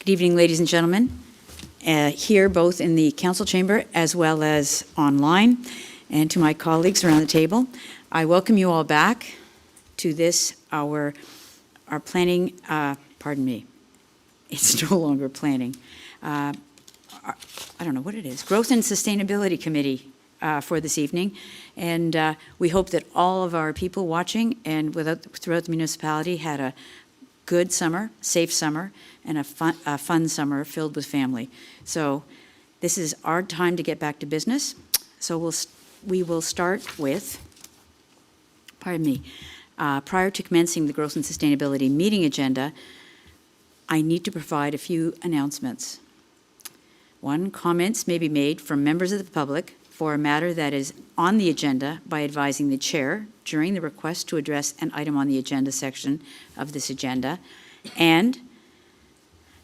Good evening, ladies and gentlemen, here both in the council chamber as well as online, and to my colleagues around the table. I welcome you all back to this, our planning, pardon me, it's no longer planning. I don't know what it is, Growth and Sustainability Committee for this evening. And we hope that all of our people watching and throughout the municipality had a good summer, safe summer, and a fun summer filled with family. So this is our time to get back to business. So we will start with, pardon me, prior to commencing the Growth and Sustainability meeting agenda, I need to provide a few announcements. One, comments may be made from members of the public for a matter that is on the agenda by advising the chair during the request to address an item on the agenda section of this agenda. And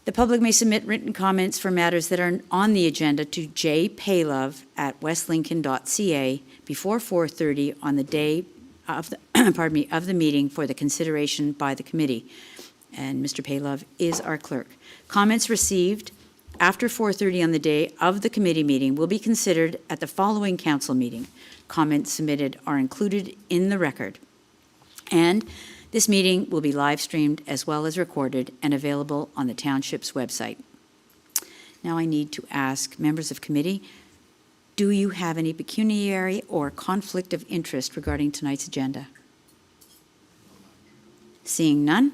the public may submit written comments for matters that are on the agenda to jpaylove@westlincoln.ca before 4:30 on the day of the, of the meeting for the consideration by the committee. And Mr. Paylove is our clerk. Comments received after 4:30 on the day of the committee meeting will be considered at the following council meeting. Comments submitted are included in the record. And this meeting will be live streamed as well as recorded and available on the Township's website. Now I need to ask members of committee, do you have any pecuniary or conflict of interest regarding tonight's agenda? Seeing none,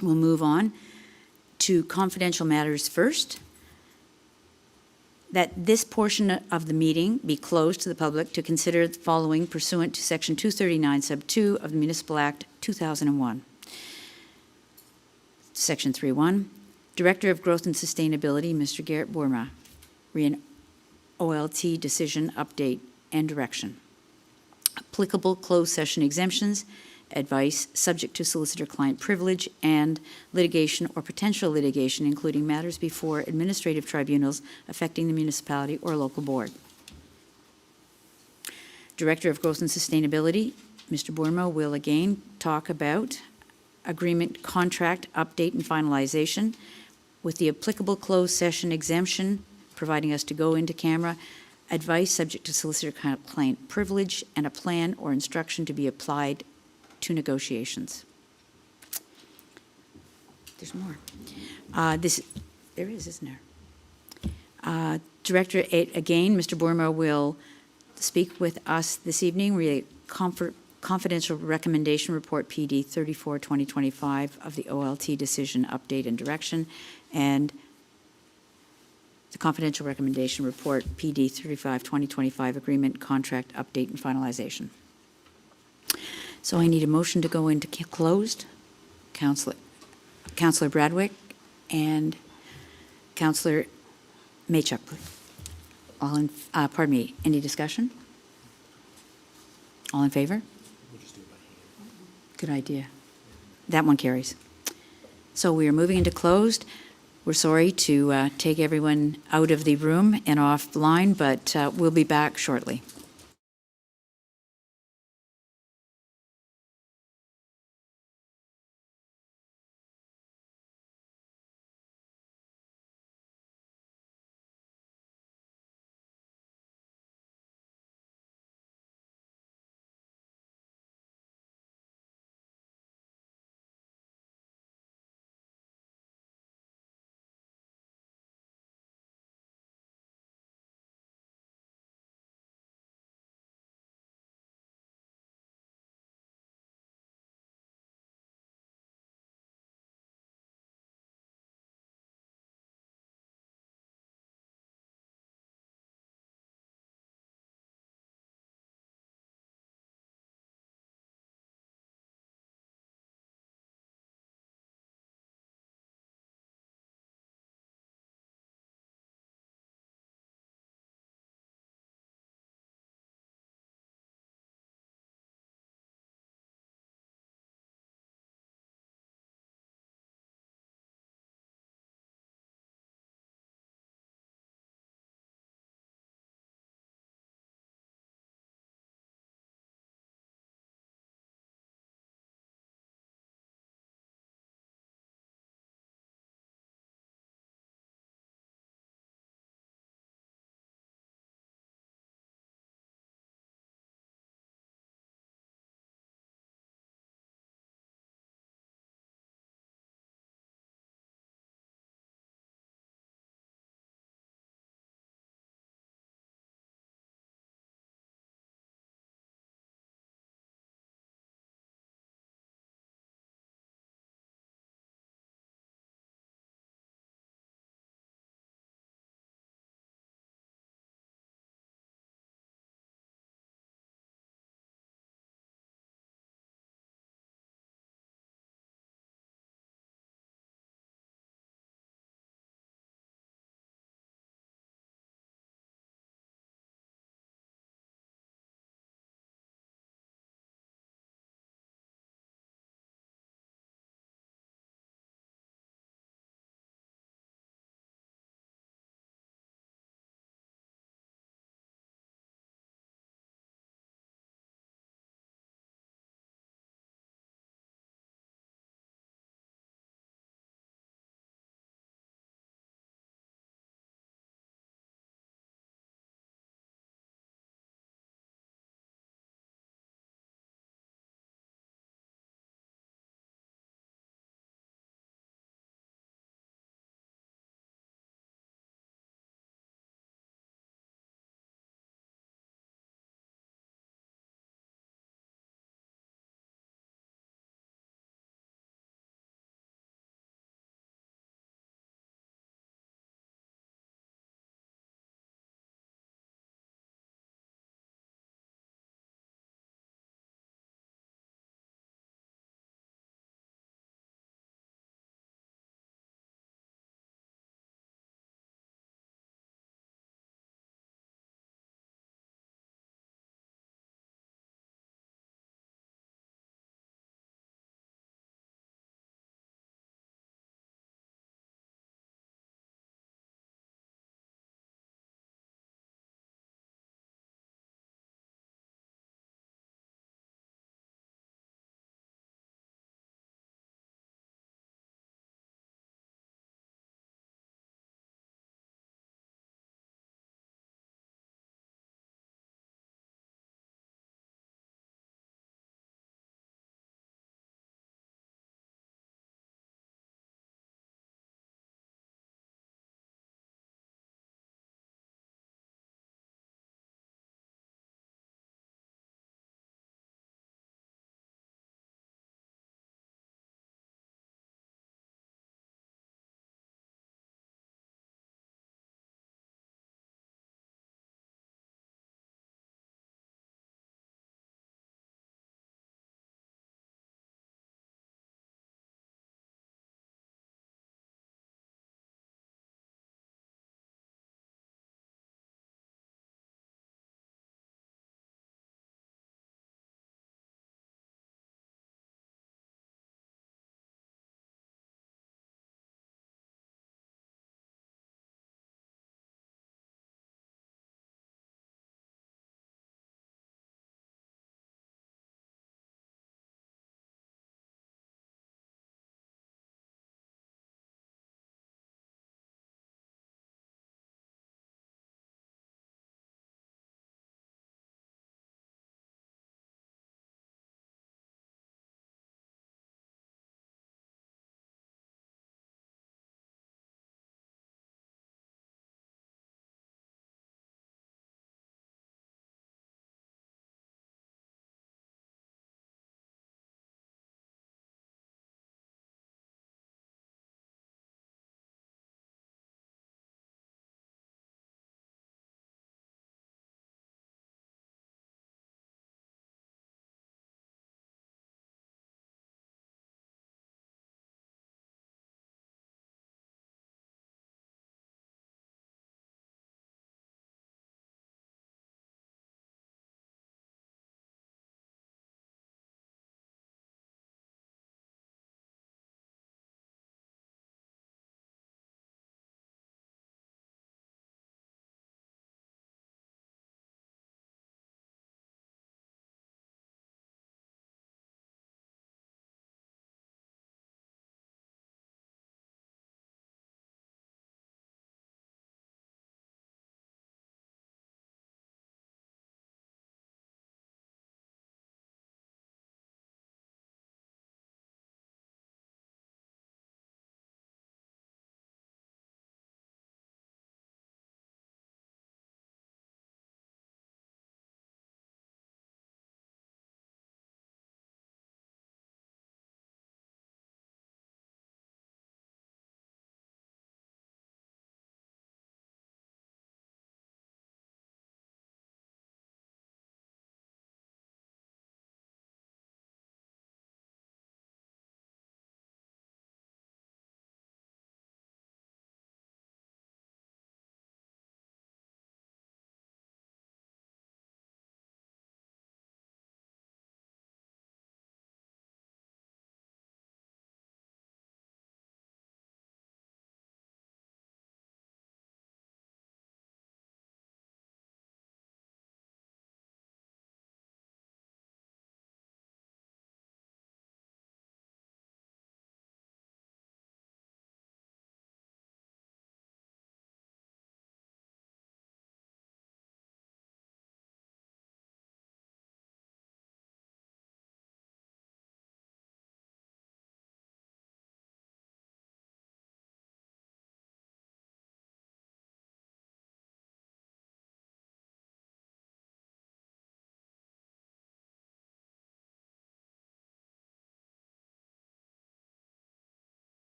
we'll move on to confidential matters first. That this portion of the meeting be closed to the public to consider the following pursuant to Section 239, Sub 2 of the Municipal Act 2001. Section 3.1, Director of Growth and Sustainability, Mr. Garrett Bourma, OLT decision update and direction. Applicable closed session exemptions, advice subject to solicitor-client privilege, and litigation or potential litigation, including matters before administrative tribunals affecting the municipality or local board. Director of Growth and Sustainability, Mr. Bourma, will again talk about agreement contract update and finalization with the applicable closed session exemption, providing us to go into camera, advice subject to solicitor-client privilege, and a plan or instruction to be applied to negotiations. There's more. There is, isn't there? Director, again, Mr. Bourma will speak with us this evening, confidential recommendation report PD 34-2025 of the OLT decision update and direction, and the confidential recommendation report PD 35-2025 agreement contract update and finalization. So I need a motion to go into closed. Councillor Bradwick and Councillor Maychuk. All in, pardon me, any discussion? All in favor? We'll just do it by hand. Good idea. That one carries. So we are moving into closed. We're sorry to take everyone out of the room and offline, but we'll be back shortly.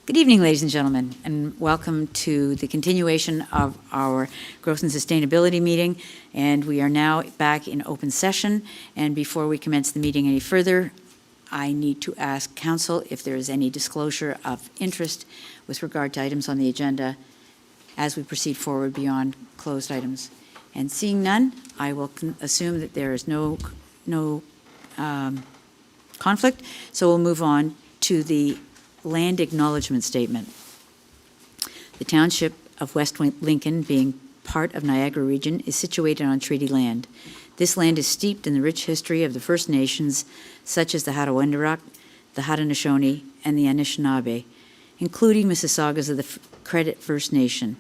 Good evening, ladies and gentlemen, and welcome to the continuation of our Growth and Sustainability meeting. And we are now back in open session. And before we commence the meeting any further, I need to ask council if there is any disclosure of interest with regard to items on the agenda as we proceed forward beyond closed items. And seeing none, I will assume that there is no conflict. So we'll move on to the land acknowledgement statement. The Township of West Lincoln, being part of Niagara Region, is situated on treaty land. This land is steeped in the rich history of the First Nations, such as the Hattaway-Wendouraq, the Haudenosaunee, and the Anishinaabe, including Mississaugas of the Credit First Nation.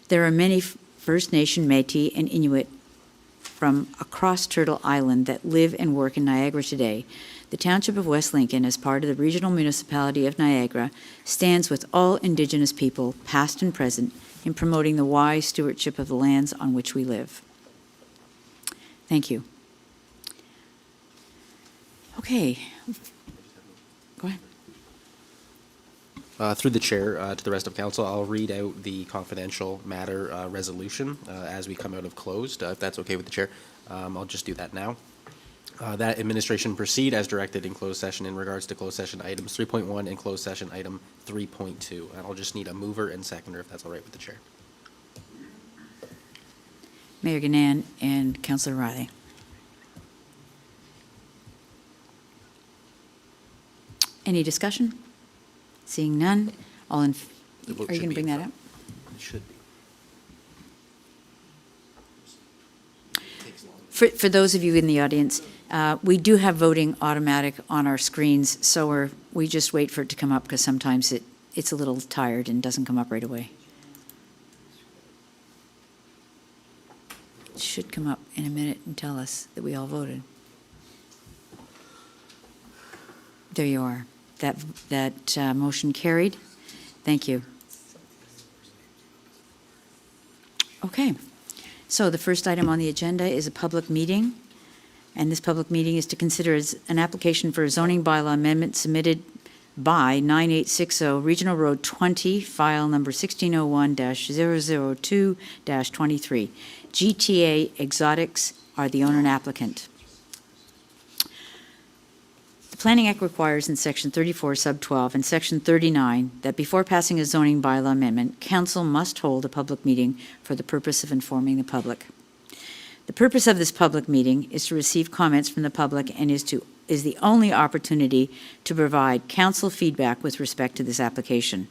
There are many First Nation, Métis, and Inuit from across Turtle Island that live and work in Niagara today. The Township of West Lincoln, as part of the Regional Municipality of Niagara, stands with all Indigenous people, past and present, in promoting the wise stewardship of the lands on which we live. Thank you. Okay. Go ahead. Through the chair to the rest of council, I'll read out the confidential matter resolution as we come out of closed, if that's okay with the chair. I'll just do that now. That administration proceed as directed in closed session in regards to closed session items 3.1 and closed session item 3.2. And I'll just need a mover and seconder if that's all right with the chair. Mayor Gannan and Councillor Riley. Any discussion? Seeing none, all in. The vote Are you should going to be bring in that up? front. It should be. Takes long. For those of you in the audience, we do have voting automatic on our screens, so we just wait for it to come up because sometimes it's a little tired and doesn't come up right away. It should come up in a minute and tell us that we all voted. There you are. That motion carried. Thank you. Okay. So the first item on the agenda is a public meeting, and this public meeting is to consider an application for a zoning bylaw amendment submitted by 9860 Regional Road 20, file number 1601-002-23. GTA Exotics are the owner and applicant. The Planning Act requires in Section 34, Sub 12, and Section 39 that before passing a zoning bylaw amendment, council must hold a public meeting for the purpose of informing the public. The purpose of this public meeting is to receive comments from the public and is the only opportunity to provide council feedback with respect to this application.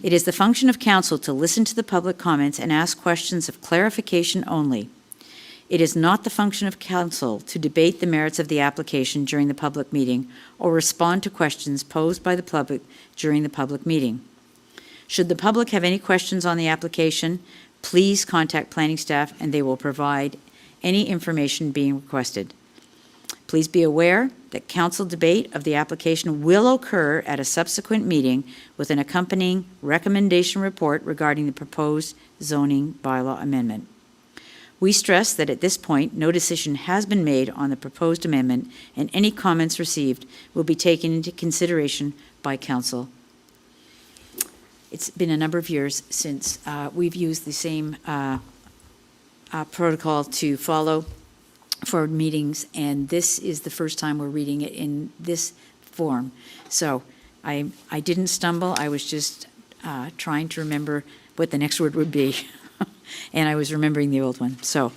It is the function of council to listen to the public comments and ask questions of clarification only. It is not the function of council to debate the merits of the application during the public meeting or respond to questions posed by the public during the public meeting. Should the public have any questions on the application, please contact planning staff and they will provide any information being requested. Please be aware that council debate of the application will occur at a subsequent meeting with an accompanying recommendation report regarding the proposed zoning bylaw amendment. We stress that at this point, no decision has been made on the proposed amendment, and any comments received will be taken into consideration by council. It's been a number of years since we've used the same protocol to follow for meetings, and this is the first time we're reading it in this form. So I didn't stumble. I was just trying to remember what the next word would be. And I was remembering the old one. So,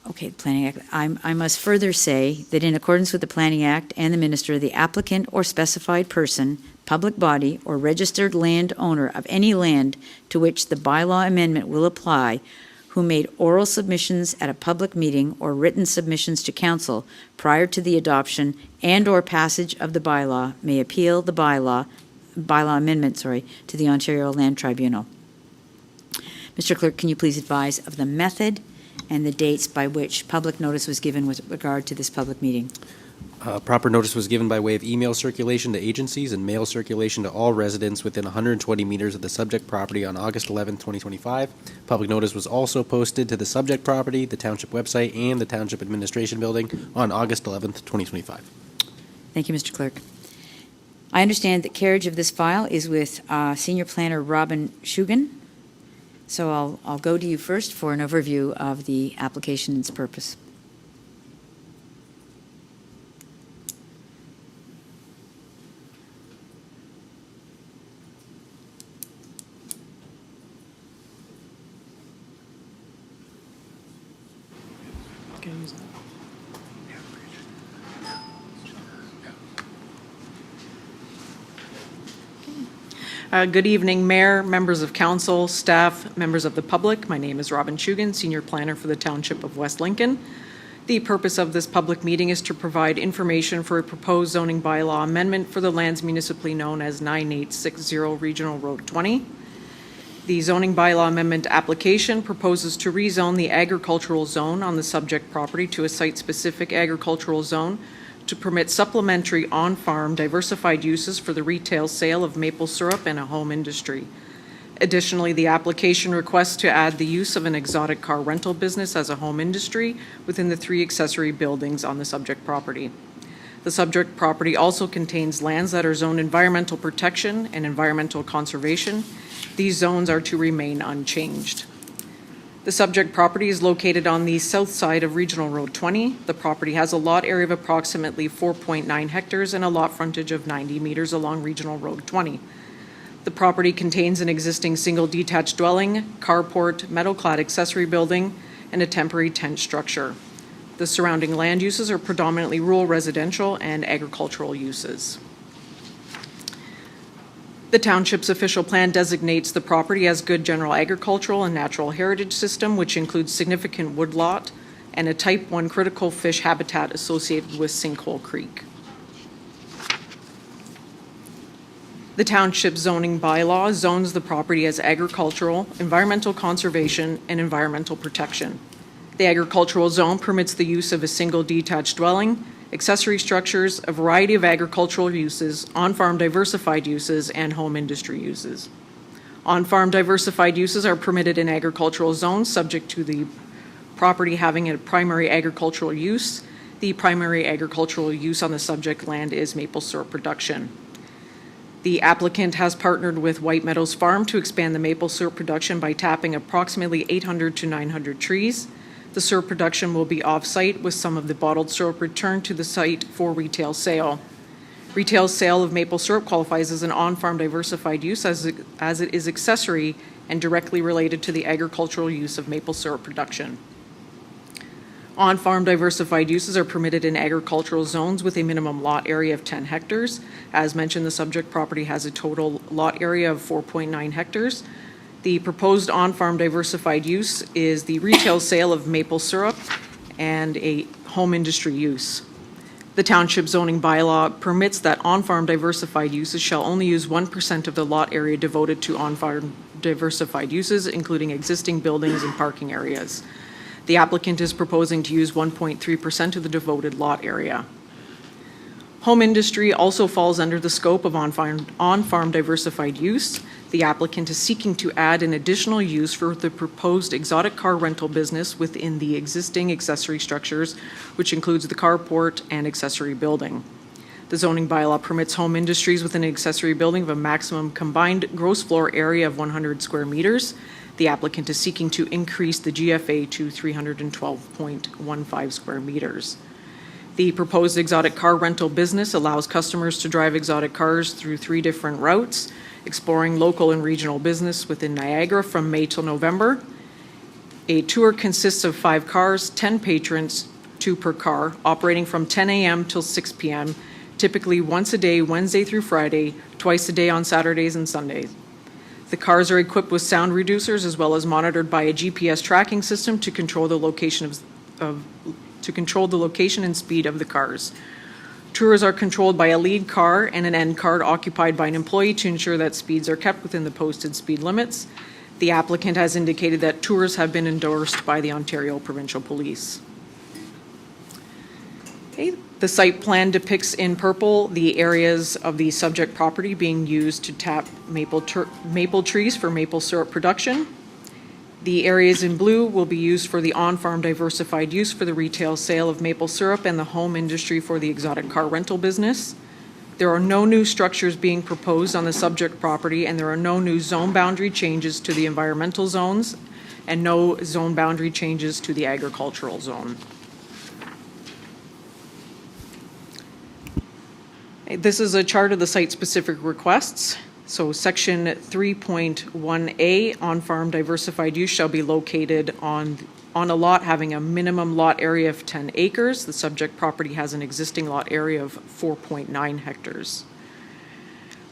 okay, Planning Act. I must further say that in accordance with the Planning Act and the Minister, the applicant or specified person, public body, or registered landowner of any land to which the bylaw amendment will apply, who made oral submissions at a public meeting or written submissions to council prior to the adoption and/or passage of the bylaw, may appeal the bylaw amendment, to the Ontario Land Tribunal. Mr. Clerk, can you please advise of the method and the dates by which public notice was given with regard to this public meeting? Proper notice was given by way of email circulation to agencies and mail circulation to all residents within 120 meters of the subject property on August 11, 2025. Public notice was also posted to the subject property, the Township website, and the Township Administration Building on August 11, 2025. Thank you, Mr. Clerk. I understand that carriage of this file is with Senior Planner Robin Shugan. So I'll go to you first for an overview of the application and its purpose. Good evening, Mayor, members of council, staff, members of the public. My name is Robin Shugan, Senior Planner for the Township of West Lincoln. The purpose of this public meeting is to provide information for a proposed zoning bylaw amendment for the lands municipally known as 9860 Regional Road 20. The zoning bylaw amendment application proposes to rezone the agricultural zone on the subject property to a site-specific agricultural zone to permit supplementary on-farm diversified uses for the retail sale of maple syrup and a home industry. Additionally, the application requests to add the use of an exotic car rental business as a home industry within the 3 accessory buildings on the subject property. The subject property also contains lands that are zoned environmental protection and environmental conservation. These zones are to remain unchanged. The subject property is located on the south side of Regional Road 20. The property has a lot area of approximately 4.9 hectares and a lot frontage of 90 meters along Regional Road 20. The property contains an existing single detached dwelling, carport, metal-clad accessory building, and a temporary tent structure. The surrounding land uses are predominantly rural residential and agricultural uses. The township's official plan designates the property as good general agricultural and natural heritage system, which includes significant woodlot and a type 1 critical fish habitat associated with Sinkhole Creek. The township zoning bylaw zones the property as agricultural, environmental conservation, and environmental protection. The agricultural zone permits the use of a single detached dwelling, accessory structures, a variety of agricultural uses, on-farm diversified uses, and home industry uses. On-farm diversified uses are permitted in agricultural zones subject to the property having a primary agricultural use. The primary agricultural use on the subject land is maple syrup production. The applicant has partnered with White Meadows Farm to expand the maple syrup production by tapping approximately 800 to 900 trees. The syrup production will be off-site with some of the bottled syrup returned to the site for retail sale. Retail sale of maple syrup qualifies as an on-farm diversified use as it is accessory and directly related to the agricultural use of maple syrup production. On-farm diversified uses are permitted in agricultural zones with a minimum lot area of 10 hectares. As mentioned, the subject property has a total lot area of 4.9 hectares. The proposed on-farm diversified use is the retail sale of maple syrup and a home industry use. The township zoning bylaw permits that on-farm diversified uses shall only use 1% of the lot area devoted to on-farm diversified uses, including existing buildings and parking areas. The applicant is proposing to use 1.3% of the devoted lot area. Home industry also falls under the scope of on-farm diversified use. The applicant is seeking to add an additional use for the proposed exotic car rental business within the existing accessory structures, which includes the carport and accessory building. The zoning bylaw permits home industries within an accessory building of a maximum combined gross floor area of 100 square meters. The applicant is seeking to increase the GFA to 312.15 square meters. The proposed exotic car rental business allows customers to drive exotic cars through 3 different routes, exploring local and regional business within Niagara from May till November. A tour consists of 5 cars, 10 patrons, 2 per car, operating from 10 a.m. till 6 p.m., typically once a day, Wednesday through Friday, twice a day on Saturdays and Sundays. The cars are equipped with sound reducers as well as monitored by a GPS tracking system to control the location and speed of the cars. Tours are controlled by a lead car and an end card occupied by an employee to ensure that speeds are kept within the posted speed limits. The applicant has indicated that tours have been endorsed by the Ontario Provincial Police. Okay. The site plan depicts in purple the areas of the subject property being used to tap maple trees for maple syrup production. The areas in blue will be used for the on-farm diversified use for the retail sale of maple syrup and the home industry for the exotic car rental business. There are no new structures being proposed on the subject property, and there are no new zone boundary changes to the environmental zones and no zone boundary changes to the agricultural zone. This is a chart of the site-specific requests. So section 3.1A, on-farm diversified use shall be located on a lot having a minimum lot area of 10 acres. The subject property has an existing lot area of 4.9 hectares.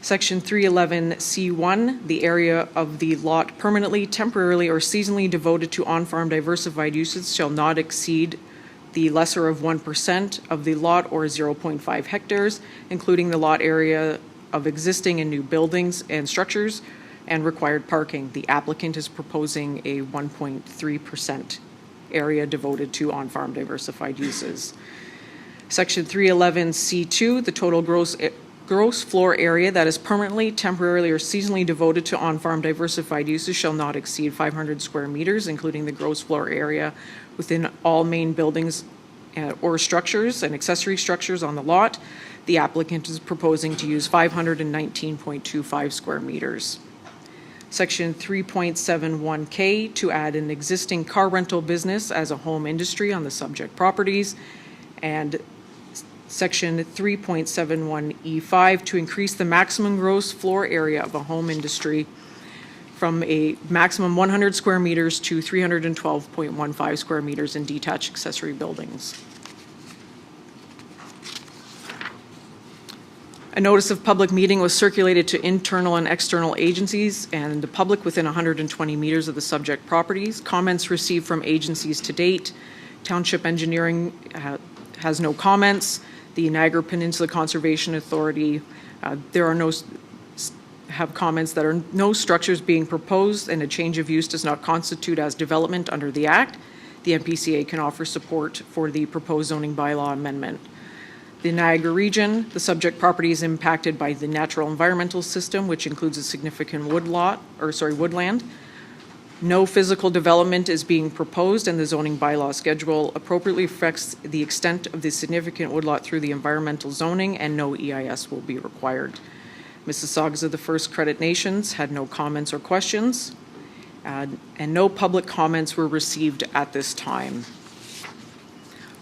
Section 311C1, the area of the lot permanently, temporarily, or seasonally devoted to on-farm diversified uses shall not exceed the lesser of 1% of the lot or 0.5 hectares, including the lot area of existing and new buildings and structures and required parking. The applicant is proposing a 1.3% area devoted to on-farm diversified uses. Section 311C2, the total gross floor area that is permanently, temporarily, or seasonally devoted to on-farm diversified uses shall not exceed 500 square meters, including the gross floor area within all main buildings or structures and accessory structures on the lot. The applicant is proposing to use 519.25 square meters. Section 3.71K, to add an existing car rental business as a home industry on the subject properties. And Section 3.71E5, to increase the maximum gross floor area of a home industry from a maximum 100 square meters to 312.15 square meters in detached accessory buildings. A notice of public meeting was circulated to internal and external agencies and the public within 120 meters of the subject properties. Comments received from agencies to date. Township Engineering has no comments. The Niagara Peninsula Conservation Authority, have comments that are no structures being proposed and a change of use does not constitute as development under the Act. The MPCA can offer support for the proposed zoning bylaw amendment. The Niagara region, the subject property is impacted by the natural environmental system, which includes a significant woodland. No physical development is being proposed, and the zoning bylaw schedule appropriately affects the extent of the significant woodlot through the environmental zoning, and no EIS will be required. Mississaugas of the First Credit Nations had no comments or questions, and no public comments were received at this time.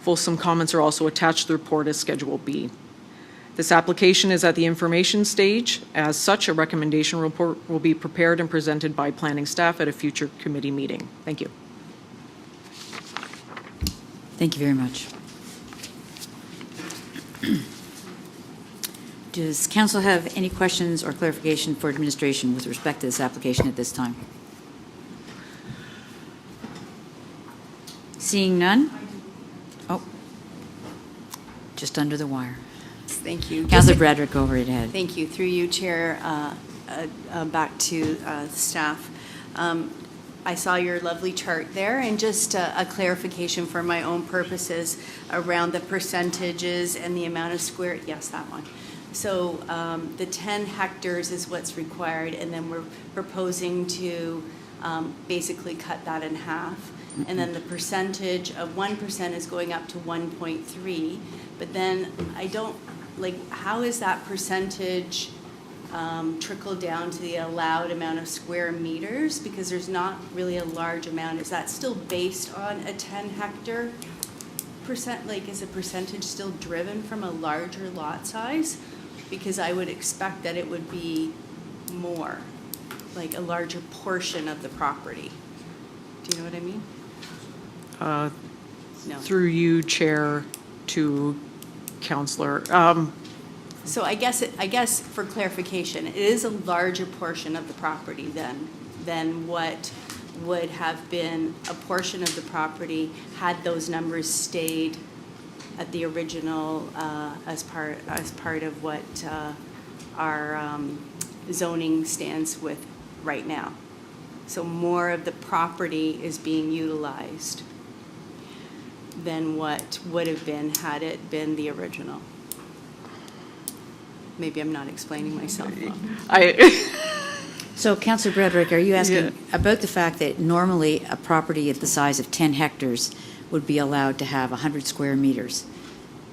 Fulsome comments are also attached to the report as Schedule B. This application is at the information stage. As such, a recommendation report will be prepared and presented by planning staff at a future committee meeting. Thank you. Thank you very much. Does council have any questions or clarification for administration with respect to this application at this time? Seeing none? Oh, just under the wire. Thank you. Councillor Bradrick, go right ahead. Thank you. Through you, Chair, back to staff. I saw your lovely chart there, and just a clarification for my own purposes around the percentages and the amount of square, yes, that one. So the 10 hectares is what's required, and then we're proposing to basically cut that in half. And then the percentage of 1% is going up to 1.3. But then I don't, how is that percentage trickle down to the allowed amount of square meters? Because there's not really a large amount. Is that still based on a 10 hectare percent? Is a percentage still driven from a larger lot size? Because I would expect that it would be more, a larger portion of the property. Do you know what I mean? No. Through you, Chair, to Councillor. So I guess for clarification, it is a larger portion of the property than what would have been a portion of the property had those numbers stayed at the original as part of what our zoning stands with right now. So more of the property is being utilized than what would have been had it been the original. Maybe I'm not explaining myself well. So, Councillor Bradrick, are you asking about the fact that normally a property at the size of 10 hectares would be allowed to have 100 square meters,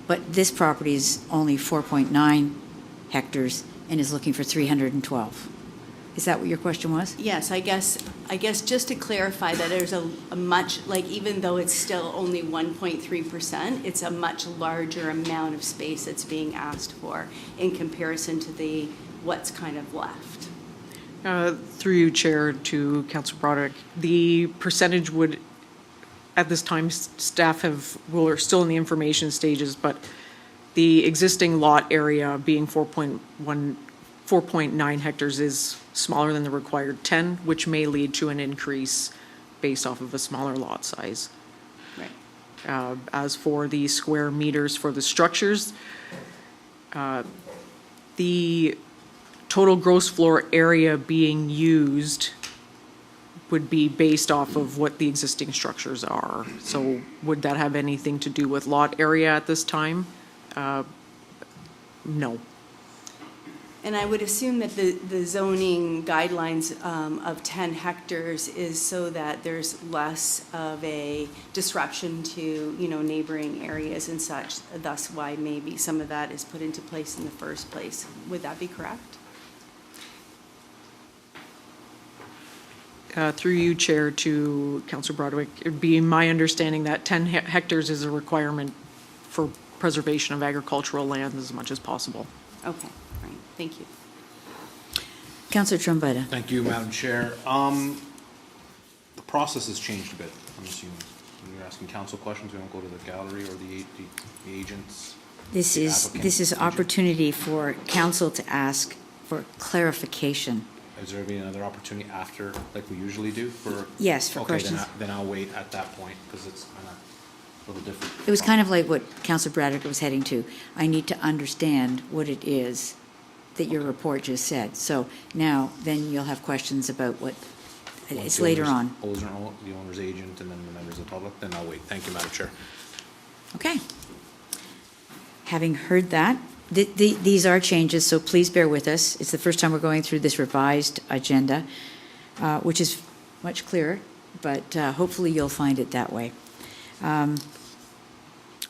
but this property is only 4.9 hectares and is looking for 312. Is that what your question was? Yes, I guess just to clarify that there's a much, like, even though it's still only 1.3%, it's a much larger amount of space that's being asked for in comparison to what's kind of left. Through you, Chair, to Councillor Broderick, the percentage would, at this time, staff are still in the information stages, but the existing lot area being 4.9 hectares is smaller than the required 10, which may lead to an increase based off of a smaller lot size. Right. As for the square meters for the structures, the total gross floor area being used would be based off of what the existing structures are. So would that have anything to do with lot area at this time? No. And I would assume that the zoning guidelines of 10 hectares is so that there's less of a disruption to, neighboring areas and such. Thus why maybe some of that is put into place in the first place. Would that be correct? Through you, Chair, to Councillor Broderick, it'd be my understanding that 10 hectares is a requirement for preservation of agricultural land as much as possible. Okay, all right, thank you. Councillor Trombetta. Thank you, Madam Chair. The process has changed a bit, I'm assuming. When you're asking council questions, we don't go to the gallery or the agents. This is opportunity for council to ask for clarification. Is there be another opportunity after, like we usually do, for? Yes, for Okay, questions. then I'll wait at that point, because it's kind of a little different. It was kind of like what Councillor Braddock was heading to. I need to understand what it is that your report just said. So now, then you'll have questions about what, it's later on. The owner's agent and then the members of the public, then I'll wait. Thank you, Madam Chair. Okay. Having heard that, these are changes, so please bear with us. It's the first time we're going through this revised agenda, which is much clearer, but hopefully you'll find it that way.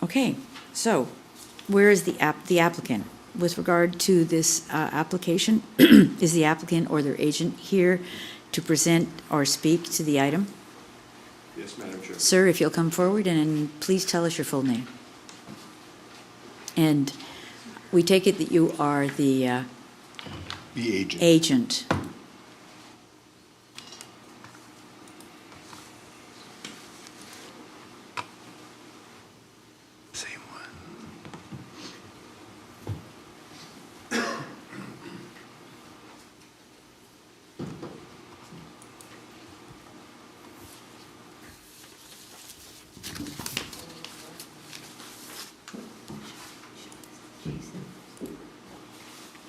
Okay, so where is the applicant? With regard to this application, is the applicant or their agent here to present or speak to the item? Yes, Madam Chair. Sir, if you'll come forward and please tell us your full name. And we take it that you are the agent. agent. Same one.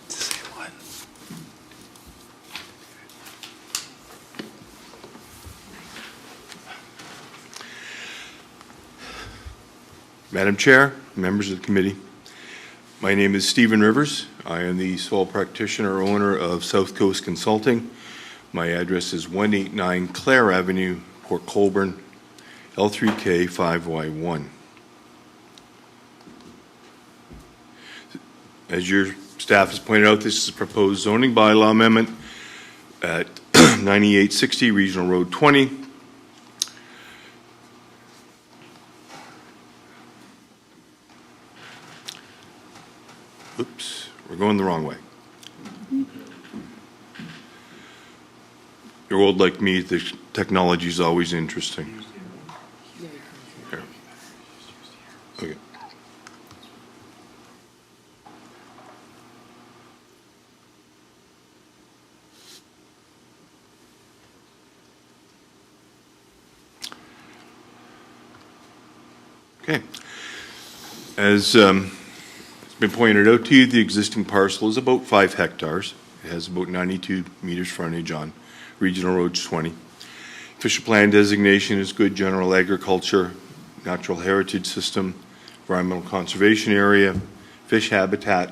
It's the same one. Madam Chair, members of the committee, my name is Stephen Rivers. I am the sole practitioner owner of South Coast Consulting. My address is 189 Clare Avenue, Port Colborne, L3K 5Y1. As your staff has pointed out, this is a proposed zoning bylaw amendment at 9860 Regional Road 20. Oops, we're going the wrong way. You're old like me, the technology is always interesting. Here. Okay. Okay. As it's been pointed out to you, the existing parcel is about 5 hectares. It has about 92 meters frontage on Regional Road 20. Official plan designation is good general agriculture, natural heritage system, environmental conservation area, fish habitat,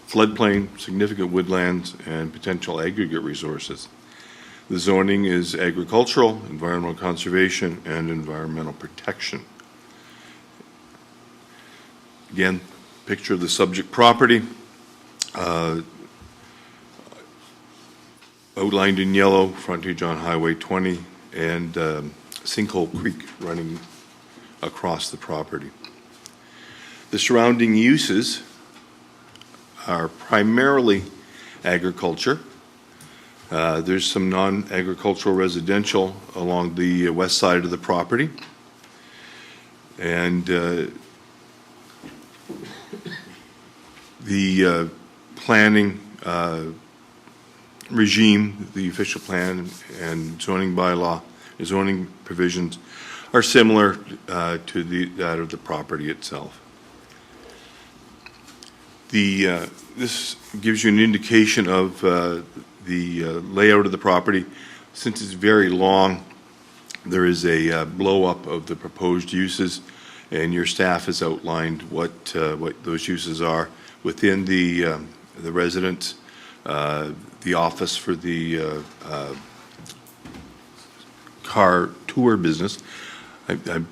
floodplain, significant woodlands, and potential aggregate resources. The zoning is agricultural, environmental conservation, and environmental protection. Again, picture of the subject property. outlined in yellow, frontage on Highway 20, and Sinkhole Creek running across the property. The surrounding uses are primarily agriculture. There's some non-agricultural residential along the west side of the property. And the planning regime, the official plan and zoning bylaw, zoning provisions are similar to that of the property itself. This gives you an indication of the layout of the property. Since it's very long, there is a blow-up of the proposed uses, and your staff has outlined what those uses are within the residence, the office for the car tour business. I'm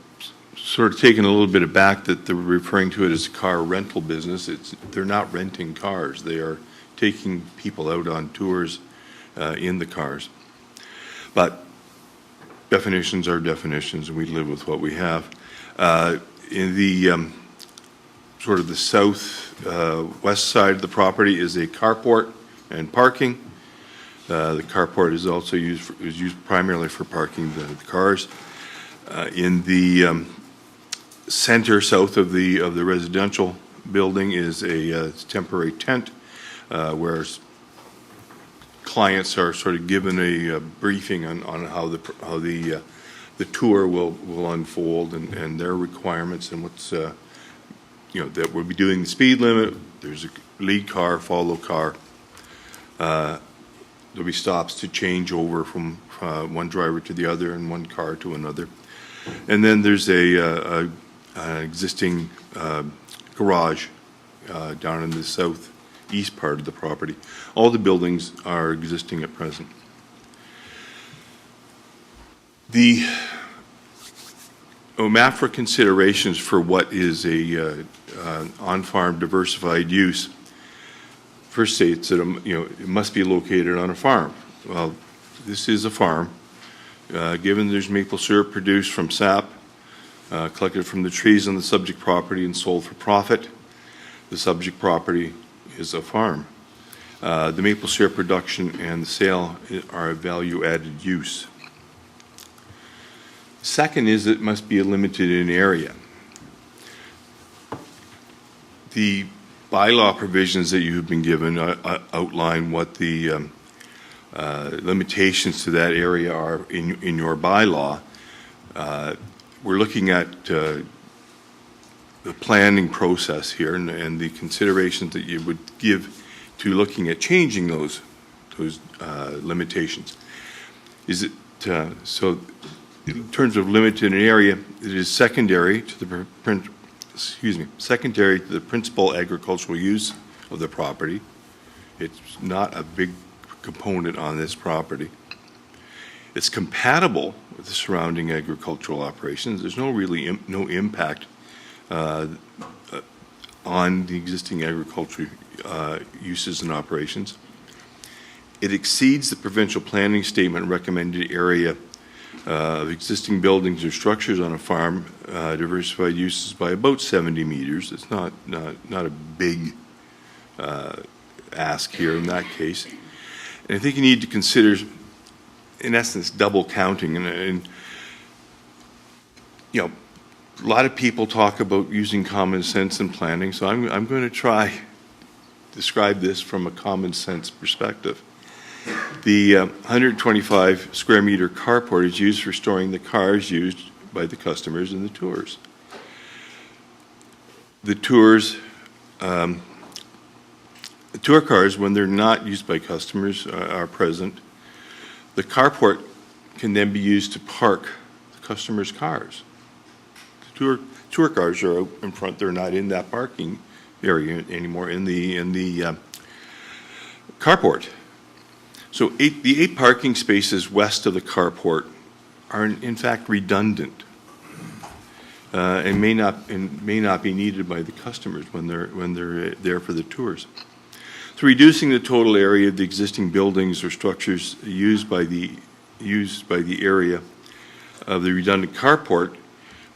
sort of taken a little bit aback that they're referring to it as a car rental business. They're not renting cars. They are taking people out on tours in the cars. But definitions are definitions, and we live with what we have. In the sort of the south west side of the property is a carport and parking. The carport is also used primarily for parking the cars. In the center south of the residential building is a temporary tent where clients are sort of given a briefing on how the tour will unfold and their requirements and what's that we'll be doing the speed limit. There's a lead car, follow car. There'll be stops to change over from one driver to the other and one car to another. And then there's an existing garage down in the southeast part of the property. All the buildings are existing at present. The OMAFRA considerations for what is a on-farm diversified use first states that it must be located on a farm. Well, this is a farm. Given there's maple syrup produced from sap collected from the trees on the subject property and sold for profit, the subject property is a farm. The maple syrup production and the sale are a value-added use. Second is it must be limited in area. The bylaw provisions that you have been given outline what the limitations to that area are in your bylaw. We're looking at the planning process here and the considerations that you would give to looking at changing those limitations. Is it so? In terms of limited in area, it is secondary to the principal agricultural use of the property. It's not a big component on this property. It's compatible with the surrounding agricultural operations. There's no impact on the existing agricultural uses and operations. It exceeds the provincial planning statement recommended area of existing buildings or structures on a farm, diversified uses by about 70 meters. It's not a big ask here in that case. And I think you need to consider, in essence, double counting. And a lot of people talk about using common sense in planning, so I'm going to try describe this from a common sense perspective. The 125 square meter carport is used for storing the cars used by the customers in the tours. The tours, the tour cars, when they're not used by customers, are present. The carport can then be used to park the customers' cars. The tour cars are out in front; they're not in that parking area anymore in the carport. So the 8 parking spaces west of the carport are in fact redundant and may not be needed by the customers when they're there for the tours. So reducing the total area of the existing buildings or structures used by the area of the redundant carport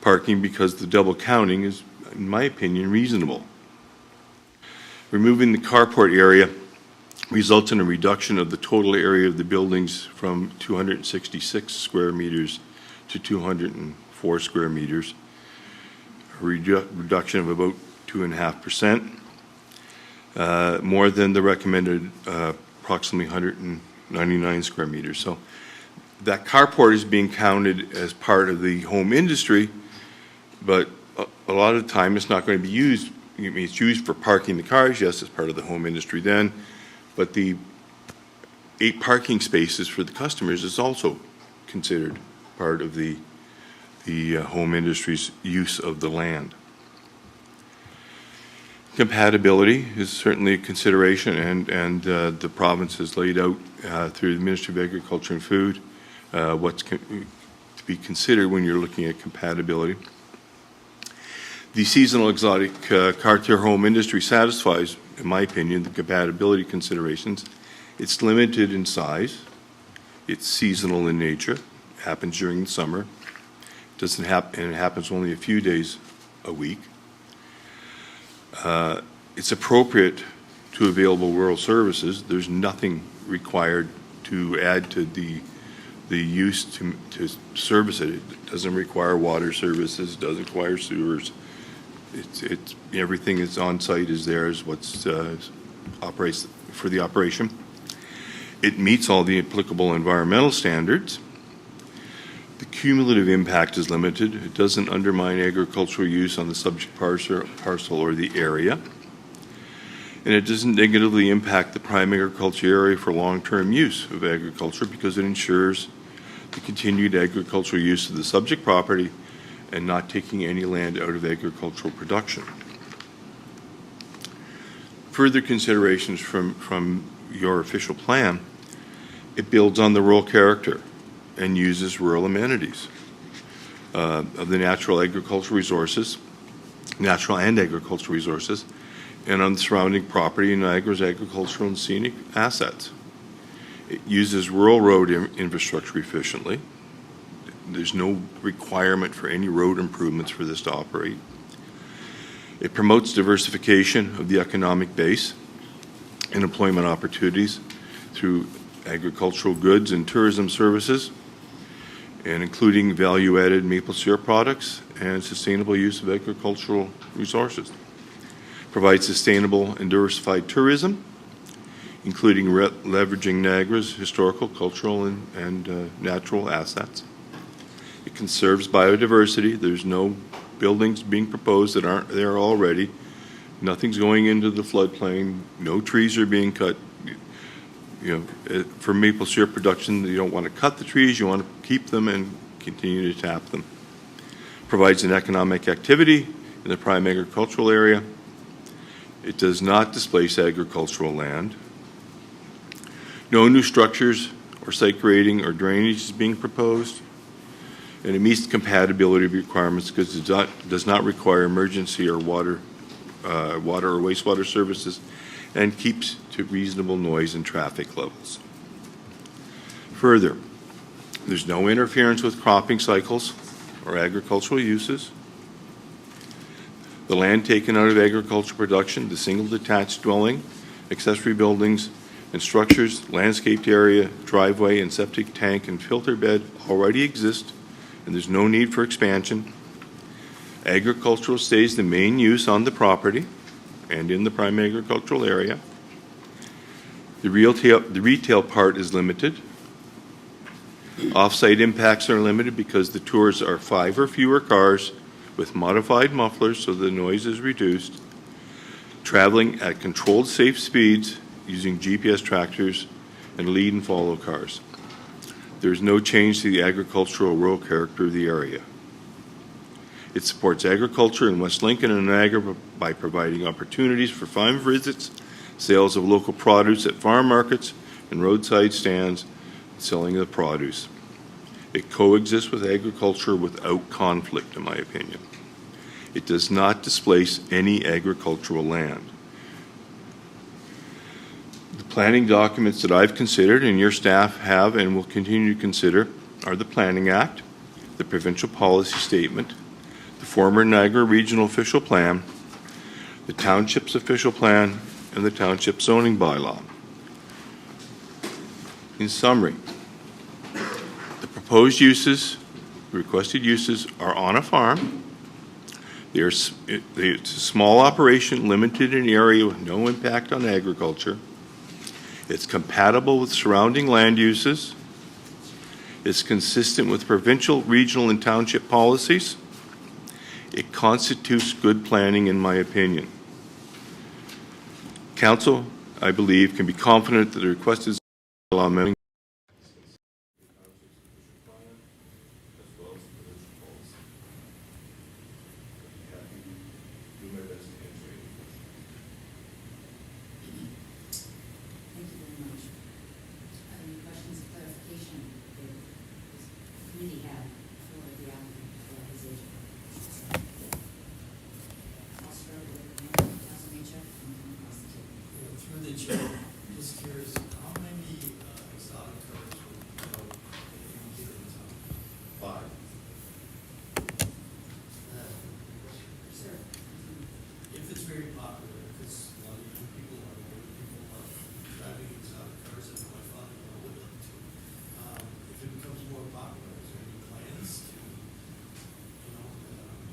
parking, because the double counting is, in my opinion, reasonable. Removing the carport area results in a reduction of the total area of the buildings from 266 square meters to 204 square meters, a reduction of about 2.5%, more than the recommended approximately 199 square meters. So that carport is being counted as part of the home industry, but a lot of the time it's not going to be used. I mean, it's used for parking the cars, yes, it's part of the home industry then, but the 8 parking spaces for the customers is also considered part of the home industry's use of the land. Compatibility is certainly a consideration, and the province has laid out through the Ministry of Agriculture and Food what's to be considered when you're looking at compatibility. The seasonal exotic cartier home industry satisfies, in my opinion, the compatibility considerations. It's limited in size. It's seasonal in nature. It happens during the summer. It doesn't happen, and it happens only a few days a week. It's appropriate to available rural services. There's nothing required to add to the use to service it. It doesn't require water services, doesn't require sewers. It's everything that's on site is there is what's operates for the operation. It meets all the applicable environmental standards. The cumulative impact is limited. It doesn't undermine agricultural use on the subject parcel or the area. And it doesn't negatively impact the prime agriculture area for long-term use of agriculture, because it ensures the continued agricultural use of the subject property and not taking any land out of agricultural production. Further considerations from your official plan: it builds on the rural character and uses rural amenities of the natural and agricultural resources, and on the surrounding property in Niagara's agricultural and scenic assets. It uses rural road infrastructure efficiently. There's no requirement for any road improvements for this to operate. It promotes diversification of the economic base and employment opportunities through agricultural goods and tourism services, and including value-added maple syrup products and sustainable use of agricultural resources. Provides sustainable and diversified tourism, including leveraging Niagara's historical, cultural, and natural assets. It conserves biodiversity. There's no buildings being proposed that aren't there already. Nothing's going into the floodplain. No trees are being cut. You know, for maple syrup production, you don't want to cut the trees. You want to keep them and continue to tap them. Provides an economic activity in the prime agricultural area. It does not displace agricultural land. No new structures or site grading or drainage is being proposed. And it meets the compatibility requirements because it does not require emergency or water or wastewater services, and keeps to reasonable noise and traffic levels. Further, there's no interference with cropping cycles or agricultural uses. The land taken out of agricultural production, the single detached dwelling, accessory buildings, and structures, landscaped area, driveway, and septic tank and filter bed already exist, and there's no need for expansion. Agricultural stays the main use on the property and in the prime agricultural area. The retail part is limited. Off-site impacts are limited because the tours are 5 or fewer cars with modified mufflers so the noise is reduced, traveling at controlled safe speeds using GPS tractors and lead and follow cars. There's no change to the agricultural rural character of the area. It supports agriculture in West Lincoln and Niagara by providing opportunities for farm visits, sales of local produce at farm markets and roadside stands, and selling the produce. It coexists with agriculture without conflict, in my opinion. It does not displace any agricultural land. planning documents that I've considered and your staff have and will continue to consider are the Planning Act, the Provincial Policy Statement, the former Niagara Regional Official Plan, the Township's Official Plan, and the Township Zoning Bylaw. In summary, the proposed uses, the requested uses are on a farm. It's a small operation limited in area with no impact on agriculture. It's compatible with surrounding land uses. It's consistent with provincial, regional, and township policies. It constitutes good planning, in my opinion. Council, I believe, can be confident that the requested bylaw amendment Thank you very much. Any questions of clarification that the committee had for the applicant for his agent? I'll start with Council Mitchell and then across the table. Through the chair, just curious, how many exotic cars would go in here in town? 5. Sir. If it's very popular, because a lot of young people or older people love driving exotic cars, and my father-in-law would love to. If it becomes more popular, is there any plans to,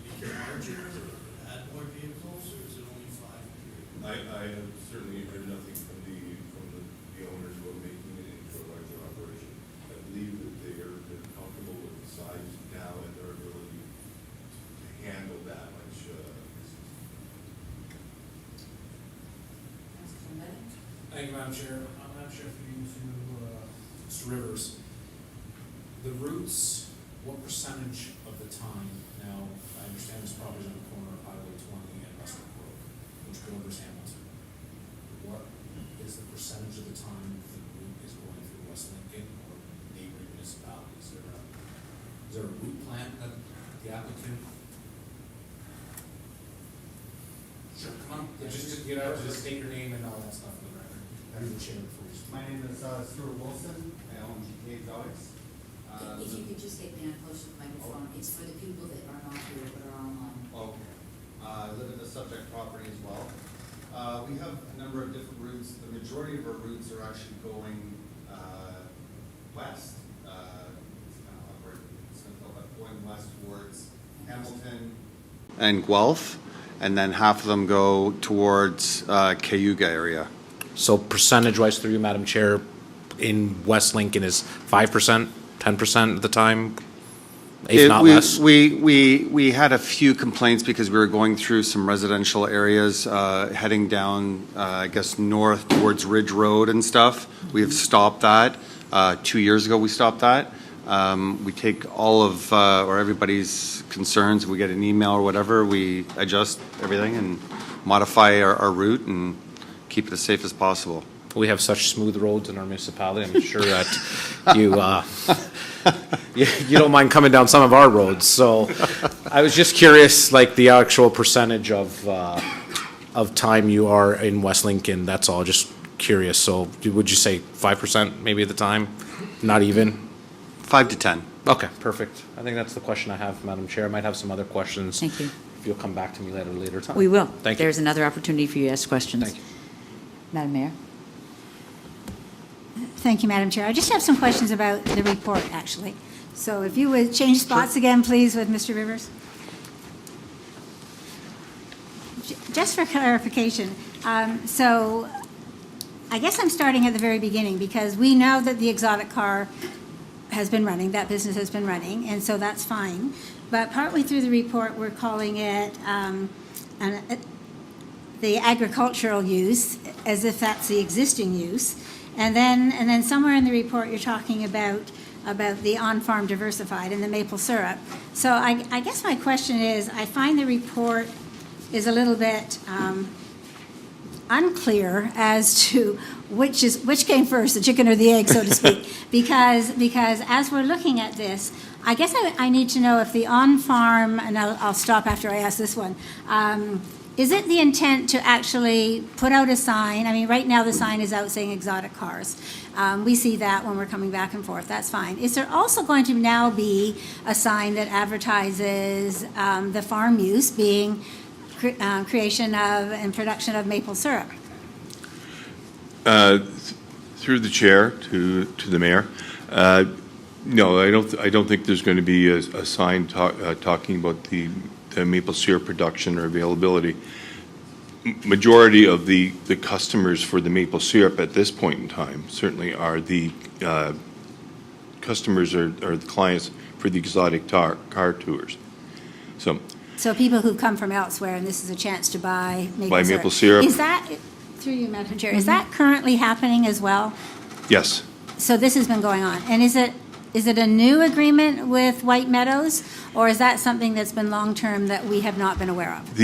make it larger or add more vehicles, or is it only 5 here? I have certainly heard nothing from the owners about making it into a larger operation. I believe that they're comfortable with the size now and their ability to handle that much. Councilman Bennett? Thank you, Madam Chair. I'm not sure if you knew, Mr. Rivers, the routes, what percentage of the time, now, I understand this property is on the corner of Highway 20 and Western Road, which borders Hamilton. What is the percentage of the time the route is going through West Lincoln or neighboring municipalities? Is there a route plan that the applicant? Sure, come on, just get out, just state your name and all that stuff for the record. You're the chair before you speak. My name is Stuart Wilson. I own GTA Exotics. If you could just get down close to the microphone, it's for the people that are not here but are online. Okay. I live at the subject property as well. We have a number of different routes. The majority of our routes are actually going west. It's kind of upward in Smithville, but going west towards Hamilton and Guelph, and then half of them go towards Cayuga area. So percentage-wise through you, Madam Chair, in West Lincoln is 5%, 10% of the time, if not less? We had a few complaints because we were going through some residential areas, heading down, I guess, north towards Ridge Road and stuff. We have stopped that. 2 years ago, we stopped that. We take all of, or everybody's concerns. If we get an email or whatever, we adjust everything and modify our route and keep it as safe as possible. We have such smooth roads in our municipality. I'm sure that you don't mind coming down some of our roads. So I was just curious, like the actual percentage of time you are in West Lincoln. That's all. Just curious. So would you say 5% maybe at the time? Not even? 5 to 10. Okay, perfect. I think that's the question I have, Madam Chair. I might have some other questions. Thank you. If you'll come back to me later time. We will. Thank you. There's another opportunity for you to ask questions. Thank you. Madam Mayor? Thank you, Madam Chair. I just have some questions about the report, actually. So if you would change spots again, please, with Mr. Rivers. Just for clarification, so I guess I'm starting at the very beginning because we know that the exotic car has been running, that business has been running, and so that's fine. But partway through the report, we're calling it the agricultural use, as if that's the existing use. And then somewhere in the report, you're talking about the on-farm diversified and the maple syrup. So I guess my question is, I find the report is a little bit unclear as to which came first, the chicken or the egg, so to speak. because as we're looking at this, I guess I need to know if the on-farm, and I'll stop after I ask this one, is it the intent to actually put out a sign? I mean, right now the sign is out saying exotic cars. We see that when we're coming back and forth, that's fine. Is there also going to now be a sign that advertises the farm use being creation of and production of maple syrup? Through the chair to the mayor, no, I don't think there's going to be a sign talking about the maple syrup production or availability. Majority of the customers for the maple syrup at this point in time certainly are the customers or the clients for the exotic car tours. So people who come from elsewhere, and this is a chance to buy maple syrup. Is that, through you, Madam Chair, is that currently happening as well? Yes. So this has been going on. And is it a new agreement with White Meadows, or is that something that's been long-term that we have not been aware of?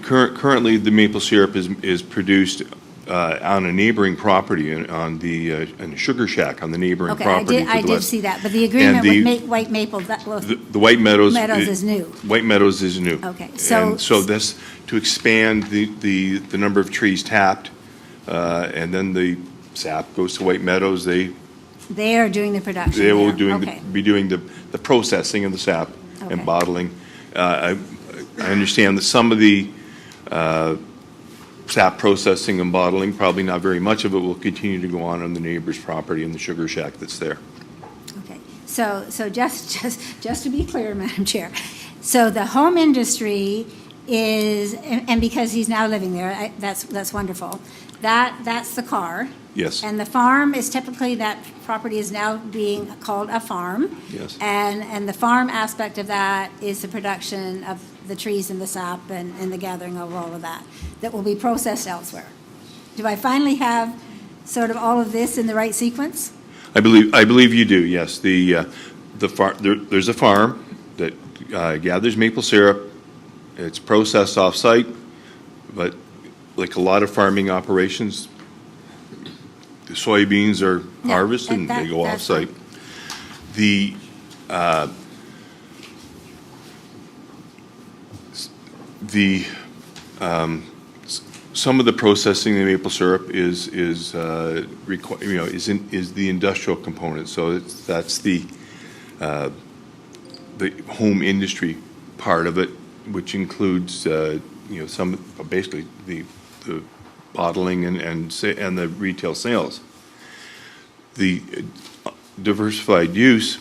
Currently, the maple syrup is produced on a neighboring property on the sugar shack on the neighboring property. Okay, I did see that, but the agreement with White Maple, the White Meadows is new. White Meadows is new. Okay, so this to expand the number of trees tapped, and then the sap goes to White Meadows. They are doing the production. They will there. be doing the processing of the sap and bottling. I understand that some of the sap processing and bottling, probably not very much of it, will continue to go on the neighbor's property in the sugar shack that's there. Okay, so just to be clear, Madam Chair, so the home industry is, and because he's now living there, that's wonderful. That's the car. Yes. And the farm is typically, that property is now being called a farm. Yes. And the farm aspect of that is the production of the trees and the sap and the gathering of all of that will be processed elsewhere. Do I finally have sort of all of this in the right sequence? I believe you do. Yes. There's a farm that gathers maple syrup. It's processed off-site, but like a lot of farming operations, the soybeans are harvested and they go off-site. Some of the processing of the maple syrup is the industrial component. So that's the home industry part of it, which includes basically the bottling and the retail sales. The diversified use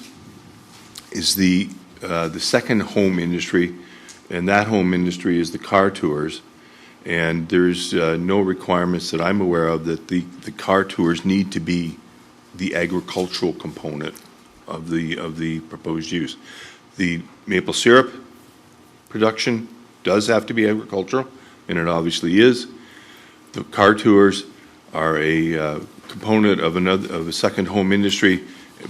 is the second home industry, and that home industry is the car tours. And there's no requirements that I'm aware of that the car tours need to be the agricultural component of the proposed use. The maple syrup production does have to be agricultural, and it obviously is. The car tours are a component of a second home industry,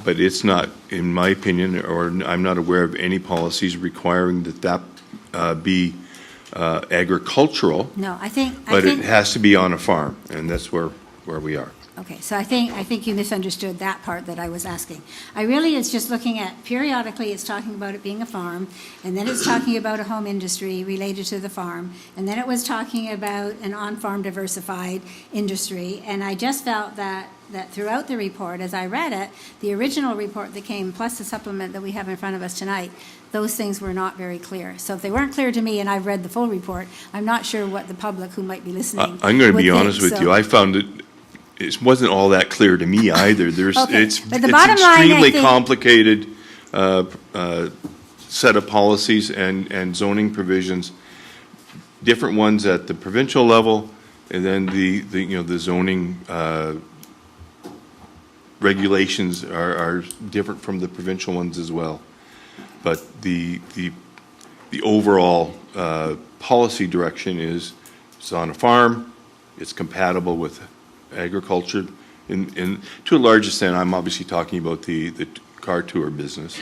but it's not, in my opinion, or I'm not aware of any policies requiring that be agricultural. No, I think. It has to be on a farm, and that's where we are. Okay, so I think you misunderstood that part that I was asking. I really is just looking at, periodically it's talking about it being a farm, and then it's talking about a home industry related to the farm, and then it was talking about an on-farm diversified industry, and I just felt that throughout the report, as I read it, the original report that came, plus the supplement that we have in front of us tonight, those things were not very clear. So if they weren't clear to me, and I've read the full report, I'm not sure what the public who might be listening I'm going to be would honest think. with you. I found it wasn't all that clear to me either. It's But the bottom line, extremely I think, complicated set of policies and zoning provisions, different ones at the provincial level, and then the zoning regulations are different from the provincial ones as well. But the overall policy direction is it's on a farm, it's compatible with agriculture, and to a large extent, I'm obviously talking about the car tour business,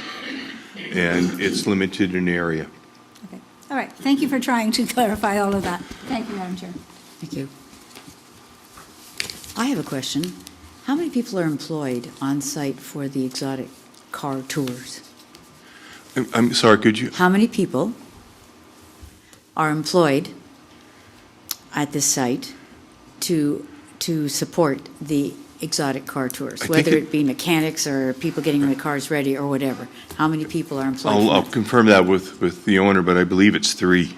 and it's limited in area. Okay. All right, thank you for trying to clarify all of that. Thank you, Madam Chair. Thank you. I have a question. How many people are employed on site for the exotic car tours? I'm sorry, could you? How many people are employed at this site to support the exotic car tours, I think whether it- it be mechanics or people getting the cars ready or whatever? How many people are employed? from I'll that? confirm that with the owner, but I believe it's 3.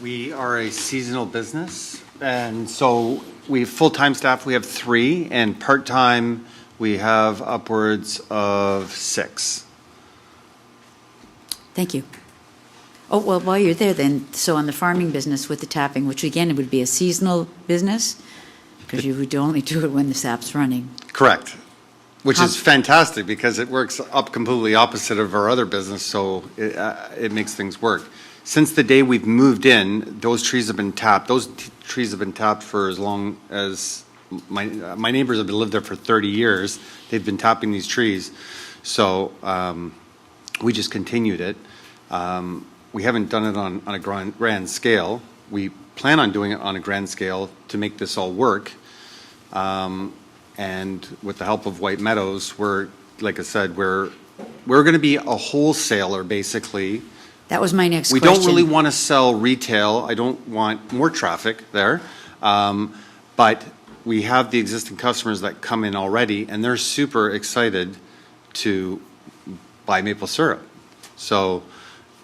We are a seasonal business, and so we have full-time staff, we have 3, and part-time, we have upwards of 6. Thank you. Oh, well, while you're there then, so on the farming business with the tapping, which again would be a seasonal business, because you would only do it when the sap's running. Correct. Which is How- fantastic, because it works up completely opposite of our other business, so it makes things work. Since the day we've moved in, those trees have been tapped. Those trees have been tapped for as long as, my neighbors have lived there for 30 years. They've been tapping these trees. So we just continued it. We haven't done it on a grand scale. We plan on doing it on a grand scale to make this all work. And with the help of White Meadows, we're, like I said, we're going to be a wholesaler, basically. That was my next We question. don't really want to sell retail. I don't want more traffic there. But we have the existing customers that come in already, and they're super excited to buy maple syrup. So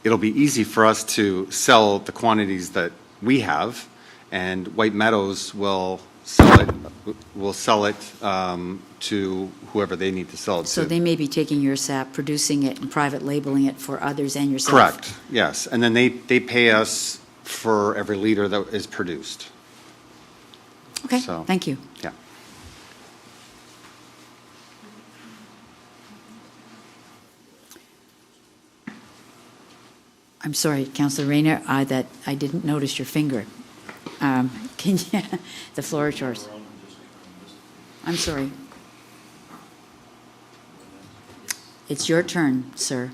it'll be easy for us to sell the quantities that we have, and White Meadows will sell it to whoever they need to sell it to. So they may be taking your sap, producing it, and private labeling it for others and yourself? Correct, yes. And then they pay us for every liter that is produced. Okay, So- thank you. Yeah. I'm sorry, Councillor Rayner, that I didn't notice your finger. Can you, the floor is yours. I'm sorry. It's your turn, sir.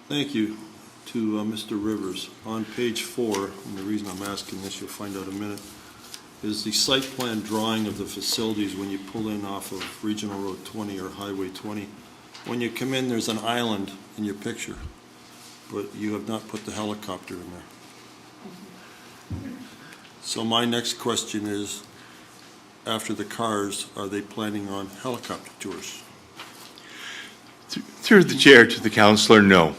Thank you to Mr. Rivers. On page 4, and the reason I'm asking this, you'll find out in a minute, is the site plan drawing of the facilities when you pull in off of Regional Road 20 or Highway 20. When you come in, there's an island in your picture, but you have not put the helicopter in there. So my next question is, after the cars, are they planning on helicopter tours? Through the chair to the councillor, no.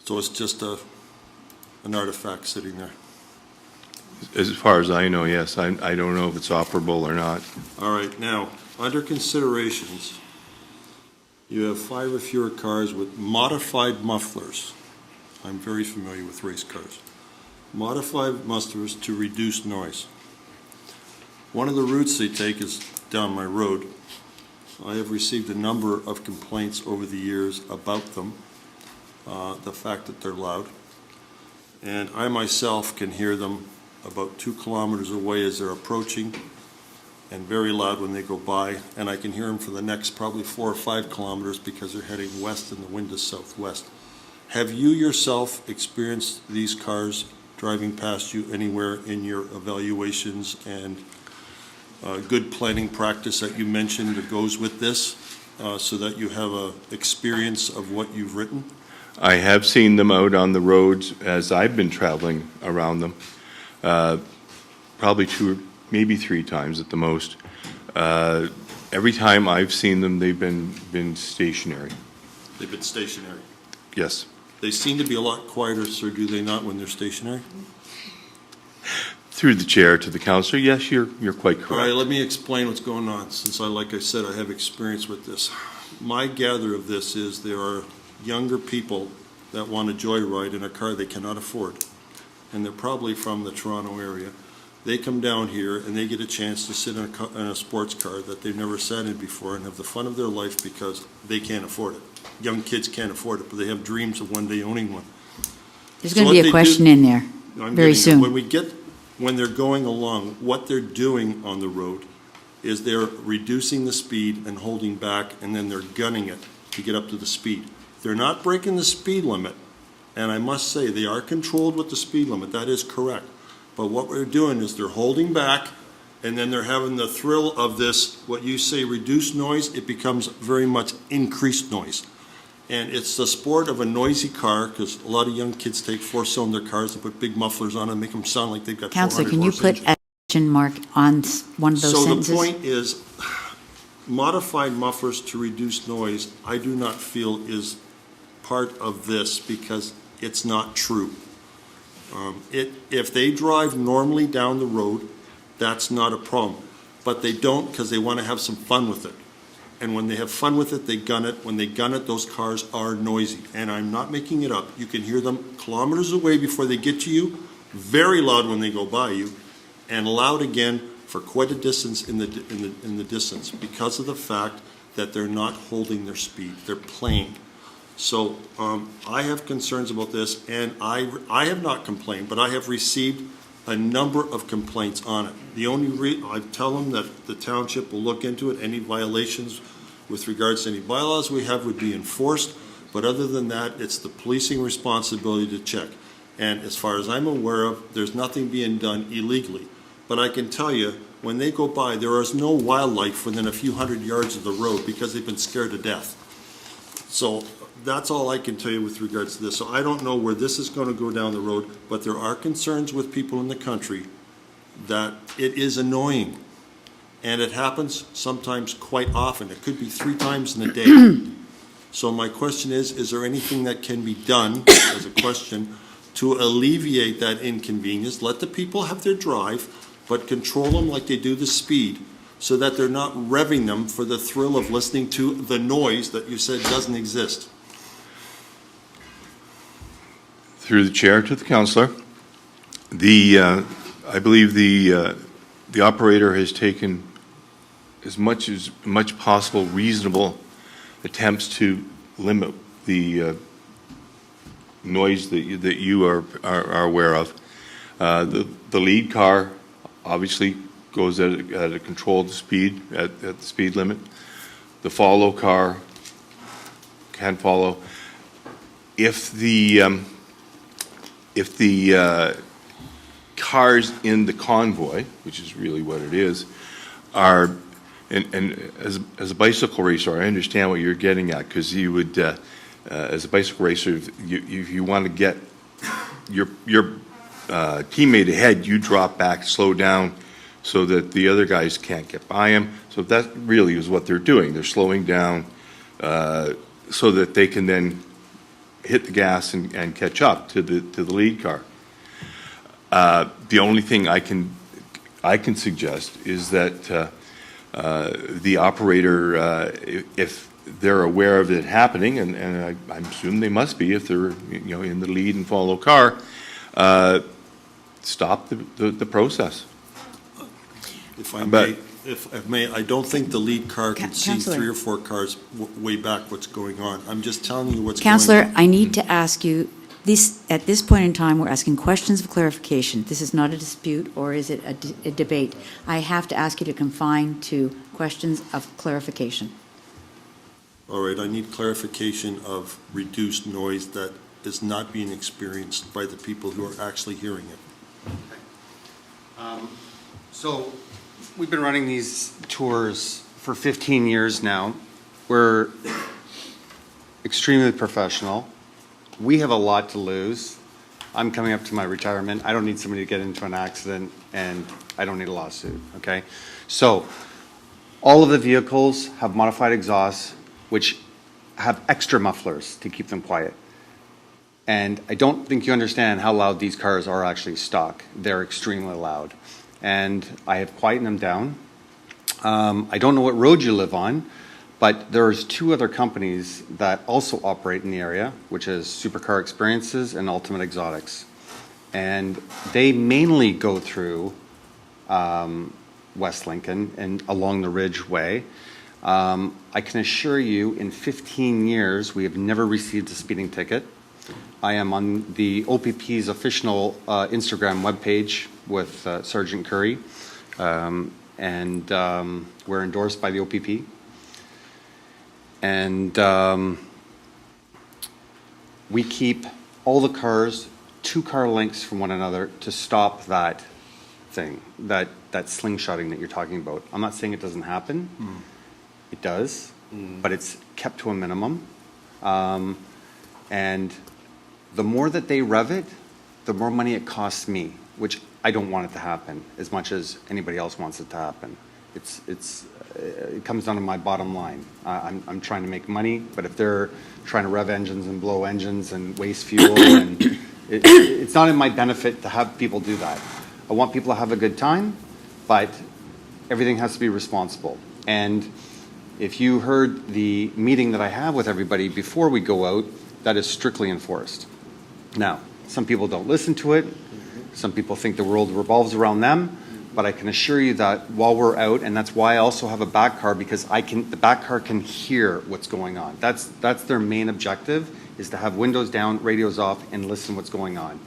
So it's just an artifact sitting there? As far as I know, yes. I don't know if it's operable or not. All right, now, under considerations, you have 5 or fewer cars with modified mufflers. I'm very familiar with race cars. Modified mufflers to reduce noise. One of the routes they take is down my road. I have received a number of complaints over the years about them, the fact that they're loud. And I myself can hear them about 2 kilometers away as they're approaching, and very loud when they go by, and I can hear them for the next probably 4 or 5 kilometers because they're heading west and the wind is southwest. Have you yourself experienced these cars driving past you anywhere in your evaluations and good planning practice that you mentioned that goes with this, so that you have a experience of what you've written? I have seen them out on the roads as I've been traveling around them, probably 2, maybe 3 times at the most. Every time I've seen them, they've been stationary. They've been stationary. Yes. They seem to be a lot quieter, sir, do they not, when they're stationary? Through the chair to the councillor, yes, you're quite All right, correct. let me explain what's going on, since like I said, I have experience with this. My gather of this is there are younger people that want to joyride in a car they cannot afford, and they're probably from the Toronto area. They come down here and they get a chance to sit in a sports car that they've never sat in before and have the fun of their life because they can't afford it. Young kids can't afford it, but they have dreams of one day owning one. There's So going to what be they a question do- in there I'm very getting soon. there. When they're going along, what they're doing on the road is they're reducing the speed and holding back, and then they're gunning it to get up to the speed. They're not breaking the speed limit, and I must say, they are controlled with the speed limit, that is correct. But what we're doing is they're holding back, and then they're having the thrill of this, what you say reduced noise, it becomes very much increased noise. And it's the sport of a noisy car, because a lot of young kids take four-cylinder cars and put big mufflers on and make them sound like they've got 400 Councillor, can you horse put engines. a question mark on one of those So the sentences? point is, modified mufflers to reduce noise, I do not feel is part of this because it's not true. If they drive normally down the road, that's not a problem. But they don't because they want to have some fun with it. And when they have fun with it, they gun it. When they gun it, those cars are noisy. And I'm not making it up. You can hear them kilometers away before they get to you, very loud when they go by you, and loud again for quite a distance in the distance because of the fact that they're not holding their speed. They're playing. So I have concerns about this, and I have not complained, but I have received a number of complaints on it. The only I tell them that the township will look into it. Any violations with regards to any bylaws we have would be enforced, but other than that, it's the policing responsibility to check. And as far as I'm aware of, there's nothing being done illegally. But I can tell you, when they go by, there is no wildlife within a few hundred yards of the road because they've been scared to death. So that's all I can tell you with regards to this. So I don't know where this is going to go down the road, but there are concerns with people in the country that it is annoying. And it happens sometimes quite often. It could be 3 times in a day. So my question is there anything that can be done, as a question, to alleviate that inconvenience? Let the people have their drive, but control them like they do the speed, so that they're not revving them for the thrill of listening to the noise that you said doesn't exist. Through the chair to the councillor, I believe the operator has taken as much possible reasonable attempts to limit the noise that you are aware of. The lead car obviously goes at a controlled speed, at the speed limit. The follow car can follow. If the cars in the convoy, which is really what it is, are, and as a bicycle racer, I understand what you're getting at, because you would, as a bicycle racer, if you want to get your teammate ahead, you drop back, slow down, so that the other guys can't get by him. So that really is what they're doing. They're slowing down so that they can then hit the gas and catch up to the lead car. The only thing I can suggest is that the operator, if they're aware of it happening, and I assume they must be if they're in the lead and follow car, stop the process. If I may, I don't think the lead car can see Councillor. 3 or 4 cars way back what's going on. I'm just telling you what's going Councillor, on. I need to ask you, at this point in time, we're asking questions of clarification. This is not a dispute, or is it a debate? I have to ask you to confine to questions of clarification. All right, I need clarification of reduced noise that is not being experienced by the people who are actually hearing it. So we've been running these tours for 15 years now. We're extremely professional. We have a lot to lose. I'm coming up to my retirement. I don't need somebody to get into an accident, and I don't need a lawsuit, okay? So all of the vehicles have modified exhausts, which have extra mufflers to keep them quiet. And I don't think you understand how loud these cars are actually stock. They're extremely loud. And I have quietened them down. I don't know what road you live on, but there's 2 other companies that also operate in the area, which is Supercar Experiences and Ultimate Exotics. And they mainly go through West Lincoln and along the Ridgeway. I can assure you, in 15 years, we have never received a speeding ticket. I am on the OPP's official Instagram webpage with Sergeant Curry, and we're endorsed by the OPP. And we keep all the cars 2 car lengths from one another to stop that thing, that that slingshotting that you're talking about. I'm not saying it doesn't happen. It does, but it's kept to a minimum. And the more that they rev it, the more money it costs me, which I don't want it to happen as much as anybody else wants it to happen. It comes down to my bottom line. I'm trying to make money, but if they're trying to rev engines and blow engines and waste fuel, and it's not in my benefit to have people do that. I want people to have a good time, but everything has to be responsible. And if you heard the meeting that I have with everybody before we go out, that is strictly enforced. Now, some people don't listen to it. Some people think the world revolves around them. But I can assure you that while we're out, and that's why I also have a back car, because the back car can hear what's going on. That's their main objective, is to have windows down, radios off, and listen what's going on.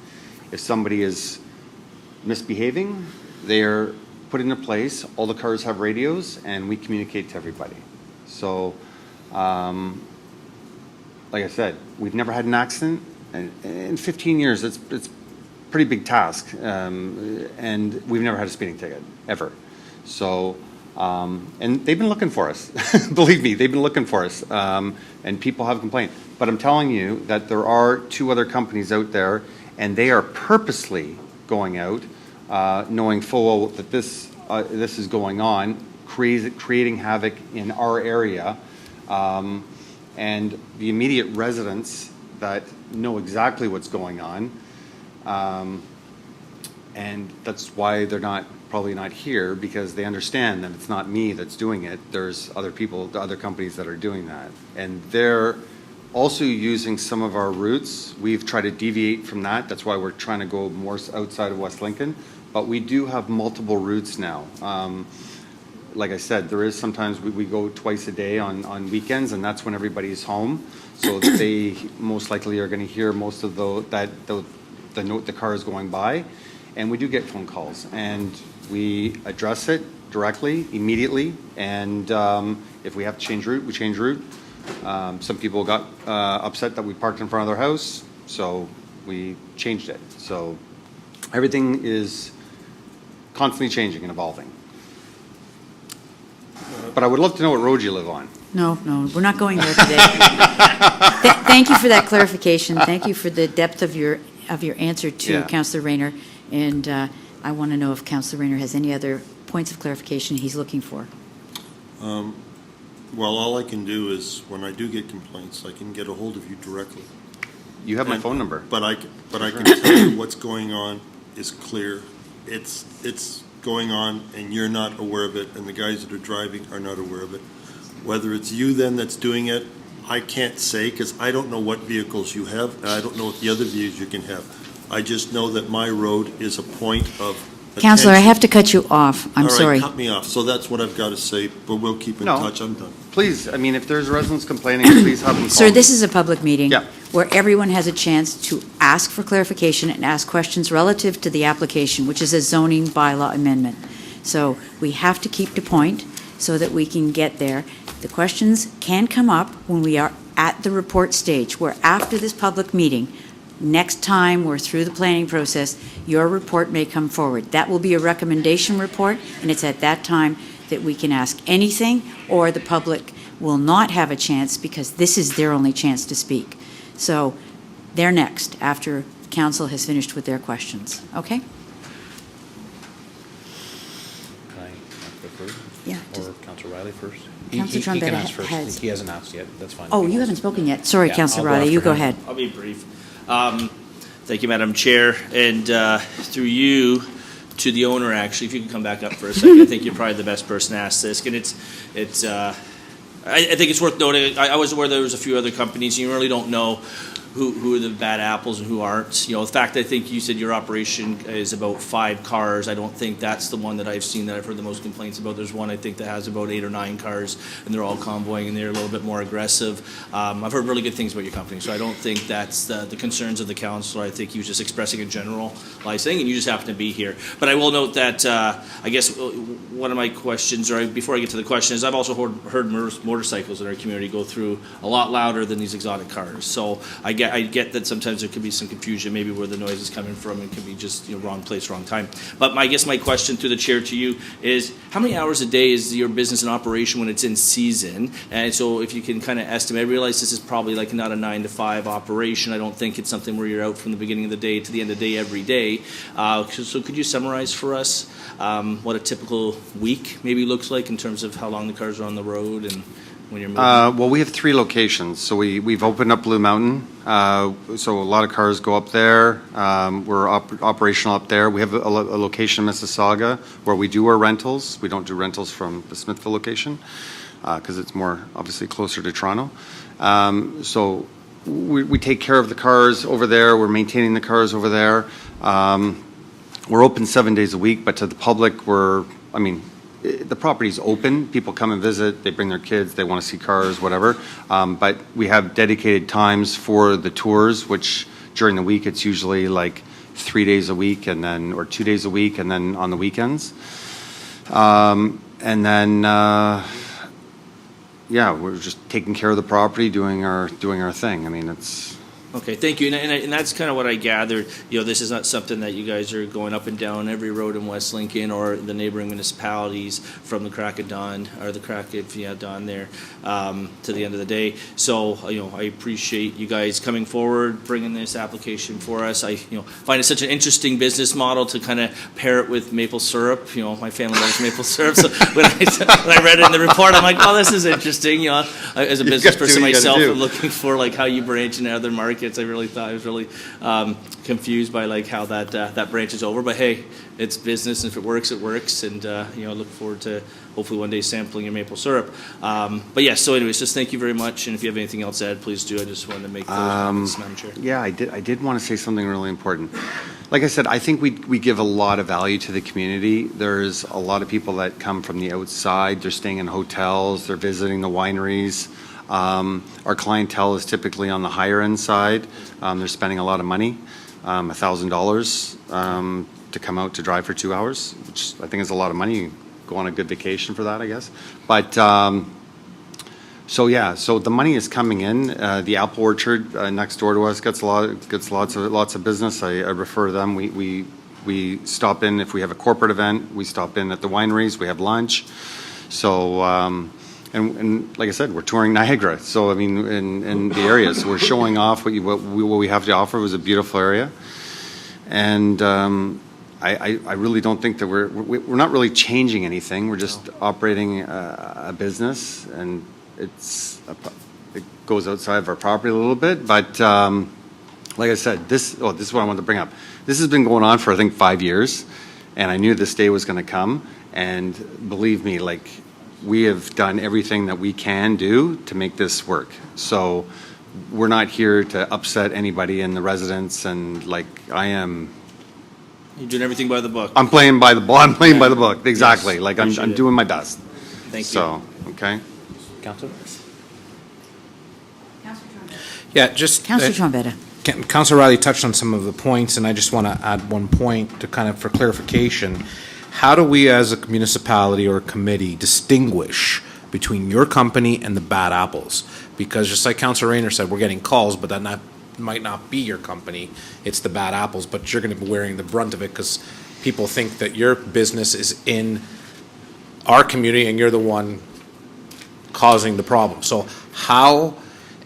If somebody is misbehaving, they're put into place. All the cars have radios, and we communicate to everybody. So, like I said, we've never had an accident. And in 15 years, it's a pretty big task, and we've never had a speeding ticket, ever. So, and they've been looking for us. Believe me, they've been looking for us, and people have complained. But I'm telling you that there are 2 other companies out there, and they are purposely going out, knowing full well that this is going on, creating havoc in our area, and the immediate residents that know exactly what's going on. And that's why they're probably not here, because they understand that it's not me that's doing it. There's other people, other companies that are doing that. And they're also using some of our routes. We've tried to deviate from that. That's why we're trying to go more outside of West Lincoln. But we do have multiple routes now. Like I said, there is sometimes we go twice a day on weekends, and that's when everybody's home. So they most likely are going to hear most of the cars going by. And we do get phone calls, and we address it directly, immediately. And if we have to change route, we change route. Some people got upset that we parked in front of their house, so we changed it. So everything is constantly changing and evolving. But I would love to know what road you live on. No, we're not going there today. Thank you for that clarification. Thank you for the depth of your answer to Councillor Rayner. And I want to know if Councillor Rayner has any other points of clarification he's looking for. Well, all I can do is, when I do get complaints, I can get a hold of you directly. You have my phone number. But I can tell you what's going on is clear. It's going on, and you're not aware of it, and the guys that are driving are not aware of it. Whether it's you then that's doing it, I can't say, because I don't know what vehicles you have, and I don't know what the other vehicles you can have. I just know that my road is a point of attention. Councillor, I have to cut you off. I'm sorry. All right, cut me off. So that's what I've got to say, but we'll keep in touch. I'm done. Please, I mean, if there's residents complaining, please have them call Sir, me. this is a public meeting Yeah. where everyone has a chance to ask for clarification and ask questions relative to the application, which is a zoning bylaw amendment. So we have to keep to point so that we can get there. The questions can come up when we are at the report stage, where after this public meeting, next time we're through the planning process, your report may come forward. That will be a recommendation report, and it's at that time that we can ask anything, or the public will not have a chance because this is their only chance to speak. So they're next after council has finished with their questions. Okay? Can I go first? Yeah. Or Councillor Riley first? Councillor He Trumpet can ask first. has- He hasn't asked yet. That's fine. Oh, If he you wants haven't to. spoken yet. Sorry, Yeah, Councillor I'll go Riley, you after go him. ahead. I'll be brief. Thank you, Madam Chair, and through you to the owner, actually, if you can come back up for a second. I think you're probably the best person to ask this. And I think it's worth noting, I was aware there was a few other companies, and you really don't know who are the bad apples and who aren't. You know, the fact I think you said your operation is about 5 cars, I don't think that's the one that I've seen that I've heard the most complaints about. There's one I think that has about 8 or 9 cars, and they're all convoying, and they're a little bit more aggressive. I've heard really good things about your company, so I don't think that's the concerns of the council. I think he was just expressing a generalized thing, and you just happen to be here. But I will note that I guess one of my questions, or before I get to the question, is I've also heard motorcycles in our community go through a lot louder than these exotic cars. So I guess I get that sometimes there could be some confusion, maybe where the noise is coming from. It could be just, wrong place, wrong time. But I guess my question through the chair to you is, how many hours a day is your business in operation when it's in season? And so if you can kind of estimate, I realize this is probably like not a 9 to 5 operation. I don't think it's something where you're out from the beginning of the day to the end of the day every day. So could you summarize for us what a typical week maybe looks like in terms of how long the cars are on the road and when you're moving? Well, we have 3 locations. So we've opened up Blue Mountain. So a lot of cars go up there. We're operational up there. We have a location in Mississauga where we do our rentals. We don't do rentals from the Smithville location because it's more obviously closer to Toronto. So we take care of the cars over there. We're maintaining the cars over there. We're open 7 days a week, but to the public, the property's open. People come and visit. They bring their kids. They want to see cars, whatever. But we have dedicated times for the tours, which during the week it's usually like 3 days a week, or 2 days a week, and then on the weekends. We're just taking care of the property, doing our thing. It's. Okay, thank you. And that's kind of what I gathered. This is not something that you guys are going up and down every road in West Lincoln or the neighboring municipalities from the crack of dawn or the crack of dawn there to the end of the day. So, I appreciate you guys coming forward, bringing this application for us. I, find it such an interesting business model to kind of pair it with maple syrup. My family loves maple syrup. So when I read it in the report, I'm like, oh, this is interesting. As a business person myself, I'm looking for like how you branch into other markets. I really thought I was really confused by like how that branches over. But hey, it's business, and if it works, it works. And I look forward to hopefully one day sampling your maple syrup. But yeah, so anyways, just thank you very much. And if you have anything else to add, please do. I just wanted to make those comments, Madam Chair. Yeah, I did want to say something really important. Like I said, I think we give a lot of value to the community. There's a lot of people that come from the outside. They're staying in hotels. They're visiting the wineries. Our clientele is typically on the higher end side. They're spending a lot of money, $1,000 to come out to drive for 2 hours, which I think is a lot of money. You go on a good vacation for that, I guess. But so the money is coming in. The apple orchard next door to us gets lots of business. I refer to them. We stop in if we have a corporate event. We stop in at the wineries. We have lunch. So. And like I said, we're touring Niagara. So, in the areas, we're showing off what we have to offer. It was a beautiful area. And I really don't think that we're not really changing anything. We're just operating a business, and it goes outside of our property a little bit. But like I said, this is what I wanted to bring up. This has been going on for, I think, 5 years. And I knew this day was going to come. And believe me, we have done everything that we can do to make this work. So we're not here to upset anybody in the residents, and I am. You're doing everything by the book. I'm playing by the book. I'm playing by the book. Exactly. Yes, I'm doing my best. Thank you. So, okay. Councilor? Councillor Trombetta. Councilor Riley touched on some of the points, and I just want to add one point to kind of for clarification. How do we as a municipality or a committee distinguish between your company and the bad apples? Because just like Councilor Rayner said, we're getting calls, but that might not be your company. It's the bad apples, but you're going to be wearing the brunt of it because people think that your business is in our community and you're the one causing the problem. So how,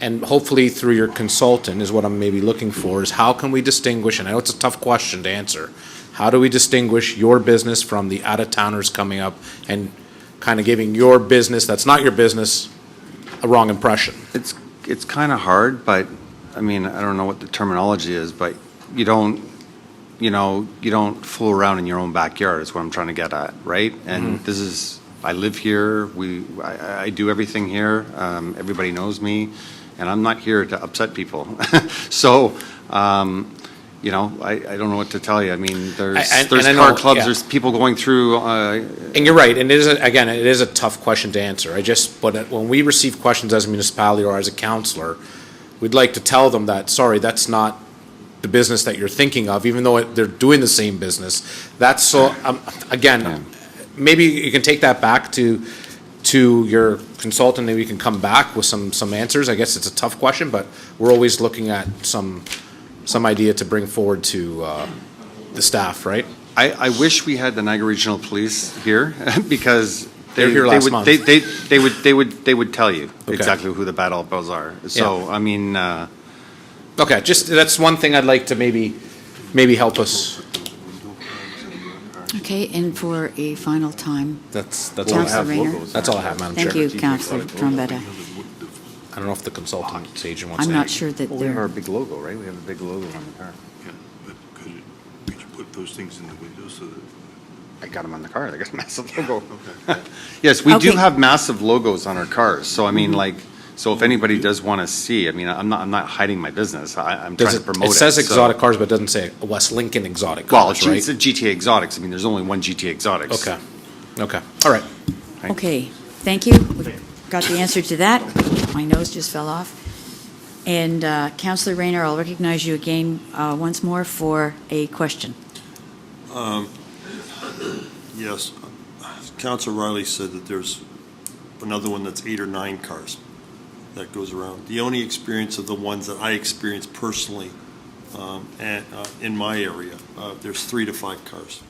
and hopefully through your consultant is what I'm maybe looking for, is how can we distinguish, and I know it's a tough question to answer, how do we distinguish your business from the out-of-towners coming up and kind of giving your business that's not your business a wrong impression? It's kind of hard, but I don't know what the terminology is, but you don't fool around in your own backyard is what I'm trying to get at, right? And this is, I live here, I do everything here, everybody knows me, and I'm not here to upset people. So, I don't know what to tell you. There's car clubs, there's people going through. And you're right, and it is a tough question to answer. But when we receive questions as a municipality or as a councillor, we'd like to tell them that, sorry, that's not the business that you're thinking of, even though they're doing the same business. That's so, again, maybe you can take that back to to your consultant, maybe we can come back with some answers. I guess it's a tough question, but we're always looking at some idea to bring forward to the staff, right? I wish we had the Niagara Regional Police here because They were here last would, month. they would tell you Okay. exactly who the bad apples are. So, I mean, Okay, just, that's one thing I'd like to maybe help us. Okay, and for a final time, That's all I Councillor have. Rayner. That's all I have, Madam Chair. Thank you, Councillor Trombetta. I don't know if the consultant agent wants I'm to. not sure that we have our they're, big logo, right? We have a big logo on the car. Yeah, but could you put those things in the window so that? I got them on the car. They got a massive logo. Yes, we do Okay. have massive logos on our cars. So, I mean, like, so if anybody does want to see, I mean, I'm not hiding my business. I'm trying to promote it. It says so- exotic cars, but it doesn't say West Lincoln exotic Well, cars, it's right? GTA Exotics. I mean, there's only one GTA Exotics. Okay, all right. okay, thank you. We've got the answer to that. My nose just fell off. And Councillor Rayner, I'll recognize you again once more for a question. Yes. Councilor Riley said that there's another one that's 8 or 9 cars that goes around. The only experience of the ones that I experienced personally in my area, there's 3 to 5 cars.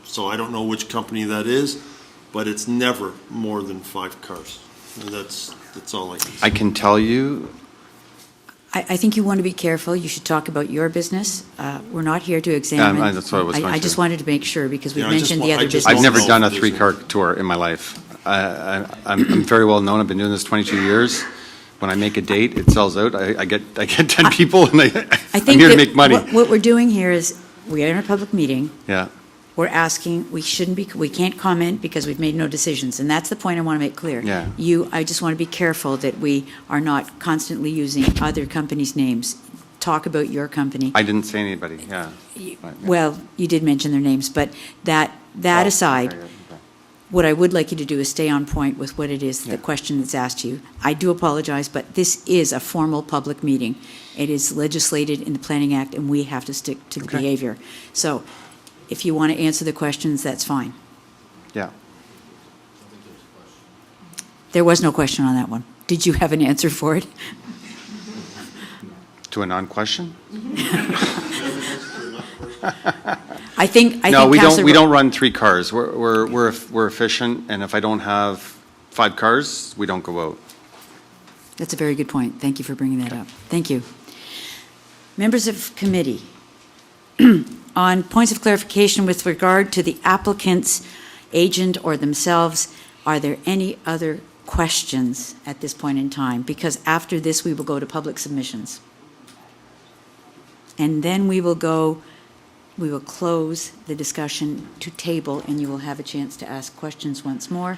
So I don't know which company that is, but it's never more than 5 cars. And that's all I can say. I can tell you, I think you want to be careful. You should talk about your business. We're not here to examine. that's what I was going I just to. wanted to make sure because we've Yeah, I just mentioned wa- the I other just business. I've never know done a if there's 3-car tour in my life. I'm very well known. I've been doing this 22 years. When I make a date, it sells out. I get 10 people and I I'm think here to that make money. What we're doing here is, we are in a public meeting. Yeah. We're asking, we can't comment because we've made no decisions, and that's the point I want to make clear. Yeah. I just want to be careful that we are not constantly using other companies' names. Talk about your company. I didn't say anybody, yeah. Well, you did mention their names, but that aside, what I would like you to do is stay on point with what it is, the question that's asked you. I do apologize, but this is a formal public meeting. It is legislated in the Planning Act, and we have to stick to the behavior. So if you want to answer the questions, that's fine. Yeah. There was no question on that one. Did you have an answer for it? To a non-question? I think No, we Councillor don't run 3 cars. We're efficient, and if I don't have 5 cars, we don't go out. That's a very good point. Thank you for bringing that up. Thank you. Members of committee, on points of clarification with regard to the applicant's agent or themselves, are there any other questions at this point in time? Because after this, we will go to public submissions. And then we will close the discussion to table, and you will have a chance to ask questions once more.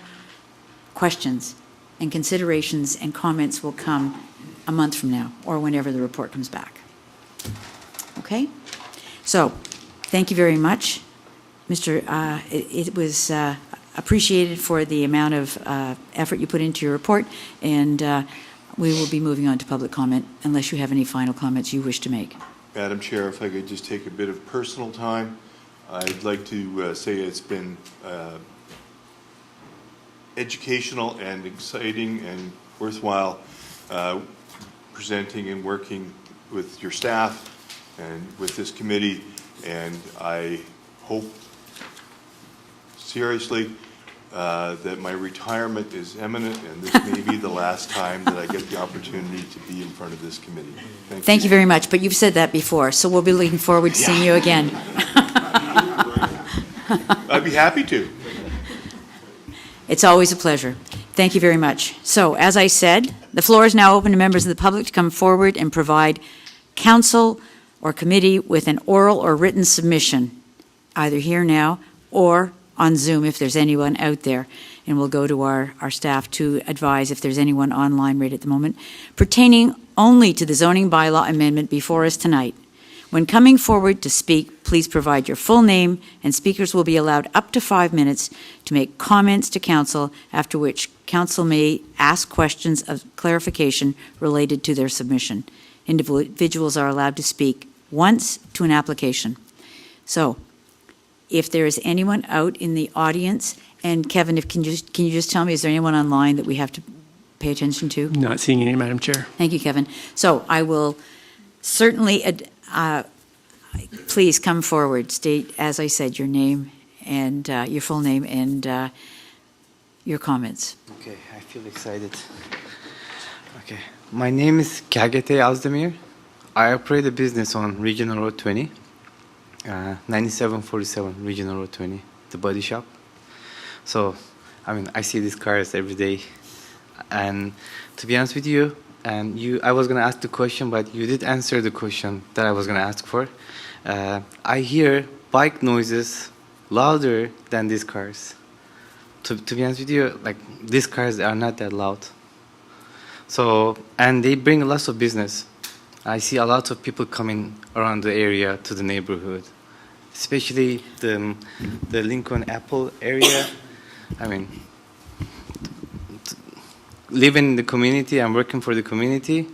Questions and considerations and comments will come a month from now, or whenever the report comes back. Okay? So, thank you very much. It was appreciated for the amount of effort you put into your report, and we will be moving on to public comment unless you have any final comments you wish to make. Madam Chair, if I could just take a bit of personal time, I'd like to say it's been educational and exciting and worthwhile presenting and working with your staff and with this committee, and I hope seriously that my retirement is imminent, and this may be the last time that I get the opportunity to be in front of this committee. Thank you very much, but you've said that before, so we'll be looking forward to seeing you again. I'd be happy to. It's always a pleasure. Thank you very much. So, as I said, the floor is now open to members of the public to come forward and provide council or committee with an oral or written submission, either here now or on Zoom if there's anyone out there. And we'll go to our staff to advise if there's anyone online right at the moment, pertaining only to the zoning bylaw amendment before us tonight. When coming forward to speak, please provide your full name, and speakers will be allowed up to 5 minutes to make comments to council, after which council may ask questions of clarification related to their submission. Individuals are allowed to speak once to an application. So, if there is anyone out in the audience, and Kevin, can you just tell me, is there anyone online that we have to pay attention to? Not seeing any, Madam Chair. Thank you, Kevin. So I will certainly, please come forward, state, as I said, your name and your full name and your comments. Okay, I feel excited. Okay, my name is Kagete Azdemir. I operate a business on Regional Road 20, 9747 Regional Road 20, the body shop. So, I mean, I see these cars every day. And to be honest with you, I was going to ask the question, but you did answer the question that I was going to ask for. I hear bike noises louder than these cars. To be honest with you, like, these cars are not that loud. So, and they bring lots of business. I see a lot of people coming around the area to the neighborhood, especially the Lincoln Apple area. I mean, living in the community and working for the community,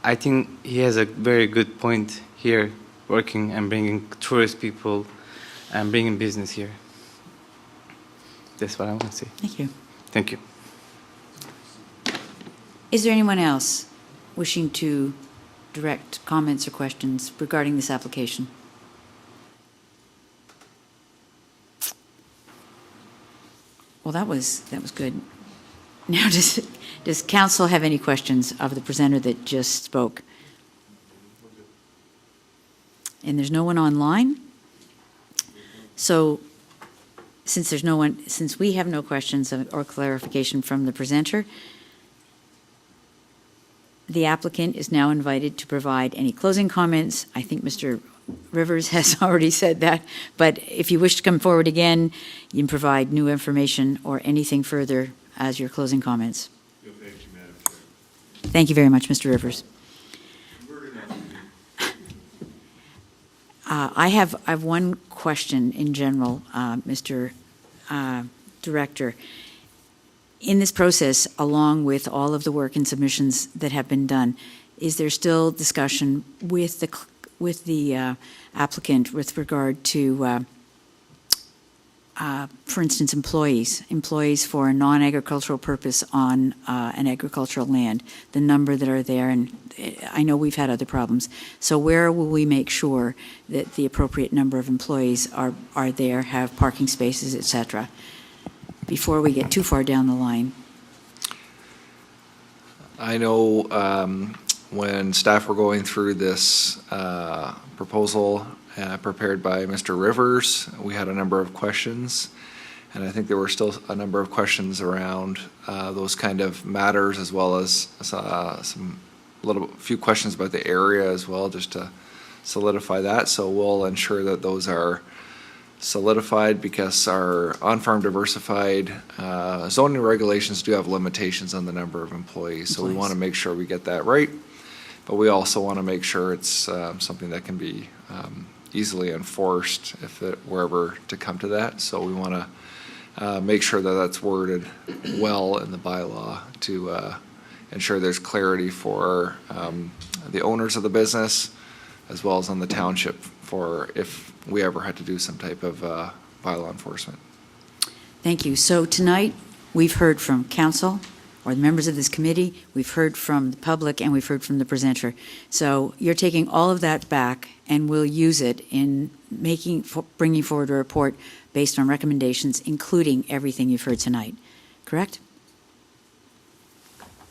I think he has a very good point here, working and bringing tourist people and bringing business here. That's what I want to say. Thank you. Thank you. Is there anyone else wishing to direct comments or questions regarding this application? Well, that was good. Now, does council have any questions of the presenter that just spoke? And there's no one online? So, since we have no questions or clarification from the presenter, the applicant is now invited to provide any closing comments. I think Mr. Rivers has already said that, but if you wish to come forward again, you can provide new information or anything further as your closing comments. Thank you, Madam Chair. Thank you very much, Mr. Rivers. I have one question in general, Mr. Director. In this process, along with all of the work and submissions that have been done, is there still discussion with the applicant with regard to, for instance, employees for a non-agricultural purpose on an agricultural land, the number that are there, and I know we've had other problems. So where will we make sure that the appropriate number of employees are there, have parking spaces, et cetera, before we get too far down the line? I know when staff were going through this proposal prepared by Mr. Rivers, we had a number of questions, and I think there were still a number of questions around those kind of matters, as well as few questions about the area as well, just to solidify that. So we'll ensure that those are solidified, because our on-farm diversified zoning regulations do have limitations on the number of employees. So we want to make sure we get that right, but we also want to make sure it's something that can be easily enforced if it were ever to come to that. So we want to make sure that that's worded well in the bylaw to ensure there's clarity for the owners of the business, as well as on the township, for if we ever had to do some type of bylaw enforcement. Thank you. So tonight, we've heard from council, or the members of this committee, we've heard from the public, and we've heard from the presenter. So you're taking all of that back, and we'll use it in bringing forward a report based on recommendations, including everything you've heard tonight. Correct?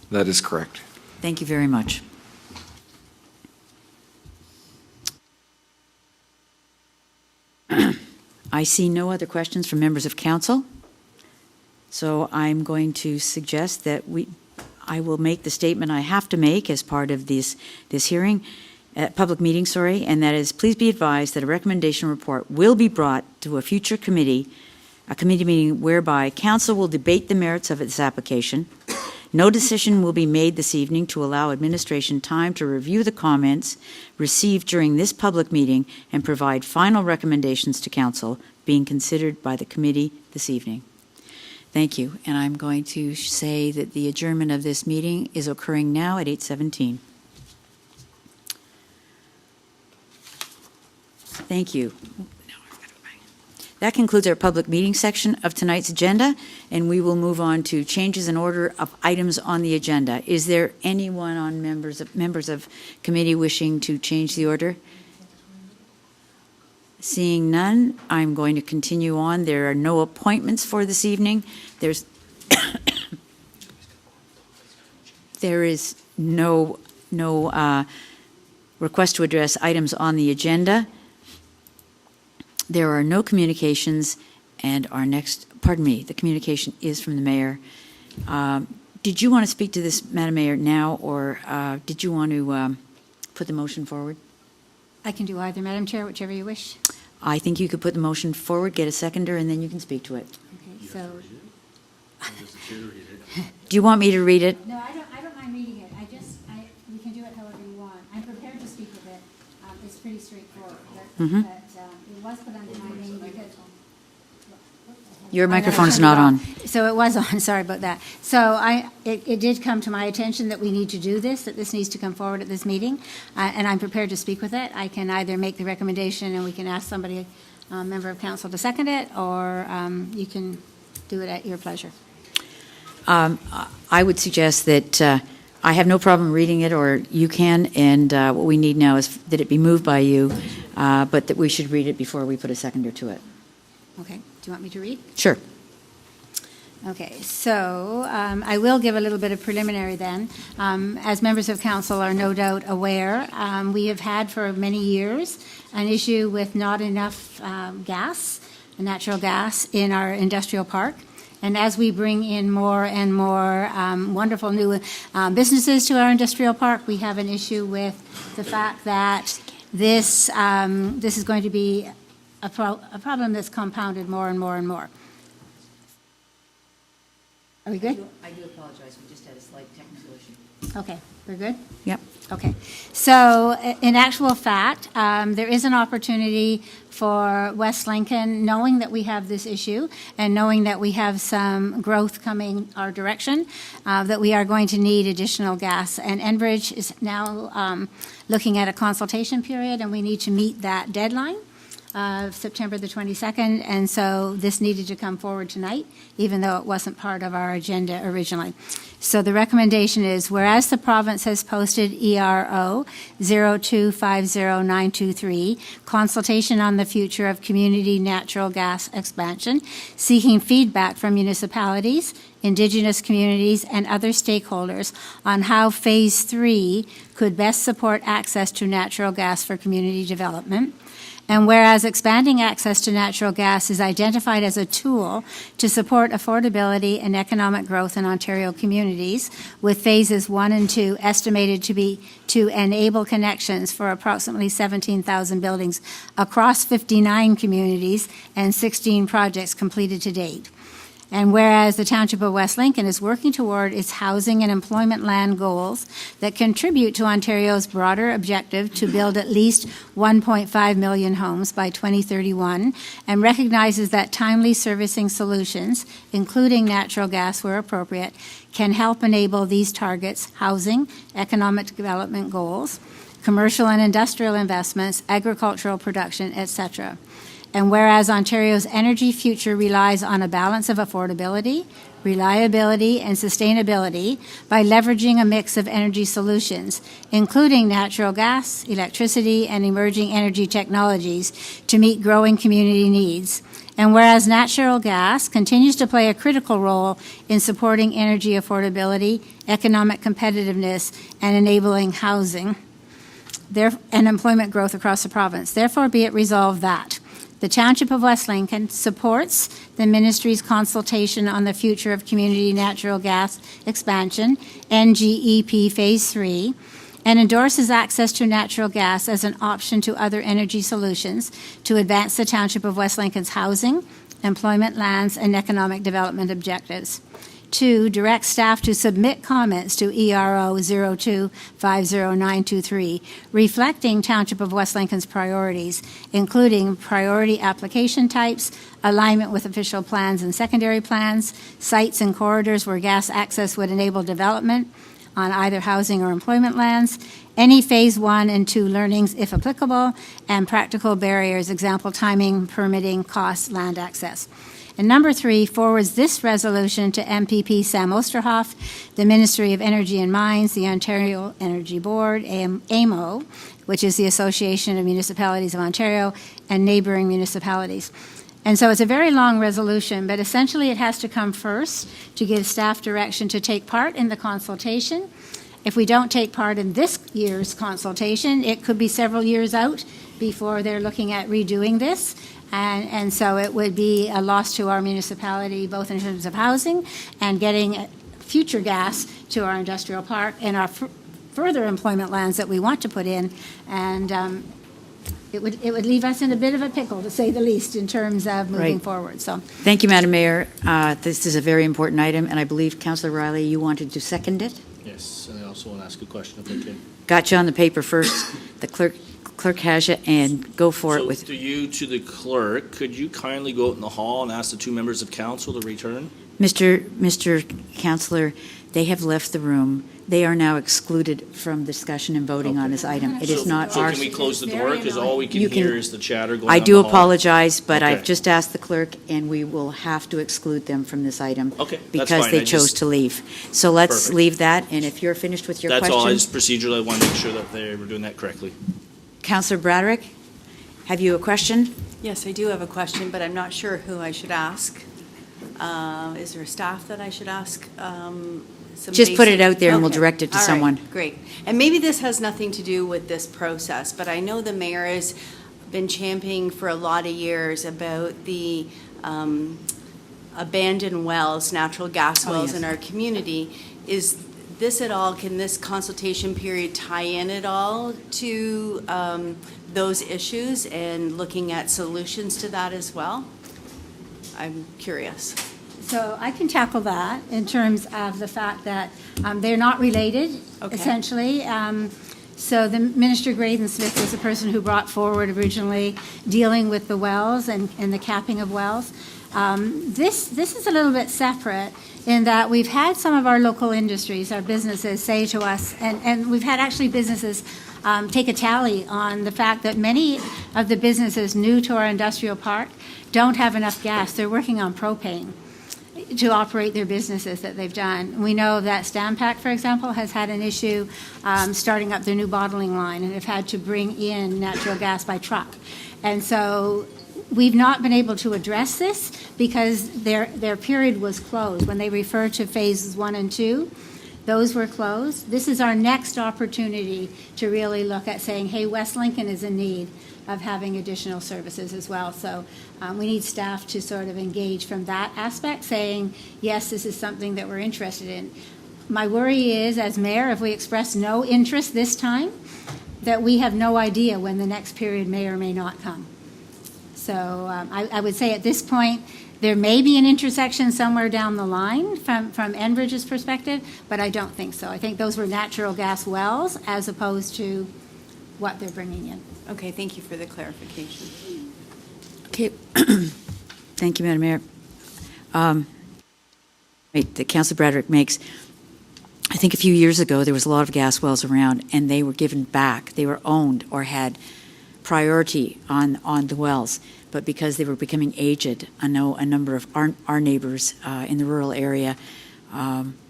That is correct. Thank you very much. I see no other questions from members of council. So I'm going to suggest that I will make the statement I have to make as part of this hearing, public meeting, and that is, please be advised that a recommendation report will be brought to a future committee, a committee meeting whereby council will debate the merits of its application. No decision will be made this evening to allow administration time to review the comments received during this public meeting and provide final recommendations to council being considered by the committee this evening. Thank you. And I'm going to say that the adjournment of this meeting is occurring now at 8:17. Thank you. That concludes our public meeting section of tonight's agenda, and we will move on to changes in order of items on the agenda. Is there anyone on members of committee wishing to change the order? Seeing none, I'm going to continue on. There are no appointments for this evening. There is no request to address items on the agenda. There are no communications, and our next, the communication is from the mayor. Did you want to speak to this, Madam Mayor, now, or did you want to put the motion forward? I can do either, Madam Chair, whichever you wish. I think you could put the motion forward, get a seconder, and then you can speak to it. Okay, so. Do you want me to read it? No, I don't mind reading it. We can do it however you want. I'm prepared to speak with it. It's pretty straightforward. But it was put under my name because. Your microphone's not on. So it was on, sorry about that. So it did come to my attention that we need to do this, that this needs to come forward at this meeting, and I'm prepared to speak with it. I can either make the recommendation and we can ask somebody, a member of council, to second it, or you can do it at your pleasure. I would suggest that I have no problem reading it, or you can, and what we need now is that it be moved by you, but that we should read it before we put a seconder to it. Okay. Do you want me to read? Sure. Okay, so I will give a little bit of preliminary then. As members of council are no doubt aware, we have had for many years an issue with not enough natural gas in our industrial park. And as we bring in more and more wonderful new businesses to our industrial park, we have an issue with the fact that this is going to be a problem that's compounded more and more and more. Are we good? I do apologize. We just had a slight technical issue. Okay, we're good? Yep. Okay. So in actual fact, there is an opportunity for West Lincoln, knowing that we have this issue and knowing that we have some growth coming our direction, that we are going to need additional gas. And Enbridge is now looking at a consultation period, and we need to meet that deadline of September the 22nd, and so this needed to come forward tonight, even though it wasn't part of our agenda originally. So the recommendation is, whereas the province has posted ERO 0250923, consultation on the future of community natural gas expansion, seeking feedback from municipalities, Indigenous communities, and other stakeholders on how Phase 3 could best support access to natural gas for community development. And whereas expanding access to natural gas is identified as a tool to support affordability and economic growth in Ontario communities, with phases 1 and 2 estimated to enable connections for approximately 17,000 buildings across 59 communities and 16 projects completed to date. And whereas the Township of West Lincoln is working toward its housing and employment land goals that contribute to Ontario's broader objective to build at least 1.5 million homes by 2031, and recognizes that timely servicing solutions, including natural gas where appropriate, can help enable these targets: housing, economic development goals, commercial and industrial investments, agricultural production, etc. And whereas Ontario's energy future relies on a balance of affordability, reliability, and sustainability by leveraging a mix of energy solutions, including natural gas, electricity, and emerging energy technologies to meet growing community needs. And whereas natural gas continues to play a critical role in supporting energy affordability, economic competitiveness, and enabling housing and employment growth across the province. Therefore, be it resolved that the Township of West Lincoln supports the Ministry's consultation on the future of community natural gas expansion, NGEP Phase 3, and endorses access to natural gas as an option to other energy solutions to advance the Township of West Lincoln's housing, employment, lands, and economic development objectives. 2, direct staff to submit comments to ERO 0250923, reflecting Township of West Lincoln's priorities, including priority application types, alignment with official plans and secondary plans, sites and corridors where gas access would enable development, on either housing or employment lands, any Phase 1 and 2 learnings if applicable, and practical barriers, example timing, permitting, cost, land access. And number 3, forwards this resolution to MPP Sam Osterhoff, the Ministry of Energy and Mines, the Ontario Energy Board, AMO, which is the Association of Municipalities of Ontario, and neighboring municipalities. And so it's a very long resolution, but essentially it has to come first to give staff direction to take part in the consultation. If we don't take part in this year's consultation, it could be several years out before they're looking at redoing this. And so it would be a loss to our municipality, both in terms of housing and getting future gas to our industrial park and our further employment lands that we want to put in. And it would leave us in a bit of a pickle, to say the least, in terms of moving forward. So, thank you, Madam Mayor. This is a very important item, and I believe Councillor Riley, you wanted to second it? Yes, and I also want to ask a question if I can. Got you on the paper first. The clerk has you, and go for it with. So through you to the clerk, could you kindly go out in the hall and ask the 2 members of council to return? Mr. Councillor, they have left the room. They are now excluded from discussion and voting on this item. It is not So our. can we close the door? Because all we can You can- hear is the chatter going on I in do the hall. apologize, but Okay. I've just asked the clerk, and we will have to exclude them from this item. Okay, that's Because fine. they I chose just- to leave. So let's Perfect. leave that, and if you're finished with your That's question. all. I just procedurally want to make sure that they were doing that correctly. Councillor Bradrick, have you a question? Yes, I do have a question, but I'm not sure who I should ask. Is there staff that I should ask? Some Just put it basic- out there and we'll Okay. direct it to All right, someone. Great. And maybe this has nothing to do with this process, but I know the mayor has been championing for a lot of years about the abandoned wells, natural gas Oh, wells yes. in our community. Is this at all, can this consultation period tie in at all to those issues and looking at solutions to that as well? I'm curious. So I can tackle that in terms of the fact that they're not related, Okay. essentially. So the Minister Graydon Smith was the person who brought forward originally dealing with the wells and the capping of wells. This is a little bit separate in that we've had some of our local industries, our businesses, say to us, and we've had actually businesses take a tally on the fact that many of the businesses new to our industrial park don't have enough gas. They're working on propane to operate their businesses that they've done. We know that Stampak, for example, has had an issue starting up their new bottling line and have had to bring in natural gas by truck. And so we've not been able to address this because their period was closed. When they refer to phases 1 and 2, those were closed. This is our next opportunity to really look at saying, hey, West Lincoln is in need of having additional services as well. So we need staff to sort of engage from that aspect, saying, yes, this is something that we're interested in. My worry is, as mayor, if we express no interest this time, that we have no idea when the next period may or may not come. So I would say at this point, there may be an intersection somewhere down the line from Enbridge's perspective, but I don't think so. I think those were natural gas wells as opposed to what they're bringing in. Okay, thank you for the clarification. Okay. Thank you, Madam Mayor. That Councillor Bradrick makes, I think a few years ago, there was a lot of gas wells around, and they were given back. They were owned or had priority on the wells. But because they were becoming aged, I know a number of our neighbors in the rural area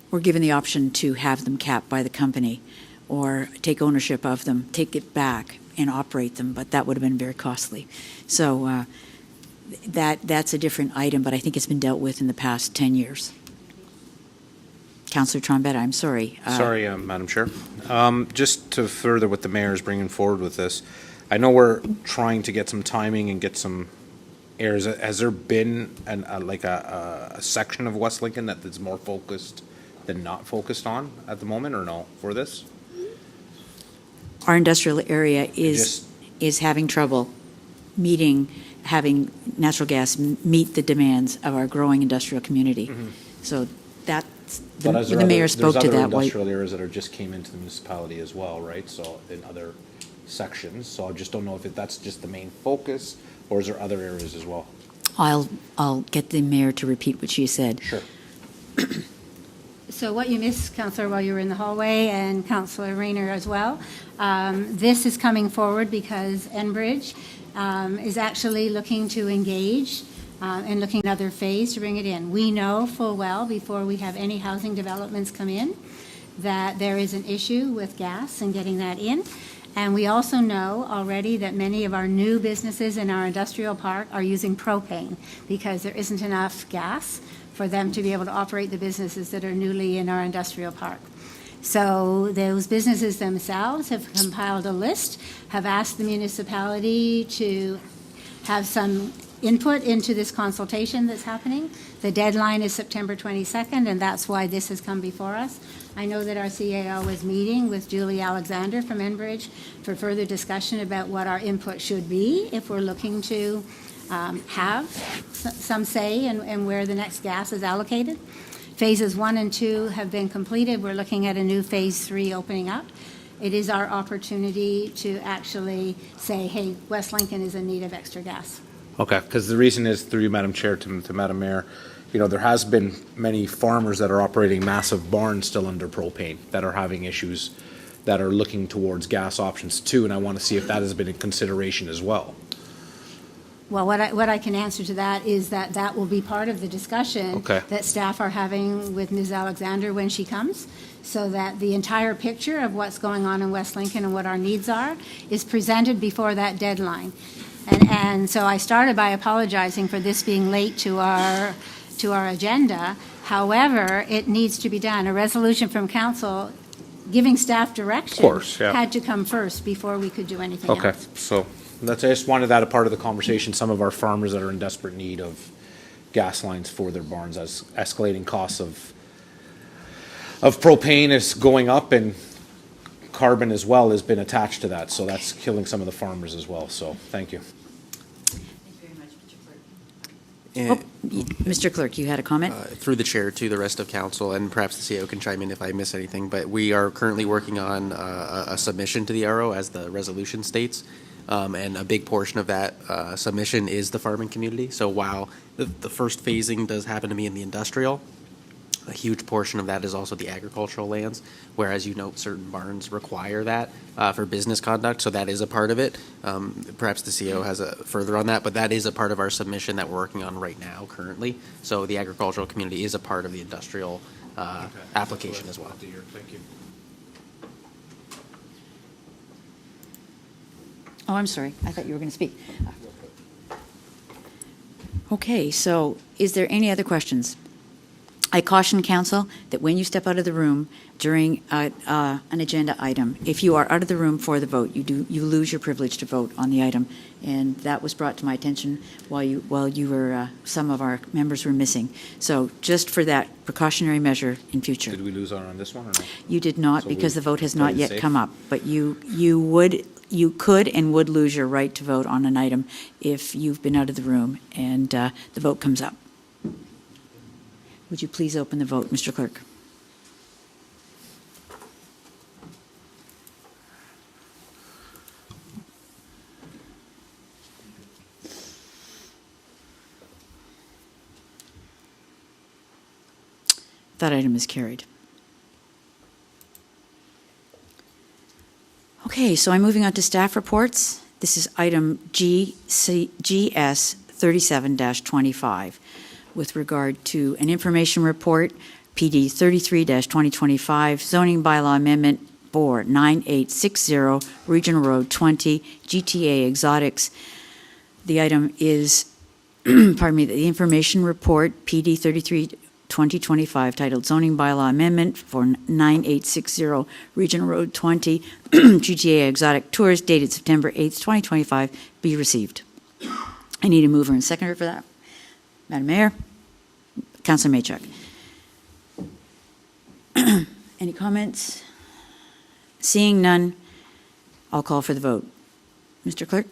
were given the option to have them capped by the company or take ownership of them, take it back and operate them, but that would have been very costly. So that's a different item, but I think it's been dealt with in the past 10 years. Councillor Trombetta, I'm sorry. Sorry, Madam Chair. Just to further what the mayor is bringing forward with this, I know we're trying to get some timing and get some areas. Has there been a section of West Lincoln that is more focused than not focused on at the moment, or no, for this? Our industrial area is having trouble having natural gas meet the demands of our growing industrial community. Mm-hmm. So that's, But is there the mayor other- spoke to There's that. other industrial areas that are just came into the municipality as well, right? So in other sections, so I just don't know if that's just the main focus, or is there other areas as well? I'll get the mayor to repeat what she said. Sure. So what you missed, Councillor, while you were in the hallway, and Councillor Rayner as well, this is coming forward because Enbridge is actually looking to engage and looking at another phase to bring it in. We know full well, before we have any housing developments come in, that there is an issue with gas and getting that in. And we also know already that many of our new businesses in our industrial park are using propane because there isn't enough gas for them to be able to operate the businesses that are newly in our industrial park. So those businesses themselves have compiled a list, have asked the municipality to have some input into this consultation that's happening. The deadline is September 22nd, and that's why this has come before us. I know that our CAO is meeting with Julie Alexander from Enbridge for further discussion about what our input should be if we're looking to have some say in where the next gas is allocated. Phases 1 and 2 have been completed. We're looking at a new phase 3 opening up. It is our opportunity to actually say, hey, West Lincoln is in need of extra gas. Okay, because the reason is, through you, Madam Chair, to Madam Mayor, you know, there has been many farmers that are operating massive barns still under propane that are having issues, that are looking towards gas options too, and I want to see if that has been in consideration as well. Well, what I can answer to that is that will be part of the discussion that staff are having with Ms. Alexander when she comes, so that the entire picture of what's going on in West Lincoln and what our needs are is presented before that deadline. And so I started by apologizing for this being late to our agenda. However, it needs to be done. A resolution from council giving staff direction had to come first before we could do anything else. Okay, so I just wanted that a part of the conversation. Some of our farmers that are in desperate need of gas lines for their barns, as escalating costs of propane is going up, and carbon as well has been attached to that, so that's killing some of the farmers as well. So thank you. Thank you very much, Mr. Clerk. Mr. Clerk, you had a comment? Through the chair to the rest of council, and perhaps the CEO can chime in if I miss anything, but we are currently working on a submission to the RO, as the resolution states. And a big portion of that submission is the farming community. So while the first phasing does happen to be in the industrial, a huge portion of that is also the agricultural lands, whereas you note certain barns require that for business conduct, so that is a part of it. Perhaps the CEO has a further on that, but that is a part of our submission that we're working on right now currently. So the agricultural community is a part of the industrial application as well. Thank you. Oh, I'm sorry. I thought you were going to speak. Okay, so is there any other questions? I caution council that when you step out of the room during an agenda item, if you are out of the room for the vote, you lose your privilege to vote on the item, and that was brought to my attention while you were some of our members were missing. So just for that precautionary measure in future. Did we lose out on this one or no? You did not, So because we the vote has played not it yet safe? come up, but you could and would lose your right to vote on an item if you've been out of the room and the vote comes up. Would you please open the vote, Mr. Clerk? That item is carried. Okay, so I'm moving on to staff reports. This is item GS 37-25 with regard to an information report, PD 33-2025, zoning bylaw amendment for 9860 Regional Road 20, GTA Exotics. The item is, pardon me, the information report, PD 33-2025, titled Zoning Bylaw Amendment for 9860 Regional Road 20, GTA Exotic Tours, dated September 8th, 2025, be received. I need a mover and seconder for that. Madam Mayor, Councilor Maychuk. Any comments? Seeing none, I'll call for the vote. Mr. Clerk?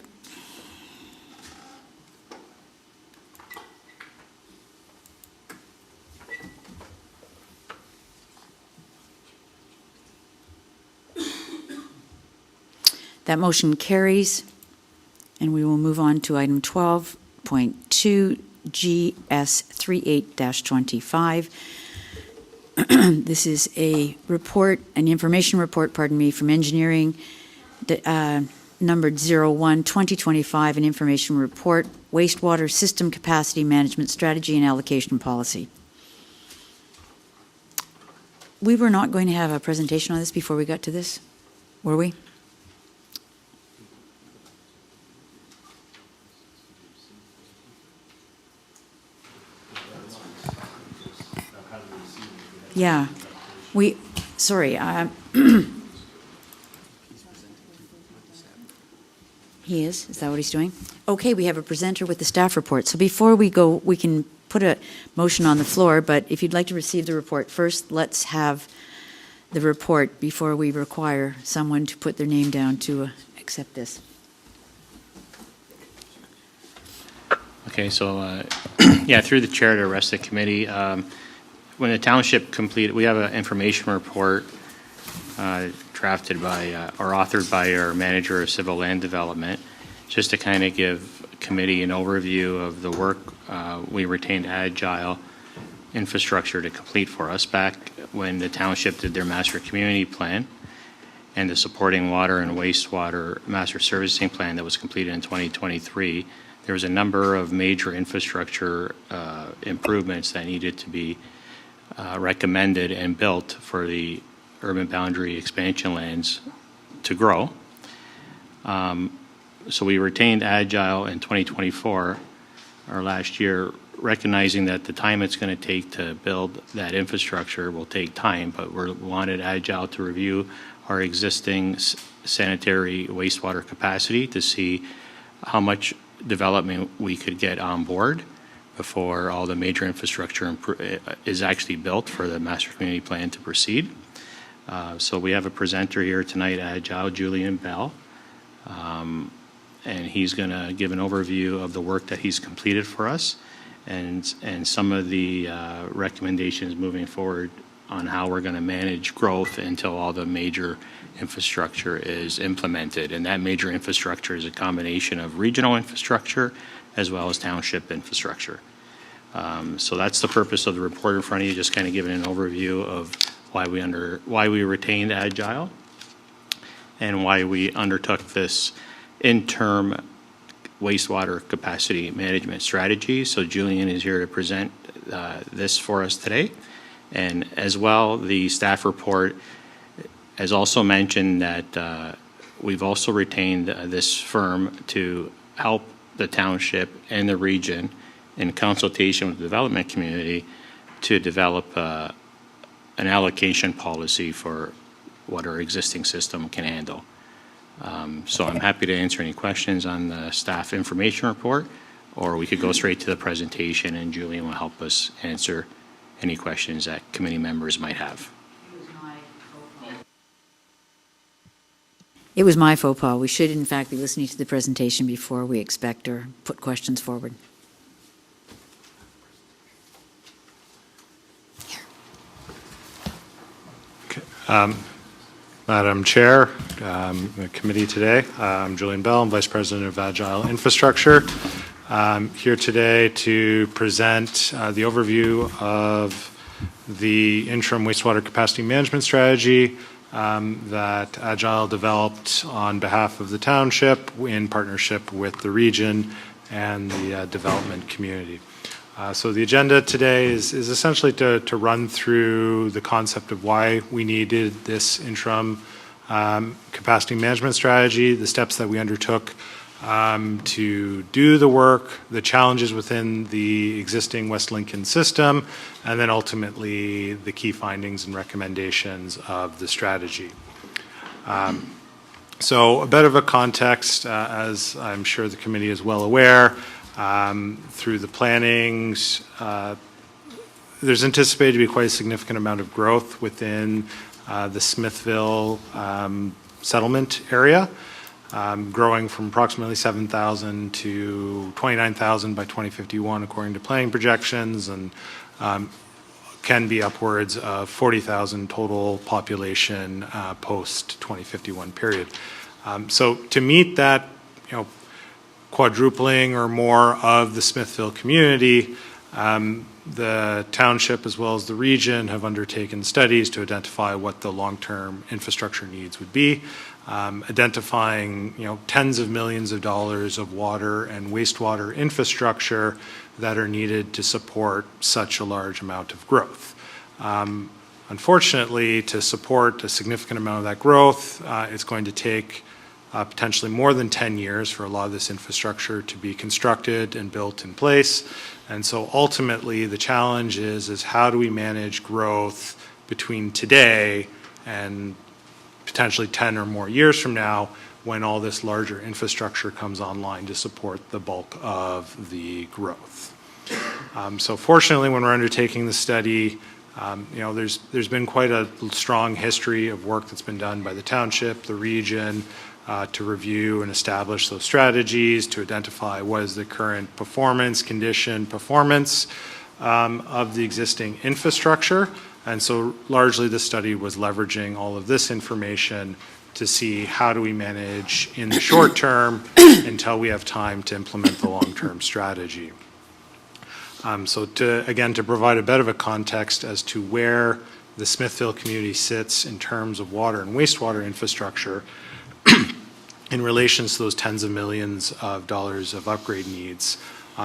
That motion carries, and we will move on to item 12.2 GS 38-25. This is a report, an information report, pardon me, from engineering, numbered 01-2025, an information report, wastewater system capacity management strategy and allocation policy. We were not going to have a presentation on this before we got to this, were we? Yeah, sorry. He is that what he's doing? Okay, we have a presenter with the staff report. So before we go, we can put a motion on the floor, but if you'd like to receive the report first, let's have the report before we require someone to put their name down to accept this. Okay, so yeah, through the chair to the rest of the committee, when the township completed, we have an information report drafted by or authored by our manager of civil land development, just to kind of give committee an overview of the work we retained Agile infrastructure to complete for us back when the township did their master community plan and the supporting water and wastewater master servicing plan that was completed in 2023. There was a number of major infrastructure improvements that needed to be recommended and built for the urban boundary expansion lands to grow. So we retained Agile in 2024, or last year, recognizing that the time it's going to take to build that infrastructure will take time, but we wanted Agile to review our existing sanitary wastewater capacity to see how much development we could get on board before all the major infrastructure is actually built for the master community plan to proceed. So we have a presenter here tonight, Agile, Julian Bell, and he's going to give an overview of the work that he's completed for us and some of the recommendations moving forward on how we're going to manage growth until all the major infrastructure is implemented. And that major infrastructure is a combination of regional infrastructure as well as township infrastructure. So that's the purpose of the report in front of you, just kind of giving an overview of why we retained Agile and why we undertook this interim wastewater capacity management strategy. So Julian is here to present this for us today. And as well, the staff report has also mentioned that we've also retained this firm to help the township and the region in consultation with the development community to develop an allocation policy for what our existing system can handle. So I'm happy to answer any questions on the staff information report, or we could go straight to the presentation and Julian will help us answer any questions that committee members might have. It was my faux pas. We should, in fact, be listening to the presentation before we expect or put questions forward. Madam Chair, the committee today, I'm Julian Bell, I'm Vice President of Agile Infrastructure. I'm here today to present the overview of the interim wastewater capacity management strategy that Agile developed on behalf of the township in partnership with the region and the development community. So the agenda today is essentially to run through the concept of why we needed this interim capacity management strategy, the steps that we undertook to do the work, the challenges within the existing West Lincoln system, and then ultimately the key findings and recommendations of the strategy. So a bit of a context, as I'm sure the committee is well aware, through the plannings, there's anticipated to be quite a significant amount of growth within the Smithville settlement area, growing from approximately 7,000 to 29,000 by 2051, according to planning projections, and can be upwards of 40,000 total population post-2051 period. So to meet that, quadrupling or more of the Smithville community, The township as well as the region have undertaken studies to identify what the long-term infrastructure needs would be, identifying tens of millions of dollars of water and wastewater infrastructure that are needed to support such a large amount of growth. Unfortunately, to support a significant amount of that growth, it's going to take potentially more than 10 years for a lot of this infrastructure to be constructed and built in place. And so ultimately, the challenge is how do we manage growth between today and potentially 10 or more years from now when all this larger infrastructure comes online to support the bulk of the growth. So fortunately, when we're undertaking the study, there's been quite a strong history of work that's been done by the township, the region, to review and establish those strategies, to identify what is the current performance of the existing infrastructure. And so largely the study was leveraging all of this information to see how do we manage in the short term until we have time to implement the long-term strategy. So to provide a bit of a context as to where the Smithville community sits in terms of water and wastewater infrastructure in relation to those tens of millions of dollars of upgrade needs.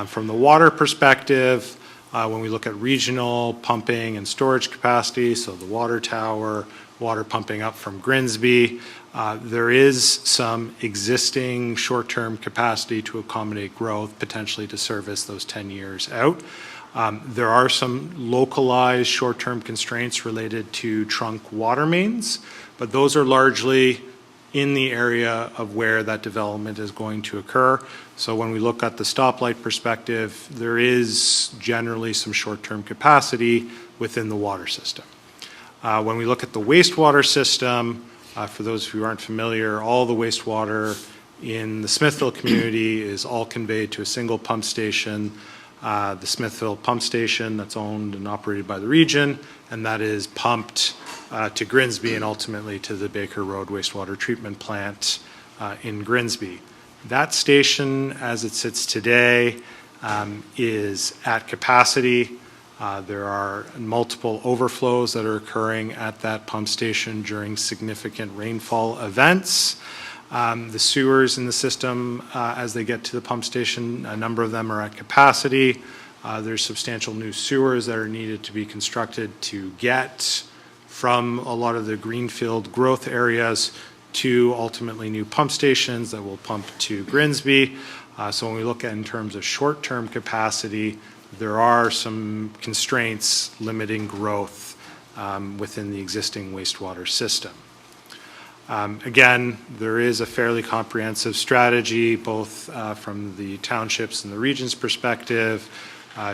From the water perspective, when we look at regional pumping and storage capacity, so the water tower, water pumping up from Grimsby, there is some existing short-term capacity to accommodate growth, potentially to service those 10 years out. There are some localized short-term constraints related to trunk water mains, but those are largely in the area of where that development is going to occur. So when we look at the stoplight perspective, there is generally some short-term capacity within the water system. When we look at the wastewater system, for those who aren't familiar, all the wastewater in the Smithville community is all conveyed to a single pump station, the Smithville pump station that's owned and operated by the region, and that is pumped to Grimsby and ultimately to the Baker Road wastewater treatment plant in Grimsby. That station, as it sits today, is at capacity. There are multiple overflows that are occurring at that pump station during significant rainfall events. The sewers in the system, as they get to the pump station, a number of them are at capacity. There's substantial new sewers that are needed to be constructed to get from a lot of the greenfield growth areas to ultimately new pump stations that will pump to Grimsby. So when we look at in terms of short-term capacity, there are some constraints limiting growth within the existing wastewater system. Again, there is a fairly comprehensive strategy, both from the townships and the region's perspective,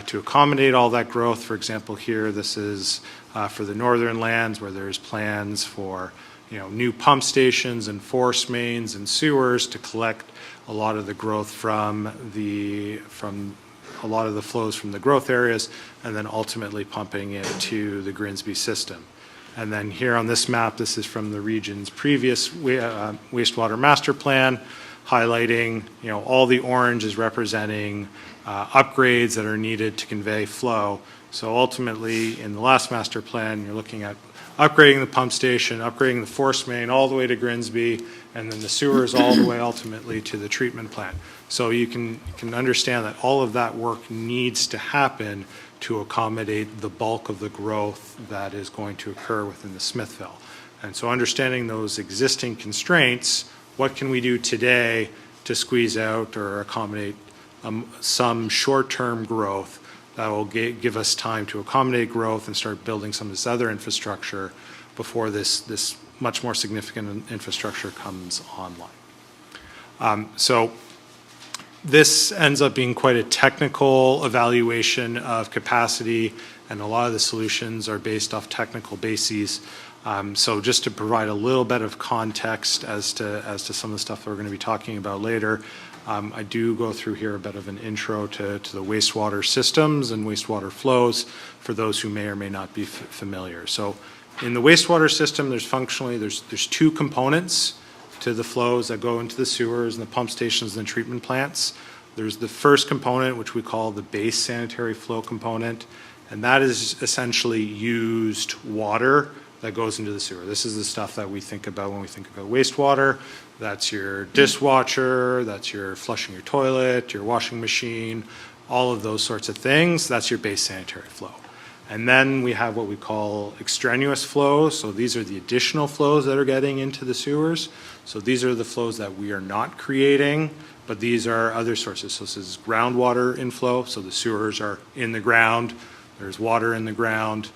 to accommodate all that growth. For example, here, this is for the northern lands where there's plans for new pump stations and force mains and sewers to collect a lot of the growth from a lot of the flows from the growth areas, and then ultimately pumping it to the Grimsby system. And then here on this map, this is from the region's previous wastewater master plan, highlighting, all the orange is representing upgrades that are needed to convey flow. So ultimately, in the last master plan, you're looking at upgrading the pump station, upgrading the force main all the way to Grimsby, and then the sewers all the way ultimately to the treatment plant. So you can understand that all of that work needs to happen to accommodate the bulk of the growth that is going to occur within the Smithville. And so understanding those existing constraints, what can we do today to squeeze out or accommodate some short-term growth that will give us time to accommodate growth and start building some of this other infrastructure before this much more significant infrastructure comes online. So this ends up being quite a technical evaluation of capacity, and a lot of the solutions are based off technical bases. So just to provide a little bit of context as to some of the stuff that we're going to be talking about later, I do go through here a bit of an intro to the wastewater systems and wastewater flows for those who may or may not be familiar. So in the wastewater system, there's two components to the flows that go into the sewers and the pump stations and the treatment plants. There's the first component, which we call the base sanitary flow component, and that is essentially used water that goes into the sewer. This is the stuff that we think about when we think about wastewater. That's your dishwasher, that's your flushing your toilet, your washing machine, all of those sorts of things. That's your base sanitary flow. And then we have what we call extraneous flows. So these are the additional flows that are getting into the sewers. So these are the flows that we are not creating, but these are other sources. So this is groundwater inflow. So the sewers are in the ground. There's water in the ground.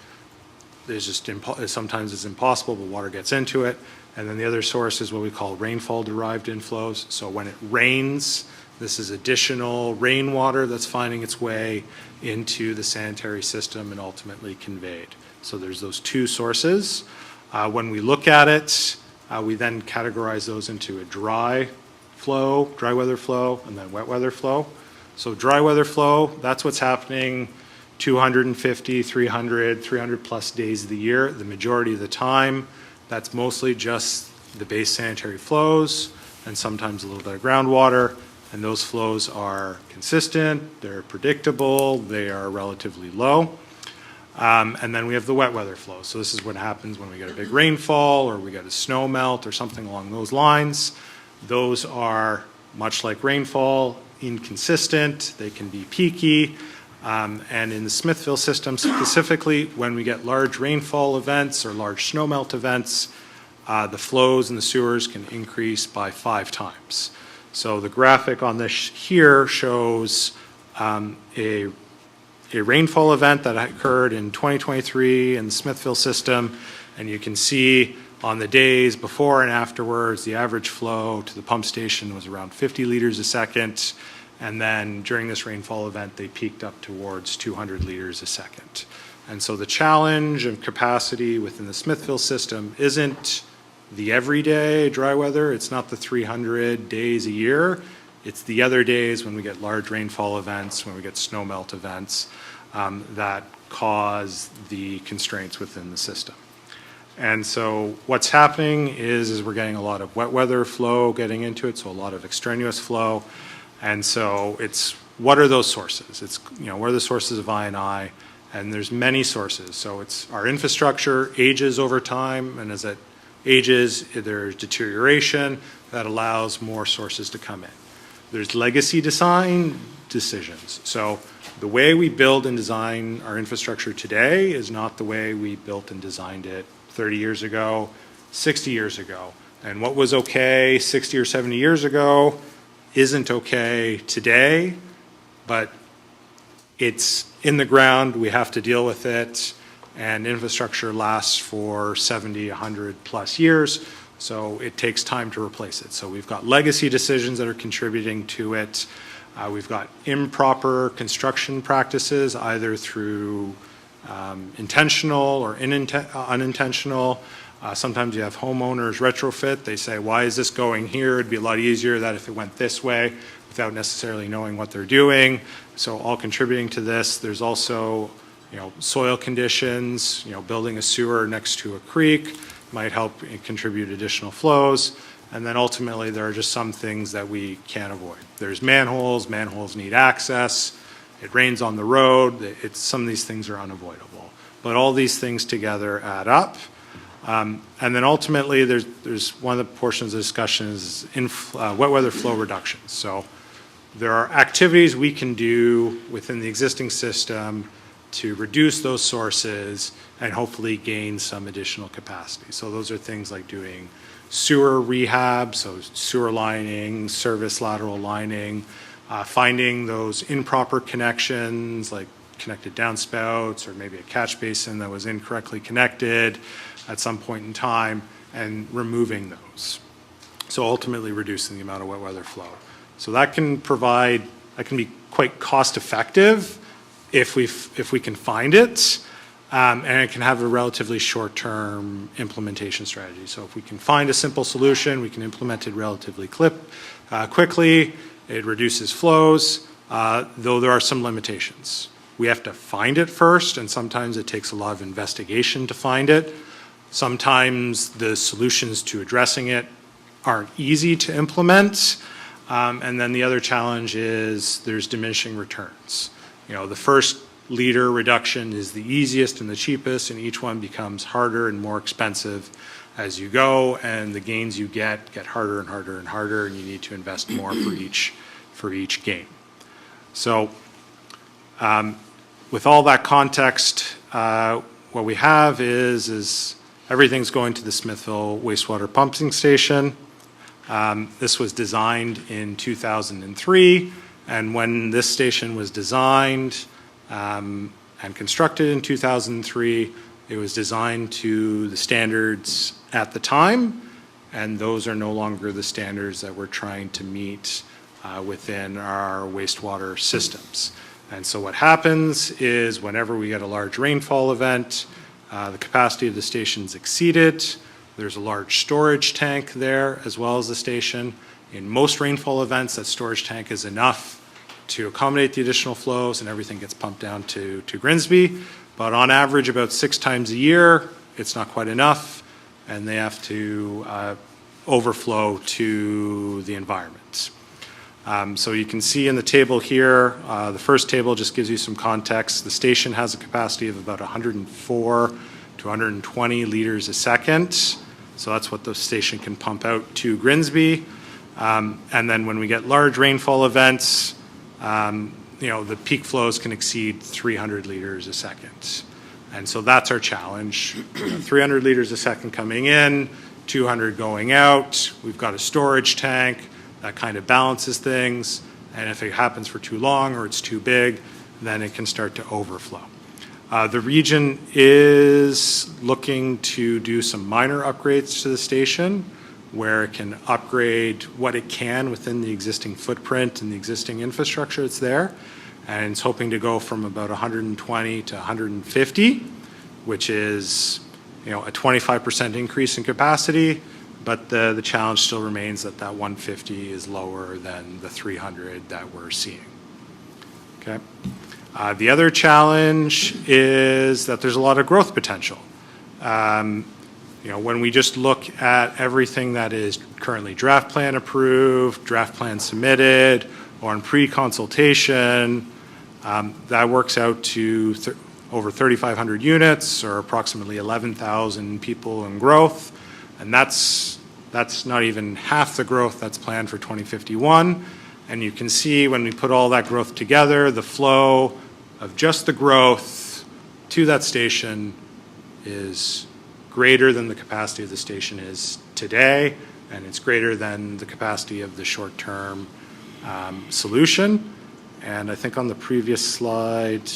There's just sometimes it's impossible, but water gets into it. And then the other source is what we call rainfall-derived inflows. So when it rains, this is additional rainwater that's finding its way into the sanitary system and ultimately conveyed. So there's those two sources. When we look at it, we then categorize those into a dry weather flow, and then wet weather flow. So dry weather flow, that's what's happening 250, 300 plus days of the year. The majority of the time, that's mostly just the base sanitary flows and sometimes a little bit of groundwater. And those flows are consistent, they're predictable, they are relatively low. And then we have the wet weather flow. So this is what happens when we get a big rainfall or we get a snow melt or something along those lines. Those are, much like rainfall, inconsistent, they can be peaky. And in the Smithville system specifically, when we get large rainfall events or large snowmelt events, the flows in the sewers can increase by 5 times. So the graphic on this here shows a rainfall event that occurred in 2023 in the Smithville system, and you can see on the days before and afterwards, the average flow to the pump station was around 50 liters a second. And then during this rainfall event, they peaked up towards 200 liters a second. And so the challenge of capacity within the Smithville system isn't the everyday dry weather. It's not the 300 days a year. It's the other days when we get large rainfall events, when we get snowmelt events that cause the constraints within the system. And so what's happening is we're getting a lot of wet weather flow getting into it, so a lot of extraneous flow. And so it's, what are those sources? It's, what are the sources of I&I? And there's many sources. So it's our infrastructure ages over time, and as it ages, there's deterioration that allows more sources to come in. There's legacy design decisions. So the way we build and design our infrastructure today is not the way we built and designed it 30 years ago, 60 years ago. And what was okay 60 or 70 years ago isn't okay today, but it's in the ground, we have to deal with it, and infrastructure lasts for 70, 100 plus years, so it takes time to replace it. So we've got legacy decisions that are contributing to it. We've got improper construction practices, either through intentional or unintentional. Sometimes you have homeowners retrofit. They say, why is this going here? It'd be a lot easier that if it went this way, without necessarily knowing what they're doing. So all contributing to this. There's also, soil conditions. Building a sewer next to a creek might help contribute additional flows. And then ultimately, there are just some things that we can't avoid. There's manholes. Manholes need access. It rains on the road. Some of these things are unavoidable. But all these things together add up. And then ultimately, there's one of the portions of the discussion is wet weather flow reductions. So there are activities we can do within the existing system to reduce those sources and hopefully gain some additional capacity. So those are things like doing sewer rehab, so sewer lining, service lateral lining, finding those improper connections like connected downspouts or maybe a catch basin that was incorrectly connected at some point in time and removing those. So ultimately reducing the amount of wet weather flow. So that can be quite cost effective if we can find it, and it can have a relatively short-term implementation strategy. So if we can find a simple solution, we can implement it relatively quickly. It reduces flows, though there are some limitations. We have to find it first, and sometimes it takes a lot of investigation to find it. Sometimes the solutions to addressing it aren't easy to implement, And then the other challenge is there's diminishing returns. The first liter reduction is the easiest and the cheapest, and each one becomes harder and more expensive as you go, and the gains you get harder and harder and harder, and you need to invest more for each gain. So with all that context, what we have is everything's going to the Smithville wastewater pumping station. This was designed in 2003, and when this station was designed and constructed in 2003, it was designed to the standards at the time, and those are no longer the standards that we're trying to meet within our wastewater systems. And so what happens is whenever we get a large rainfall event, the capacity of the station's exceeded. There's a large storage tank there as well as the station. In most rainfall events, that storage tank is enough to accommodate the additional flows, and everything gets pumped down to Grimsby. But on average, about 6 times a year, it's not quite enough, and they have to overflow to the environment. So you can see in the table here, the first table just gives you some context. The station has a capacity of about 104 to 120 liters a second. So that's what the station can pump out to Grimsby. And then when we get large rainfall events, the peak flows can exceed 300 liters a second. And so that's our challenge. 300 liters a second coming in, 200 going out. We've got a storage tank that kind of balances things. And if it happens for too long or it's too big, then it can start to overflow. The region is looking to do some minor upgrades to the station where it can upgrade what it can within the existing footprint and the existing infrastructure that's there. And it's hoping to go from about 120 to 150, which is a 25% increase in capacity, but the challenge still remains that 150 is lower than the 300 that we're seeing. Okay. The other challenge is that there's a lot of growth potential. When we just look at everything that is currently draft plan approved, draft plan submitted, or in pre-consultation, that works out to over 3,500 units, or approximately 11,000 people in growth, and that's not even half the growth that's planned for 2051. And you can see when we put all that growth together, the flow of just the growth to that station is greater than the capacity of the station is today, and it's greater than the capacity of the short-term solution. And I think on the previous slide,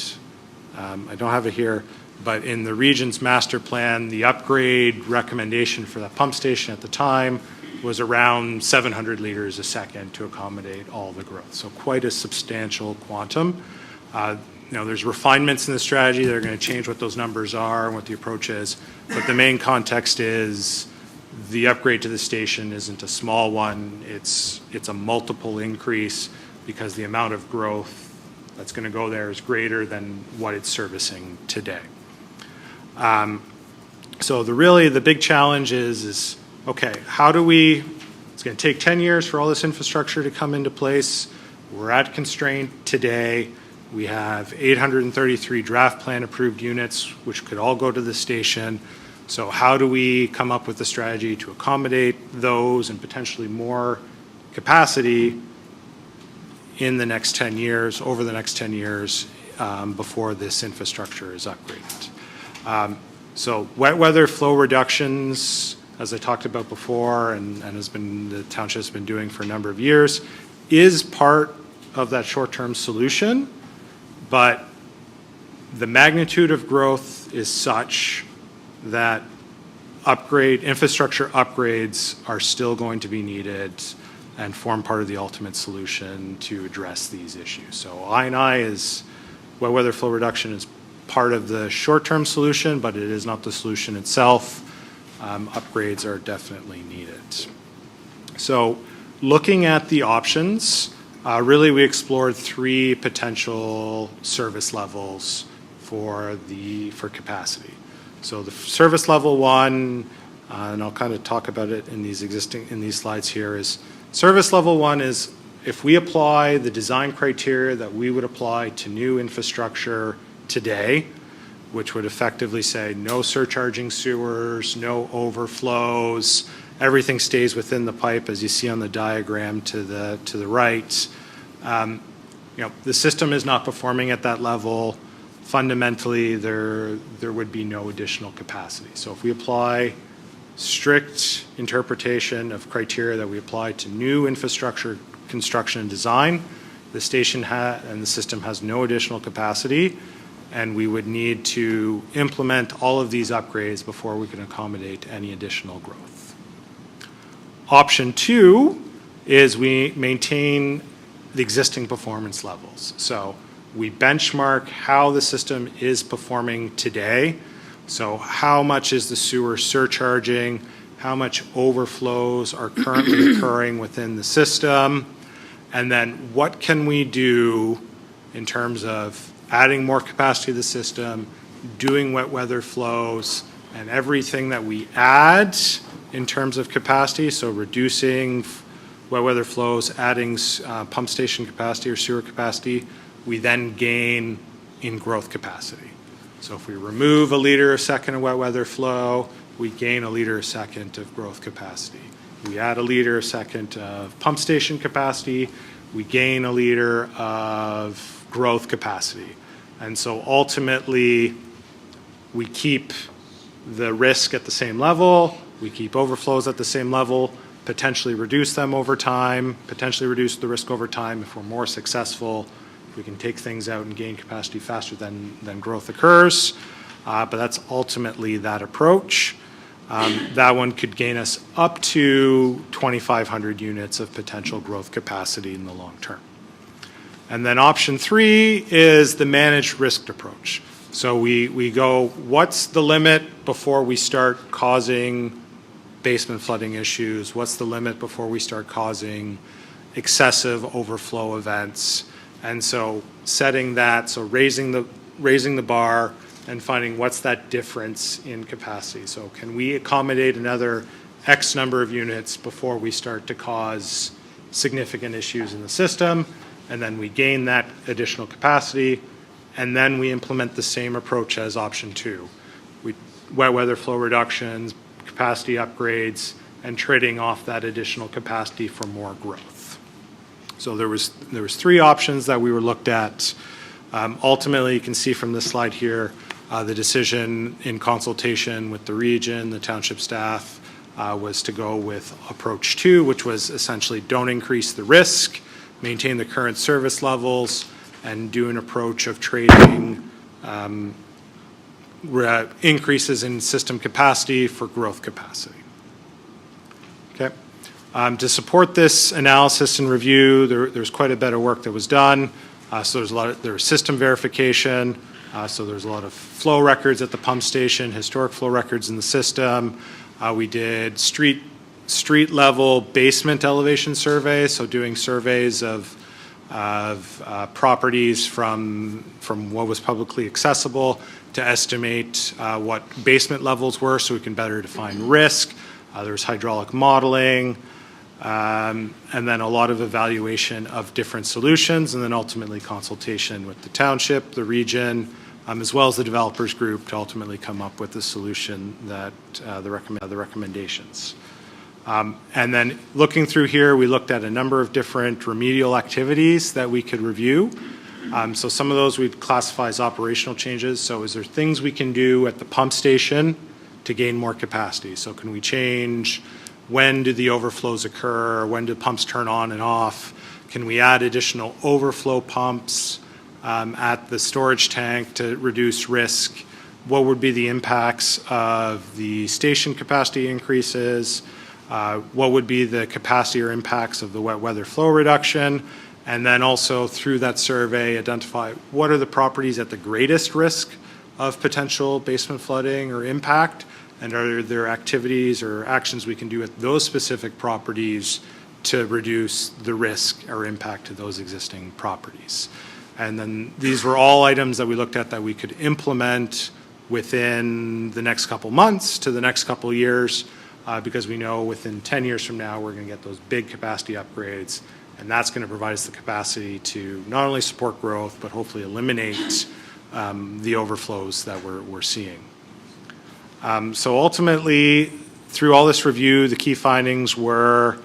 I don't have it here, but in the region's master plan, the upgrade recommendation for that pump station at the time was around 700 liters a second to accommodate all the growth. So quite a substantial quantum. There's refinements in the strategy that are going to change what those numbers are and what the approach is, but the main context is the upgrade to the station isn't a small one. It's a multiple increase because the amount of growth that's going to go there is greater than what it's servicing today. So the big challenge is okay, it's going to take 10 years for all this infrastructure to come into place. We're at constraint today. We have 833 draft plan approved units, which could all go to the station. So how do we come up with a strategy to accommodate those and potentially more capacity in the next 10 years, over the next 10 years, before this infrastructure is upgraded? So wet weather flow reductions, as I talked about before, and the township has been doing for a number of years, is part of that short-term solution, but the magnitude of growth is such that infrastructure upgrades are still going to be needed and form part of the ultimate solution to address these issues. So I&I is wet weather flow reduction is part of the short-term solution, but it is not the solution itself. Upgrades are definitely needed. So looking at the options, really we explored 3 potential service levels for capacity. So the service level 1, and I'll kind of talk about it in these slides here, is Service level 1 is if we apply the design criteria that we would apply to new infrastructure today, which would effectively say no surcharging sewers, no overflows, everything stays within the pipe, as you see on the diagram to the right. The system is not performing at that level. Fundamentally, there would be no additional capacity. So if we apply strict interpretation of criteria that we apply to new infrastructure construction and design, the station and the system has no additional capacity, and we would need to implement all of these upgrades before we can accommodate any additional growth. Option 2 is we maintain the existing performance levels. So we benchmark how the system is performing today. So how much is the sewer surcharging? How much overflows are currently occurring within the system? And then what can we do in terms of adding more capacity to the system, doing wet weather flows, and everything that we add in terms of capacity, so reducing wet weather flows, adding pump station capacity or sewer capacity, we then gain in growth capacity. So if we remove a liter a second of wet weather flow, we gain a liter a second of growth capacity. We add a liter a second of pump station capacity, we gain a liter of growth capacity. And so ultimately, we keep the risk at the same level, we keep overflows at the same level, potentially reduce them over time, potentially reduce the risk over time if we're more successful. We can take things out and gain capacity faster than growth occurs. But that's ultimately that approach. That one could gain us up to 2,500 units of potential growth capacity in the long term. And then option 3 is the managed risk approach. So we go, what's the limit before we start causing basement flooding issues? What's the limit before we start causing excessive overflow events? And so setting that, so raising the bar and finding what's that difference in capacity. So can we accommodate another X number of units before we start to cause significant issues in the system? And then we gain that additional capacity, and then we implement the same approach as option 2. Wet weather flow reductions, capacity upgrades, and trading off that additional capacity for more growth. So there was 3 options that we were looked at. Ultimately, you can see from this slide here, the decision in consultation with the region, the township staff, was to go with approach 2, which was essentially don't increase the risk, maintain the current service levels, and do an approach of trading increases in system capacity for growth capacity. Okay. To support this analysis and review, there's quite a bit of work that was done. So there was system verification. So there's a lot of flow records at the pump station, historic flow records in the system. We did street level basement elevation surveys, so doing surveys of properties from what was publicly accessible to estimate what basement levels were so we can better define risk. There was hydraulic modeling, and then a lot of evaluation of different solutions, and then ultimately consultation with the township, the region, as well as the developers group to ultimately come up with the solution that the recommendations. And then looking through here, we looked at a number of different remedial activities that we could review. So some of those we'd classify as operational changes. So is there things we can do at the pump station to gain more capacity? So can we change when do the overflows occur? When do pumps turn on and off? Can we add additional overflow pumps at the storage tank to reduce risk? What would be the impacts of the station capacity increases? What would be the capacity or impacts of the wet weather flow reduction? And then also through that survey, identify what are the properties at the greatest risk of potential basement flooding or impact, and are there activities or actions we can do at those specific properties to reduce the risk or impact to those existing properties. And then these were all items that we looked at that we could implement within the next couple months to the next couple years. because we know within 10 years from now, we're going to get those big capacity upgrades, and that's going to provide us the capacity to not only support growth, but hopefully eliminate the overflows that we're seeing. So ultimately, through all this review, the key findings were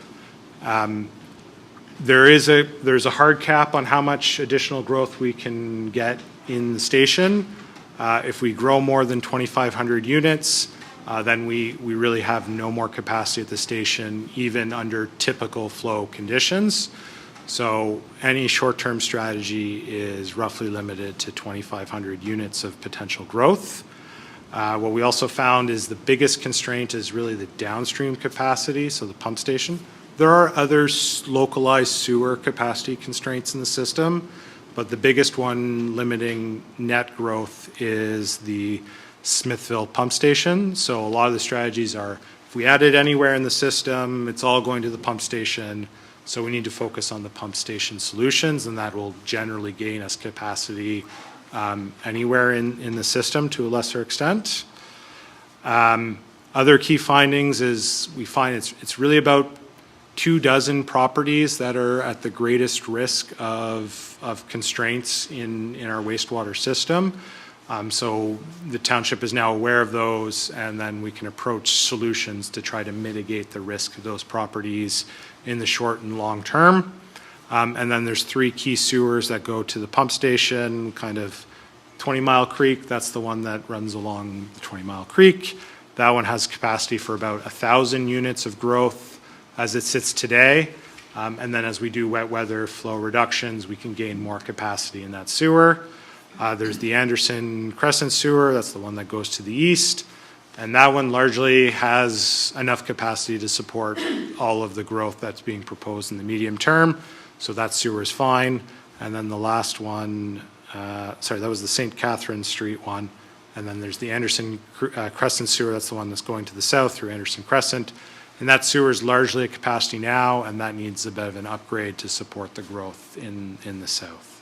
there's a hard cap on how much additional growth we can get in the station. If we grow more than 2,500 units, then we really have no more capacity at the station, even under typical flow conditions. So any short-term strategy is roughly limited to 2,500 units of potential growth. What we also found is the biggest constraint is really the downstream capacity, so the pump station. There are other localized sewer capacity constraints in the system, but the biggest one limiting net growth is the Smithville pump station. So a lot of the strategies are, if we add it anywhere in the system, it's all going to the pump station. So we need to focus on the pump station solutions, and that will generally gain us capacity anywhere in the system to a lesser extent. Other key findings is we find it's really about 24 properties that are at the greatest risk of constraints in our wastewater system. So the township is now aware of those, and then we can approach solutions to try to mitigate the risk of those properties in the short and long term. And then there's 3 key sewers that go to the pump station, kind of 20 Mile Creek. That's the one that runs along the 20 Mile Creek. That one has capacity for about 1,000 units of growth as it sits today. And then as we do wet weather flow reductions, we can gain more capacity in that sewer. There's the Anderson Crescent sewer. That's the one that goes to the east. And that one largely has enough capacity to support all of the growth that's being proposed in the medium term. So that sewer is fine. And then the last one, that was the St. Catherine Street one. And then there's the Anderson Crescent sewer. That's the one that's going to the south through Anderson Crescent. And that sewer is largely at capacity now, and that needs a bit of an upgrade to support the growth in the south.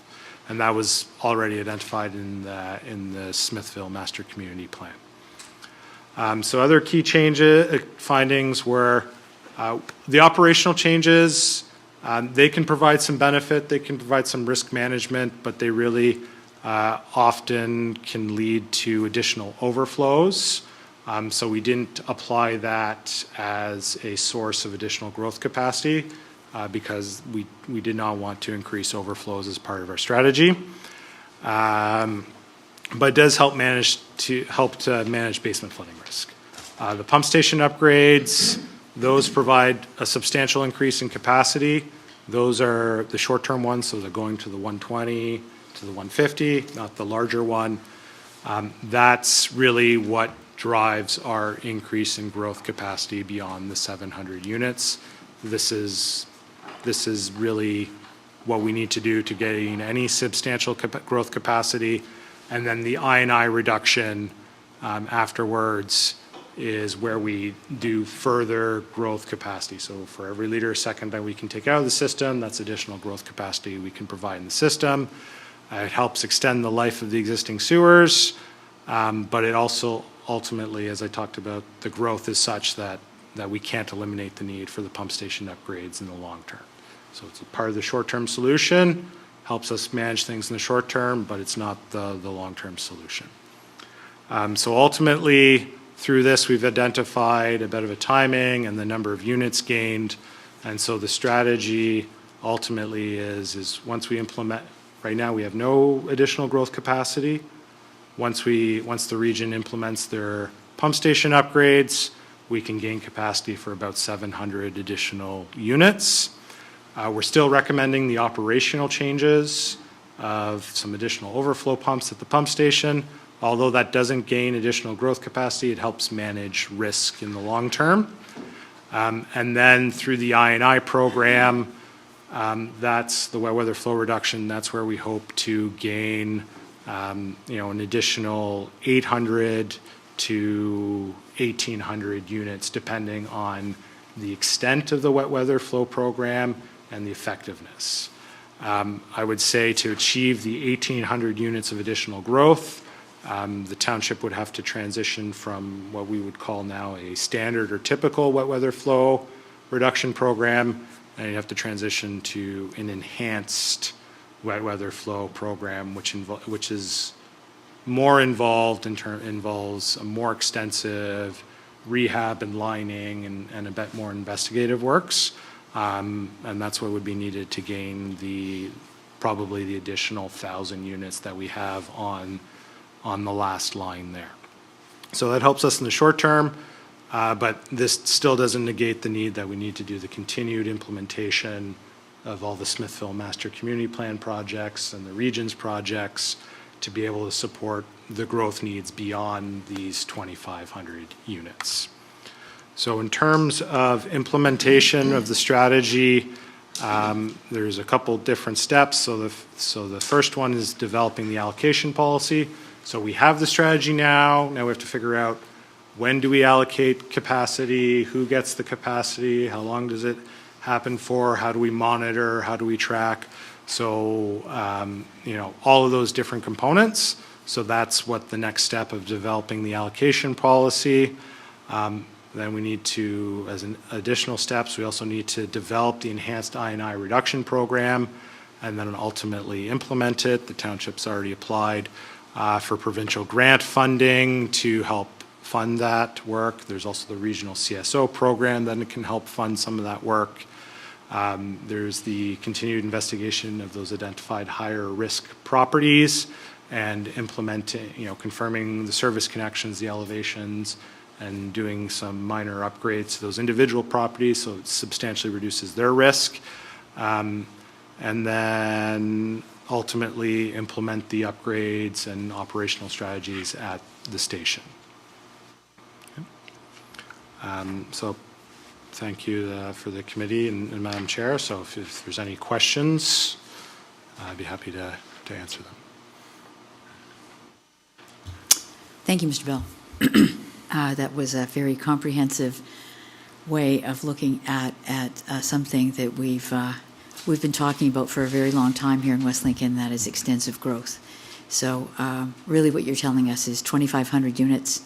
And that was already identified in the Smithville Master Community Plan. So other key findings were the operational changes. They can provide some benefit, they can provide some risk management, but they really often can lead to additional overflows. So we didn't apply that as a source of additional growth capacity because we did not want to increase overflows as part of our strategy. But it does help to manage basement flooding risk. The pump station upgrades, those provide a substantial increase in capacity. Those are the short-term ones, so they're going to the 120 to the 150, not the larger one. That's really what drives our increase in growth capacity beyond the 700 units. This is really what we need to do to gain any substantial growth capacity. And then the I&I reduction afterwards is where we do further growth capacity. So for every liter a second that we can take out of the system, that's additional growth capacity we can provide in the system. It helps extend the life of the existing sewers, but it also ultimately, as I talked about, the growth is such that we can't eliminate the need for the pump station upgrades in the long term. So it's a part of the short-term solution, helps us manage things in the short term, but it's not the long-term solution. So ultimately, through this, we've identified a bit of a timing and the number of units gained. And so the strategy ultimately is once we implement, right now we have no additional growth capacity. Once the region implements their pump station upgrades, we can gain capacity for about 700 additional units. We're still recommending the operational changes of some additional overflow pumps at the pump station. Although that doesn't gain additional growth capacity, it helps manage risk in the long term. And then through the I&I program, that's the wet weather flow reduction. That's where we hope to gain an additional 800 to 1,800 units, depending on the extent of the wet weather flow program and the effectiveness. I would say to achieve the 1,800 units of additional growth, The township would have to transition from what we would call now a standard or typical wet weather flow reduction program, and you have to transition to an enhanced wet weather flow program, which is more involved involves a more extensive rehab and lining and a bit more investigative works, and that's what would be needed to gain probably the additional 1,000 units that we have on the last line there. So that helps us in the short term, but this still doesn't negate the need that we need to do the continued implementation of all the Smithville Master Community Plan projects and the Regions projects to be able to support the growth needs beyond these 2,500 units. So in terms of implementation of the strategy, there's a couple different steps. So the first one is developing the allocation policy. So we have the strategy now. Now we have to figure out when do we allocate capacity, who gets the capacity, how long does it happen for, how do we monitor, how do we track. So, all of those different components. So that's what the next step of developing the allocation policy. Then we need to, as an additional steps, we also need to develop the enhanced I&I reduction program and then ultimately implement it. The township's already applied for provincial grant funding to help fund that work. There's also the regional CSO program that can help fund some of that work. There's the continued investigation of those identified higher risk properties and implementing, confirming the service connections, the elevations, and doing some minor upgrades to those individual properties so it substantially reduces their risk. And then ultimately implement the upgrades and operational strategies at the station. Okay. So thank you for the committee and Madam Chair. So if there's any questions, I'd be happy to answer them. Thank you, Mr. Bell. That was a very comprehensive way of looking at something that we've been talking about for a very long time here in West Lincoln, that is extensive growth. So really what you're telling us is 2,500 units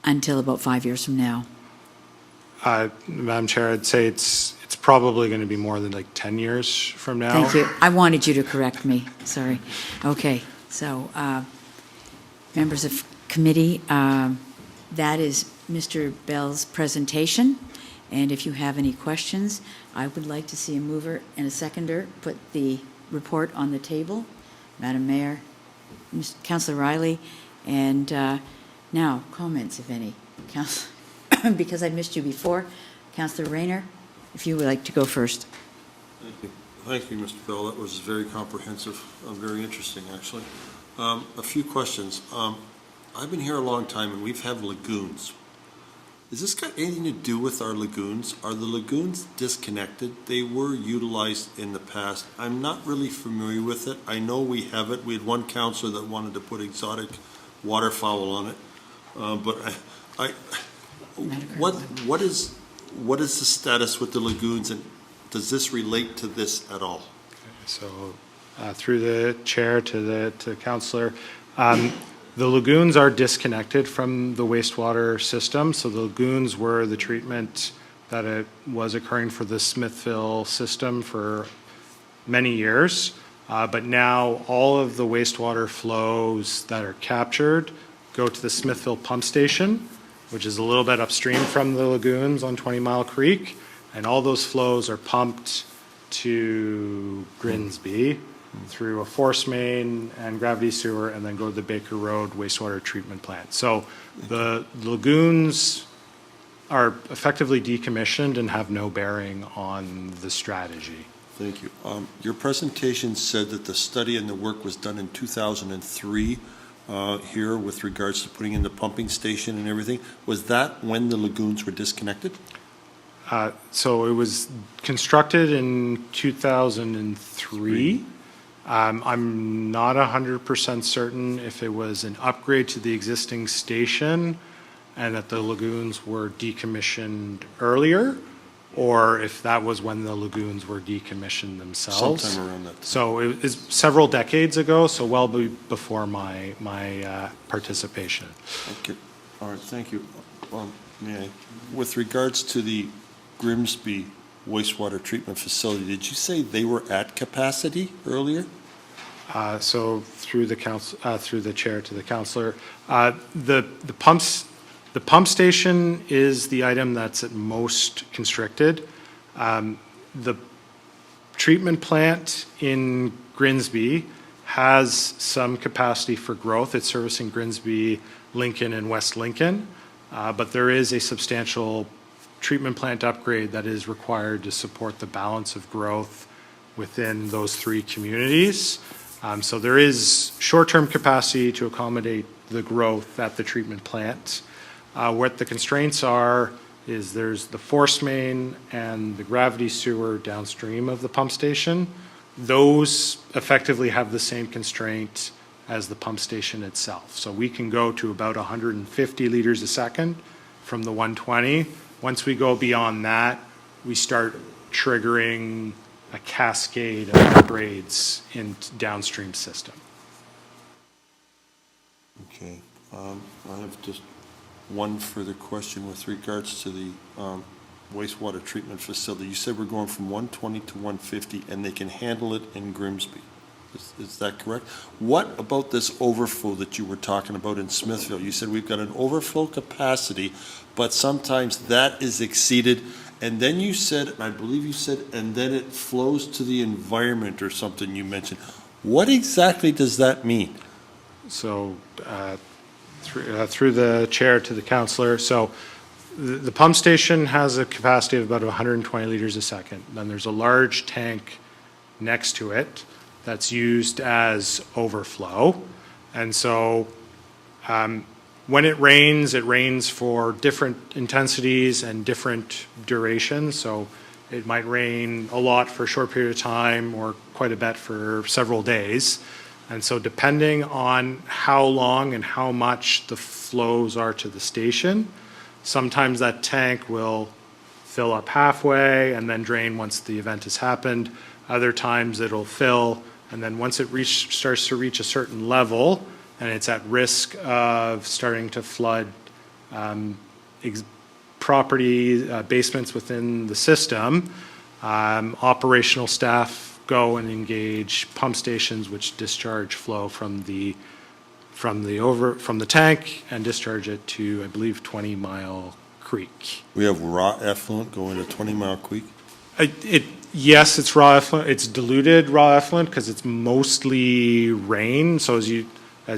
until about 5 years from now. Madam Chair, I'd say it's probably going to be more than like 10 years from now. Thank you. I wanted you to correct me. Sorry. Okay. So members of committee, that is Mr. Bell's presentation. And if you have any questions, I would like to see a mover and a seconder put the report on the table. Madam Mayor, Councillor Riley, and now comments, if any. Because I missed you before. Councillor Rayner, if you would like to go first. Thank you. Thank you, Mr. Bell. That was very comprehensive, very interesting, actually. A few questions. I've been here a long time, and we've had lagoons. Has this got anything to do with our lagoons? Are the lagoons disconnected? They were utilized in the past. I'm not really familiar with it. I know we have it. We had one councillor that wanted to put exotic waterfowl on it. But what is the status with the lagoons, and does this relate to this at all? So through the chair to the councillor, the lagoons are disconnected from the wastewater system. So the lagoons were the treatment that it was occurring for the Smithville system for many years. But now all of the wastewater flows that are captured go to the Smithville pump station, which is a little bit upstream from the lagoons on 20 Mile Creek. And all those flows are pumped to Grimsby through a force main and gravity sewer, and then go to the Baker Road wastewater treatment plant. So the lagoons are effectively decommissioned and have no bearing on the strategy. Thank you. Your presentation said that the study and the work was done in 2003 here with regards to putting in the pumping station and everything. Was that when the lagoons were disconnected? So it was constructed in 2003. I'm not 100% certain if it was an upgrade to the existing station and that the lagoons were decommissioned earlier, or if that was when the lagoons were decommissioned themselves. Sometime around that time. So it was several decades ago, so well before my participation. Okay, all right, thank you. May I, with regards to the Grimsby wastewater treatment facility, did you say they were at capacity earlier? So through the council, through the chair to the councillor, the pump station is the item that's at most constricted. The treatment plant in Grimsby has some capacity for growth. It's servicing Grimsby, Lincoln, and West Lincoln, but there is a substantial treatment plant upgrade that is required to support the balance of growth within those three communities. So there is short-term capacity to accommodate the growth at the treatment plant. What the constraints are is there's the force main and the gravity sewer downstream of the pump station. Those effectively have the same constraint as the pump station itself. So we can go to about 150 liters a second from the 120. Once we go beyond that, we start triggering a cascade of upgrades in downstream system. Okay, I have just one further question with regards to the wastewater treatment facility. You said we're going from 120 to 150, and they can handle it in Grimsby. Is that correct? What about this overflow that you were talking about in Smithville? You said we've got an overflow capacity, but sometimes that is exceeded. And then you said, I believe you said, and then it flows to the environment or something you mentioned. What exactly does that mean? So through the chair to the councillor, so the pump station has a capacity of about 120 liters a second. Then there's a large tank next to it that's used as overflow. And so when it rains for different intensities and different durations. So it might rain a lot for a short period of time or quite a bit for several days. And so depending on how long and how much the flows are to the station, sometimes that tank will fill up halfway and then drain once the event has happened. Other times it'll fill, and then once it starts to reach a certain level and it's at risk of starting to flood property basements within the system, operational staff go and engage pump stations which discharge flow from the tank and discharge it to, I believe, 20 Mile Creek. We have raw effluent going to 20 Mile Creek? Yes, it's raw effluent. It's diluted raw effluent because it's mostly rain. So as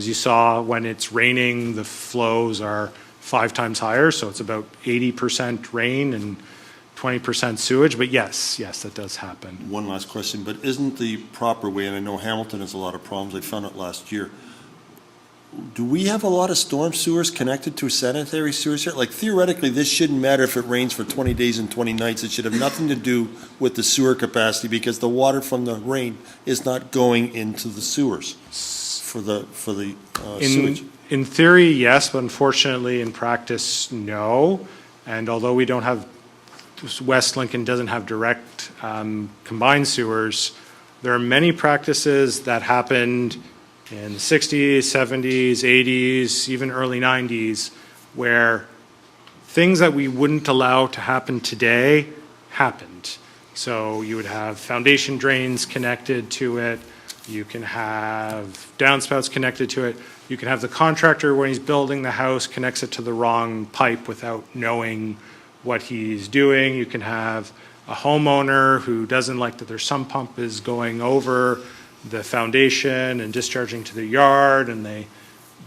you saw, when it's raining, the flows are 5 times higher. So it's about 80% rain and 20% sewage. But yes, that does happen. One last question, but isn't the proper way, and I know Hamilton has a lot of problems, they found it last year, do we have a lot of storm sewers connected to sanitary sewers here? Like theoretically, this shouldn't matter if it rains for 20 days and 20 nights. It should have nothing to do with the sewer capacity because the water from the rain is not going into the sewers for the sewage. In theory, yes, but unfortunately in practice, no. And although we don't have, West Lincoln doesn't have direct combined sewers, there are many practices that happened in the 60s, 70s, 80s, even early 90s, where things that we wouldn't allow to happen today happened. So you would have foundation drains connected to it. You can have downspouts connected to it. You can have the contractor, when he's building the house, connects it to the wrong pipe without knowing what he's doing. You can have a homeowner who doesn't like that their sump pump is going over the foundation and discharging to the yard, and they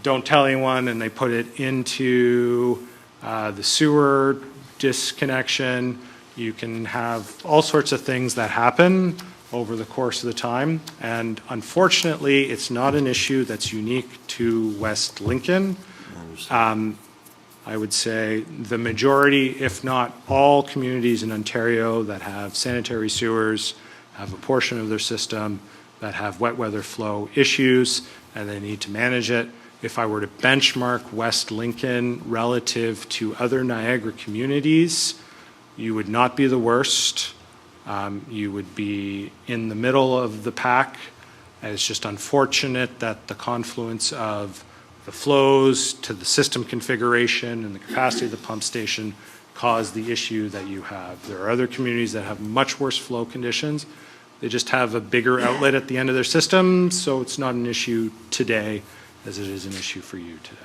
don't tell anyone, and they put it into the sewer disconnection. You can have all sorts of things that happen over the course of the time, and unfortunately, it's not an issue that's unique to West Lincoln. I would say the majority, if not all communities in Ontario that have sanitary sewers have a portion of their system that have wet weather flow issues, and they need to manage it. If I were to benchmark West Lincoln relative to other Niagara communities, you would not be the worst. You would be in the middle of the pack. And it's just unfortunate that the confluence of the flows to the system configuration and the capacity of the pump station caused the issue that you have. There are other communities that have much worse flow conditions. They just have a bigger outlet at the end of their system, so it's not an issue today as it is an issue for you today.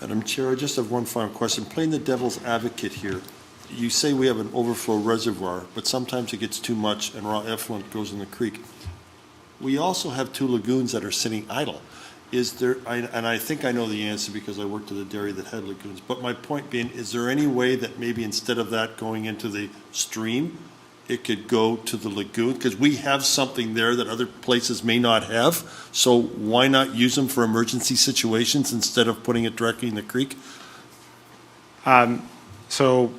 Madam Chair, I just have one final question. Playing the devil's advocate here, you say we have an overflow reservoir, but sometimes it gets too much and raw effluent goes in the creek. We also have 2 lagoons that are sitting idle. Is there, and I think I know the answer because I worked at a dairy that had lagoons, but my point being, is there any way that maybe instead of that going into the stream, it could go to the lagoon? Because we have something there that other places may not have, so why not use them for emergency situations instead of putting it directly in the creek? So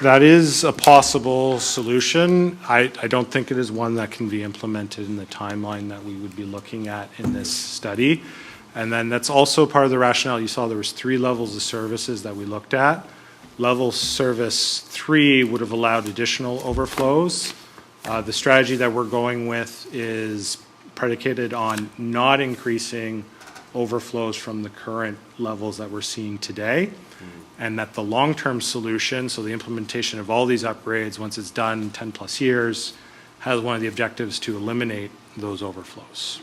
that is a possible solution. I don't think it is one that can be implemented in the timeline that we would be looking at in this study. And then that's also part of the rationale. You saw there was 3 levels of services that we looked at. Level service 3 would have allowed additional overflows. The strategy that we're going with is predicated on not increasing overflows from the current levels that we're seeing today. And that the long-term solution, so the implementation of all these upgrades, once it's done 10 plus years, has one of the objectives to eliminate those overflows.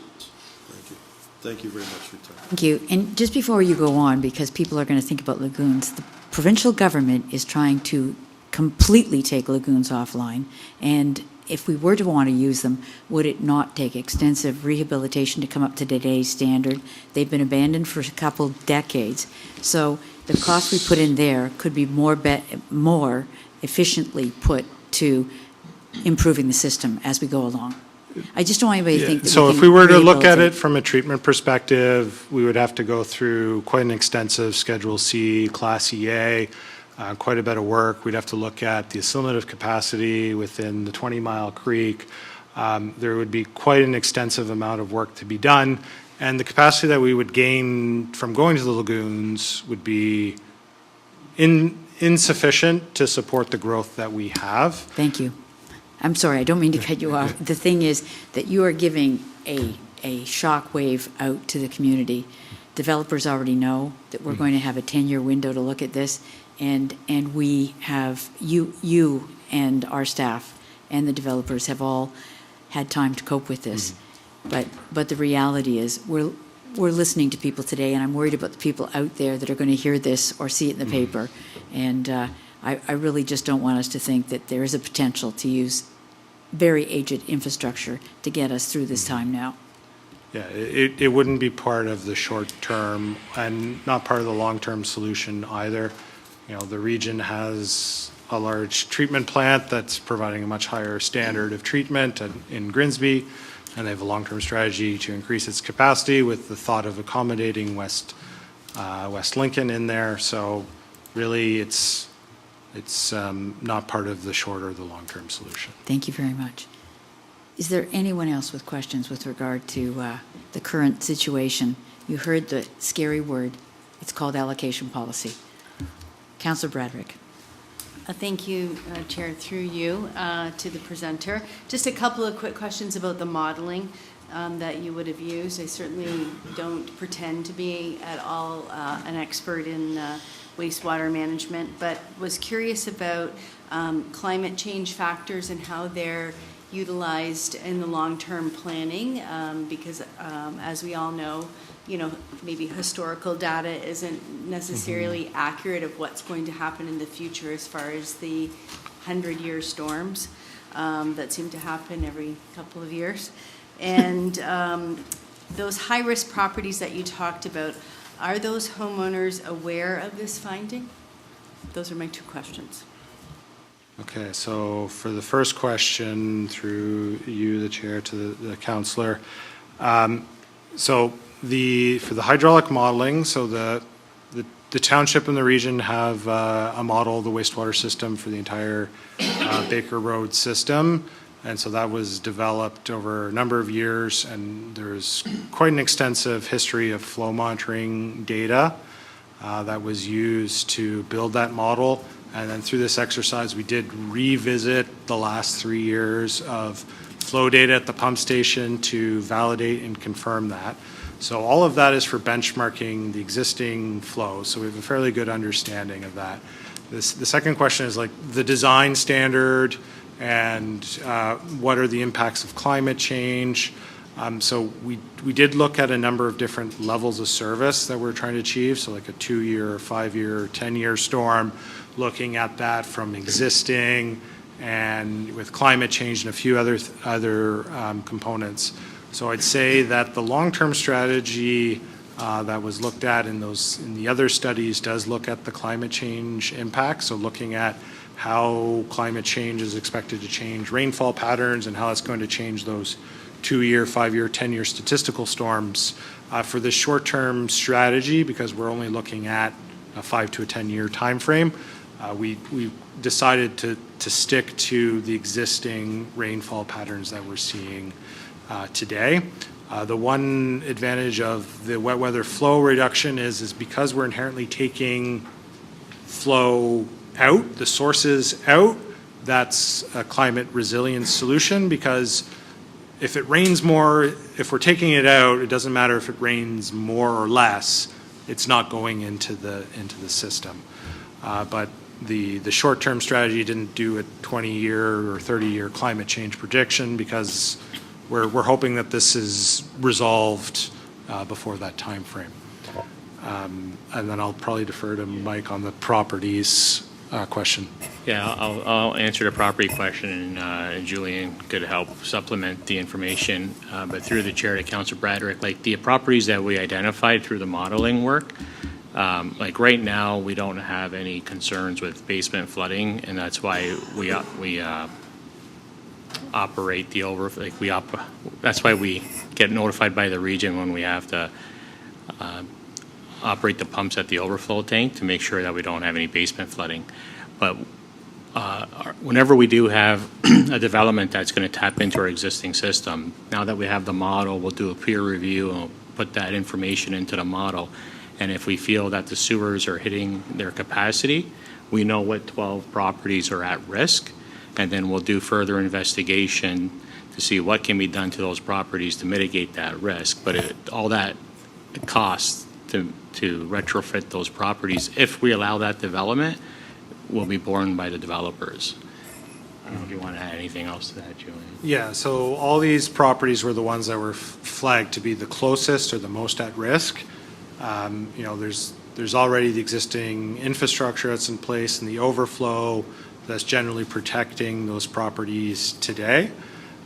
Thank you. Thank you very much for your time. Thank you. And just before you go on, because people are going to think about lagoons, the provincial government is trying to completely take lagoons offline. And if we were to want to use them, would it not take extensive rehabilitation to come up to today's standard? They've been abandoned for a couple decades. So the cost we put in there could be more efficiently put to improving the system as we go along. I just don't want anybody to think that So we if can we were to look at rehabilitate. it from a treatment perspective, we would have to go through quite an extensive Schedule C, Class EA, quite a bit of work. We'd have to look at the assimilative capacity within the 20-mile creek. There would be quite an extensive amount of work to be done. And the capacity that we would gain from going to the lagoons would be insufficient to support the growth that we have. Thank you. I'm sorry, I don't mean to cut you off. The thing is that you are giving a shock wave out to the community. Developers already know that we're going to have a 10-year window to look at this, and we have, you and our staff and the developers have all had time to cope with this. But the reality is we're listening to people today, and I'm worried about the people out there that are going to hear this or see it in the paper. And I really just don't want us to think that there is a potential to use very aged infrastructure to get us through this time now. Yeah, it wouldn't be part of the short term and not part of the long-term solution either. You know, the region has a large treatment plant that's providing a much higher standard of treatment in Grimsby, and they have a long-term strategy to increase its capacity with the thought of accommodating West Lincoln in there. So really, it's not part of the short or the long-term solution. Thank you very much. Is there anyone else with questions with regard to the current situation? You heard the scary word. It's called allocation policy. Councillor Bradrick. Thank you, Chair, through you to the presenter. Just a couple of quick questions about the modeling that you would have used. I certainly don't pretend to be at all an expert in wastewater management, but was curious about climate change factors and how they're utilized in the long-term planning, because as we all know, maybe historical data isn't necessarily accurate of what's going to happen in the future as far as the 100-year storms that seem to happen every couple of years. And those high-risk properties that you talked about, are those homeowners aware of this finding? Those are my 2 questions. Okay, so for the first question, through you, the chair, to the councillor. So for the hydraulic modeling, so the township and the region have a model of the wastewater system for the entire Baker Road system. And so that was developed over a number of years, and there's quite an extensive history of flow monitoring data that was used to build that model. And then through this exercise, we did revisit the last 3 years of flow data at the pump station to validate and confirm that. So all of that is for benchmarking the existing flow. So we have a fairly good understanding of that. The second question is like the design standard and what are the impacts of climate change. So we did look at a number of different levels of service that we're trying to achieve. So like a 2-year, 5-year, 10-year storm, looking at that from existing and with climate change and a few other components. So I'd say that the long-term strategy that was looked at in the other studies does look at the climate change impact. So looking at how climate change is expected to change rainfall patterns and how it's going to change those 2-year, 5-year, 10-year statistical storms. For the short-term strategy, because we're only looking at a 5 to a 10-year time frame, we decided to stick to the existing rainfall patterns that we're seeing today. The one advantage of the wet weather flow reduction is because we're inherently taking flow out, the sources out, that's a climate resilience solution, because if it rains more, if we're taking it out, it doesn't matter if it rains more or less, it's not going into the system. But the short-term strategy didn't do a 20-year or 30-year climate change prediction because we're hoping that this is resolved before that time frame. And then I'll probably defer to Mike on the properties question. Yeah, I'll answer the property question, and Julian could help supplement the information. But through the chair to Councillor Bradrick, like the properties that we identified through the modeling work, like right now we don't have any concerns with basement flooding, and that's why we operate the that's why we get notified by the region when we have to operate the pumps at the overflow tank to make sure that we don't have any basement flooding. But whenever we do have a development that's going to tap into our existing system, now that we have the model, we'll do a peer review and we'll put that information into the model. And if we feel that the sewers are hitting their capacity, we know what 12 properties are at risk, and then we'll do further investigation to see what can be done to those properties to mitigate that risk. But all that costs to retrofit those properties, if we allow that development, will be borne by the developers. I don't know if you want to add anything else to that, Julian. Yeah, so all these properties were the ones that were flagged to be the closest or the most at risk. You know, there's already the existing infrastructure that's in place and the overflow that's generally protecting those properties today.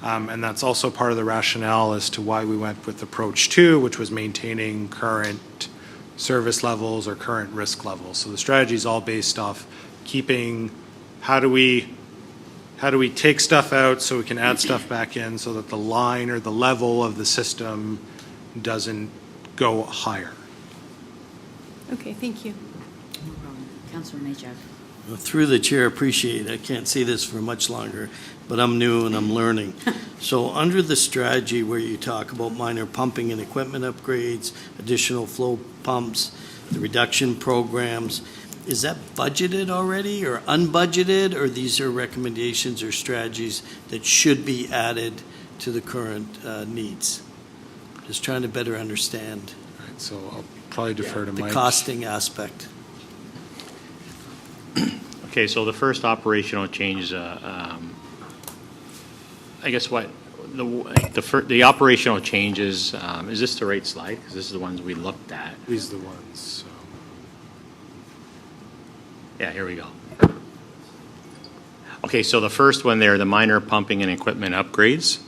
And that's also part of the rationale as to why we went with approach 2, which was maintaining current service levels or current risk levels. So the strategy is all based off keeping how do we take stuff out so we can add stuff back in so that the line or the level of the system doesn't go higher. Okay, thank you. No problem. Councillor Najak. Through the chair, appreciate it. I can't see this for much longer, but I'm new and I'm learning. So under the strategy where you talk about minor pumping and equipment upgrades, additional flow pumps, the reduction programs, is that budgeted already or unbudgeted, or these are recommendations or strategies that should be added to the current needs? Just trying to better understand. Right, so I'll probably defer to Mike. The costing aspect. Okay, so the first operational change is, I guess what, the operational changes, is this the right slide? Because this is the ones we looked at. These are the ones, so. Yeah, here we go. Okay, so the first one there, the minor pumping and equipment upgrades.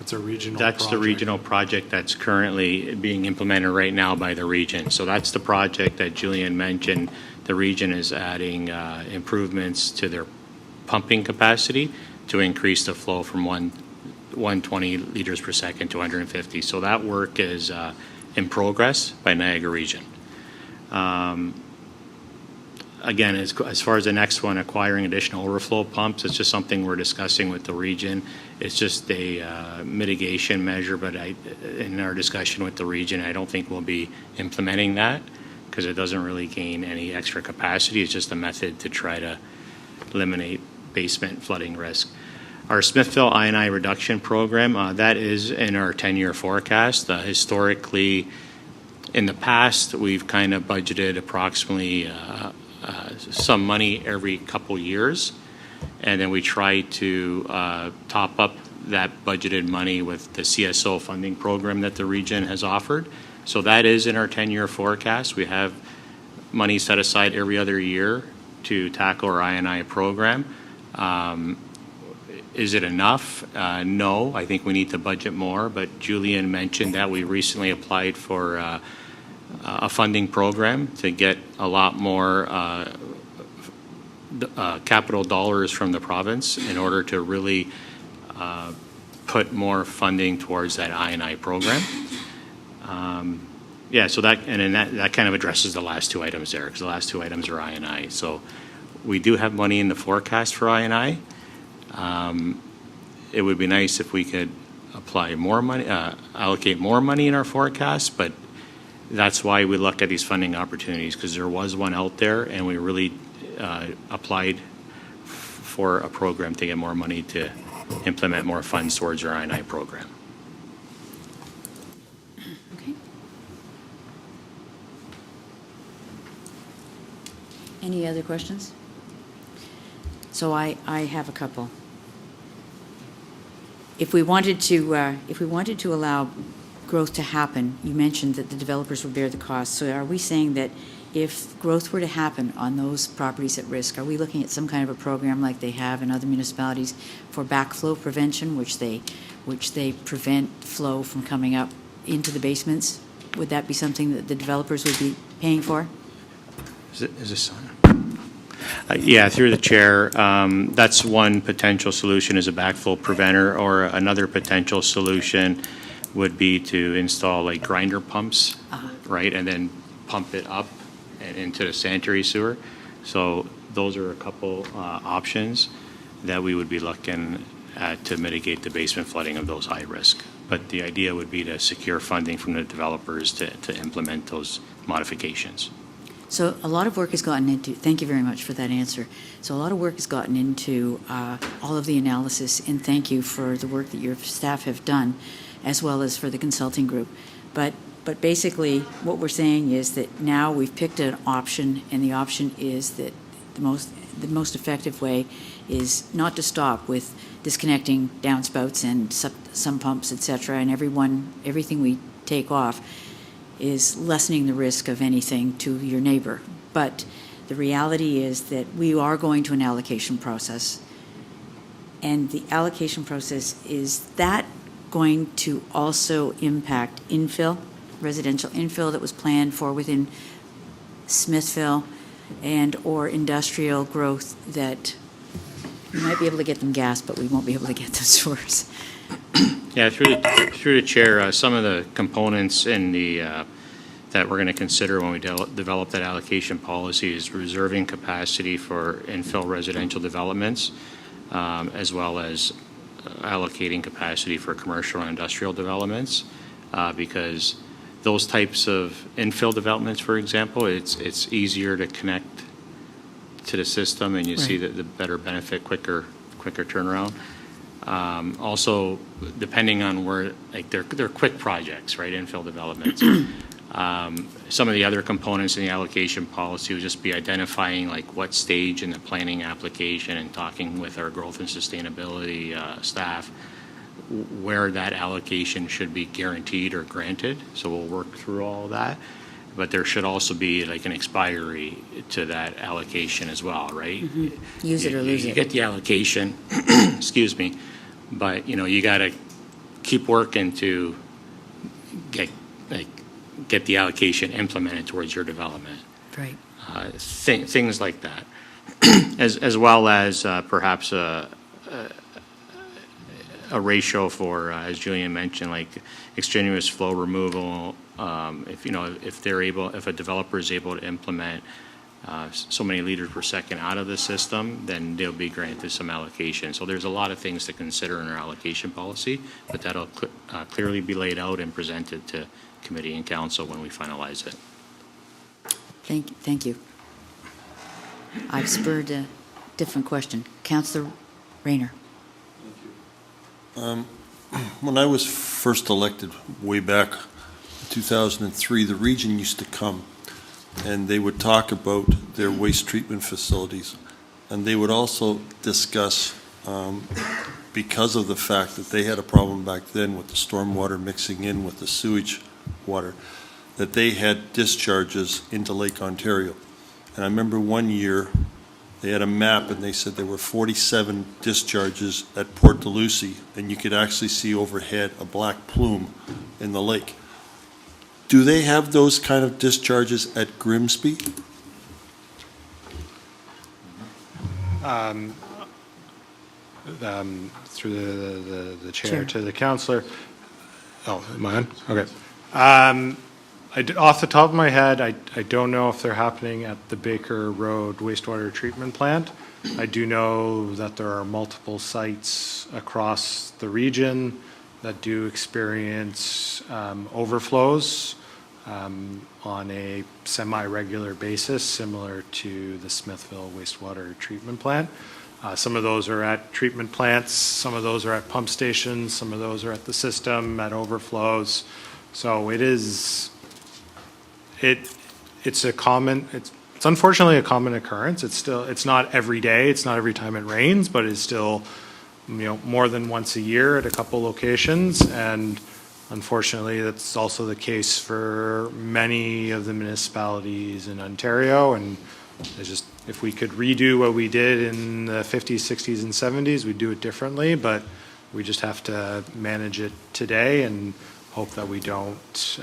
It's a regional That's the regional project that's currently being implemented right now by the region. So that's the project that Julian mentioned. The region is adding improvements to their pumping capacity to increase the flow from 120 liters per second to 150. So that work is in progress by Niagara Region. again, as far as the next one, acquiring additional overflow pumps, it's just something we're discussing with the region. It's just a mitigation measure, but in our discussion with the region, I don't think we'll be implementing that because it doesn't really gain any extra capacity. It's just a method to try to eliminate basement flooding risk. Our Smithville I&I reduction program, that is in our 10-year forecast. Historically, in the past, we've kind of budgeted approximately some money every couple years, and then we try to top up that budgeted money with the CSO funding program that the region has offered. So that is in our 10-year forecast. We have money set aside every other year to tackle our I&I program. Is it enough? No, I think we need to budget more, but Julian mentioned that we recently applied for a funding program to get a lot more capital dollars from the province in order to really put more funding towards that I&I program. Yeah, so that kind of addresses the last two items there, because the last two items are I&I. So we do have money in the forecast for I&I. It would be nice if we could apply more money, allocate more money in our forecast, but that's why we look at these funding opportunities, because there was one out there and we really applied for a program to get more money to implement more funds towards our I&I program. Okay. Any other questions? So I have a couple. If we wanted to allow growth to happen, you mentioned that the developers would bear the cost. So are we saying that if growth were to happen on those properties at risk, are we looking at some kind of a program like they have in other municipalities for backflow prevention, which they prevent flow from coming up into the basements? Would that be something that the developers would be paying for? Is this on? Yeah, through the chair, that's one potential solution, is a backflow preventer, or another potential solution would be to install like grinder pumps, right, and then pump it up and into the sanitary sewer. So those are a couple options that we would be looking at to mitigate the basement flooding of those high risk. But the idea would be to secure funding from the developers to implement those modifications. So a lot of work has gotten into, thank you very much for that answer. So a lot of work has gotten into all of the analysis, and thank you for the work that your staff have done, as well as for the consulting group. But basically what we're saying is that now we've picked an option, and the option is that the most effective way is not to stop with disconnecting downspouts and some pumps, et cetera, and everything we take off is lessening the risk of anything to your neighbor. But the reality is that we are going to an allocation process. And the allocation process, is that going to also impact infill, residential infill that was planned for within Smithville, and or industrial growth that we might be able to get them gas, but we won't be able to get them sewers? Yeah, through the chair, some of the components in the that we're going to consider when we develop that allocation policy is reserving capacity for infill residential developments, as well as allocating capacity for commercial and industrial developments, because those types of infill developments, for example, it's easier to connect to the system, and you see the better benefit, quicker turnaround. Also, depending on where, like they're quick projects, right? Infill developments. Some of the other components in the allocation policy would just be identifying like what stage in the planning application and talking with our growth and sustainability staff where that allocation should be guaranteed or granted. So we'll work through all of that. But there should also be like an expiry to that allocation as well, right? Mm-hmm. Use it or lose it. You get the allocation, excuse me, but you got to keep working to get the allocation implemented towards your development. Right. Things like that, as well as perhaps a ratio for, as Julian mentioned, like extraneous flow removal. If a developer is able to implement so many liters per second out of the system, then they'll be granted some allocation. So there's a lot of things to consider in our allocation policy, but that'll clearly be laid out and presented to committee and council when we finalize it. Thank you. I've spurred a different question. Councillor Rayner. When I was first elected way back in 2003, the region used to come and they would talk about their waste treatment facilities. And they would also discuss, because of the fact that they had a problem back then with the stormwater mixing in with the sewage water, that they had discharges into Lake Ontario. And I remember one year they had a map and they said there were 47 discharges at Port Lucie, and you could actually see overhead a black plume in the lake. Do they have those kind of discharges at Grimsby? Through the chair to the councillor. Oh, am I on? Okay. Off the top of my head, I don't know if they're happening at the Baker Road wastewater treatment plant. I do know that there are multiple sites across the region that do experience overflows on a semi-regular basis, similar to the Smithville wastewater treatment plant. Some of those are at treatment plants, some of those are at pump stations, some of those are at the system, at overflows. So it's unfortunately a common occurrence. It's not every day, it's not every time it rains, but it's still, more than once a year at a couple locations. And unfortunately, that's also the case for many of the municipalities in Ontario. And if we could redo what we did in the 50s, 60s, and 70s, we'd do it differently. But we just have to manage it today and hope that we don't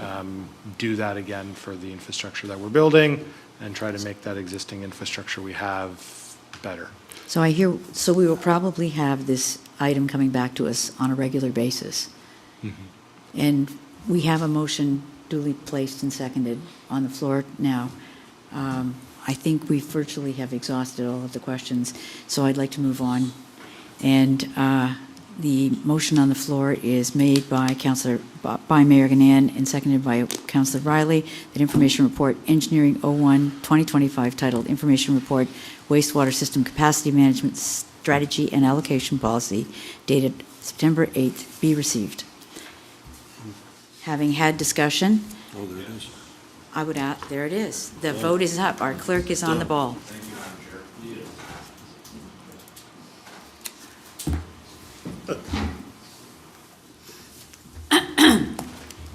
do that again for the infrastructure that we're building, and try to make that existing infrastructure we have better. So we will probably have this item coming back to us on a regular basis. Mm-hmm. And we have a motion duly placed and seconded on the floor now. I think we virtually have exhausted all of the questions, so I'd like to move on. And the motion on the floor is made by Mayor Ganan and seconded by Councillor Riley, that information report Engineering 01-2025 titled Information Report Wastewater System Capacity Management Strategy and Allocation Policy dated September 8th be received. Having had discussion. Oh, there it is. I would add, there it is. The vote is up. Our clerk is on the ball. Thank you, Madam Chair.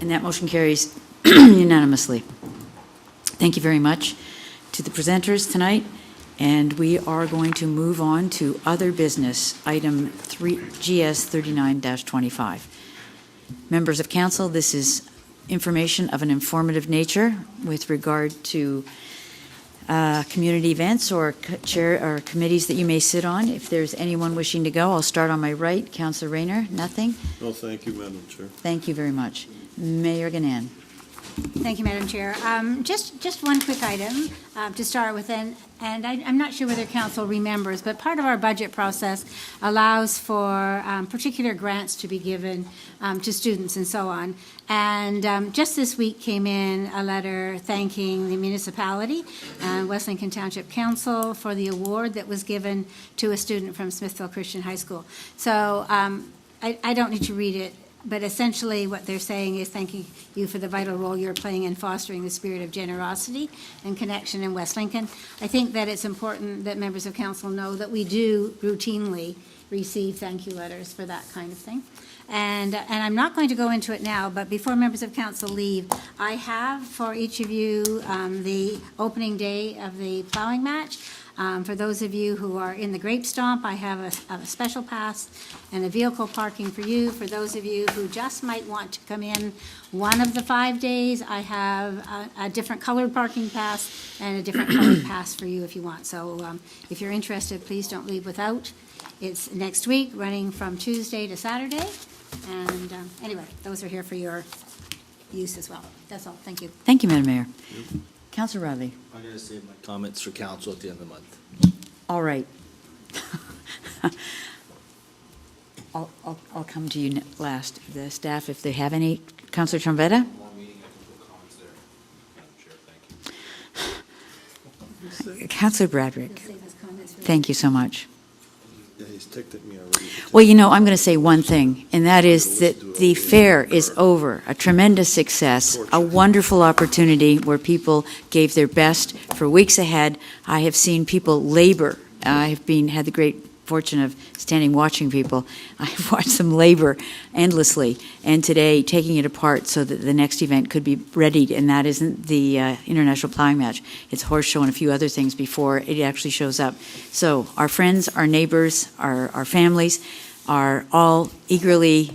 And that motion carries unanimously. Thank you very much to the presenters tonight. And we are going to move on to other business, item GS 39-25. Members of council, this is information of an informative nature with regard to community events or committees that you may sit on. If there's anyone wishing to go, I'll start on my right. Councillor Rayner, nothing? No, thank you, Madam Chair. Thank you very much. Mayor Ganan. Thank you, Madam Chair. Just one quick item to start with, and I'm not sure whether council remembers, but part of our budget process allows for particular grants to be given to students and so on. And just this week came in a letter thanking the municipality, West Lincoln Township Council, for the award that was given to a student from Smithville Christian High School. So I don't need to read it, but essentially what they're saying is thanking you for the vital role you're playing in fostering the spirit of generosity and connection in West Lincoln. I think that it's important that members of council know that we do routinely receive thank you letters for that kind of thing. And I'm not going to go into it now, but before members of council leave, I have for each of you the opening day of the plowing match. For those of you who are in the Grape Stomp, I have a special pass and a vehicle parking for you. For those of you who just might want to come in one of the 5 days, I have a different colored parking pass and a different colored pass for you if you want. So if you're interested, please don't leave without. It's next week, running from Tuesday to Saturday. And anyway, those are here for your use as well. That's all. Thank you. Thank you, Madam Mayor. Councillor Riley. I'm going to save my comments for council at the end of the month. All right. I'll come to you last. The staff, if they have any. Councillor Trombetta? Councillor Bradrick, thank you so much. Yeah, he's ticked at me already. Well, you know, I'm going to say one thing, and that is that the fair is over. A tremendous success, a wonderful opportunity where people gave their best for weeks ahead. I have seen people labor. I have had the great fortune of standing watching people. I've watched them labor endlessly, and today taking it apart so that the next event could be readied, and that isn't the international plowing match. It's horse show and a few other things before it actually shows up. So our friends, our neighbors, our families are all eagerly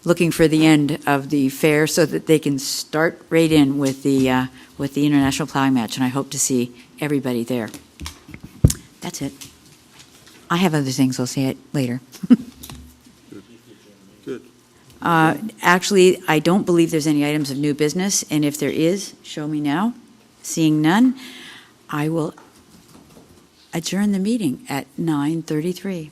looking for the end of the fair so that they can start right in with the international plowing match, and I hope to see everybody there. That's it. I have other things, I'll say it later. Good. Actually, I don't believe there's any items of new business, and if there is, show me now. Seeing none, I will adjourn the meeting at 9:33.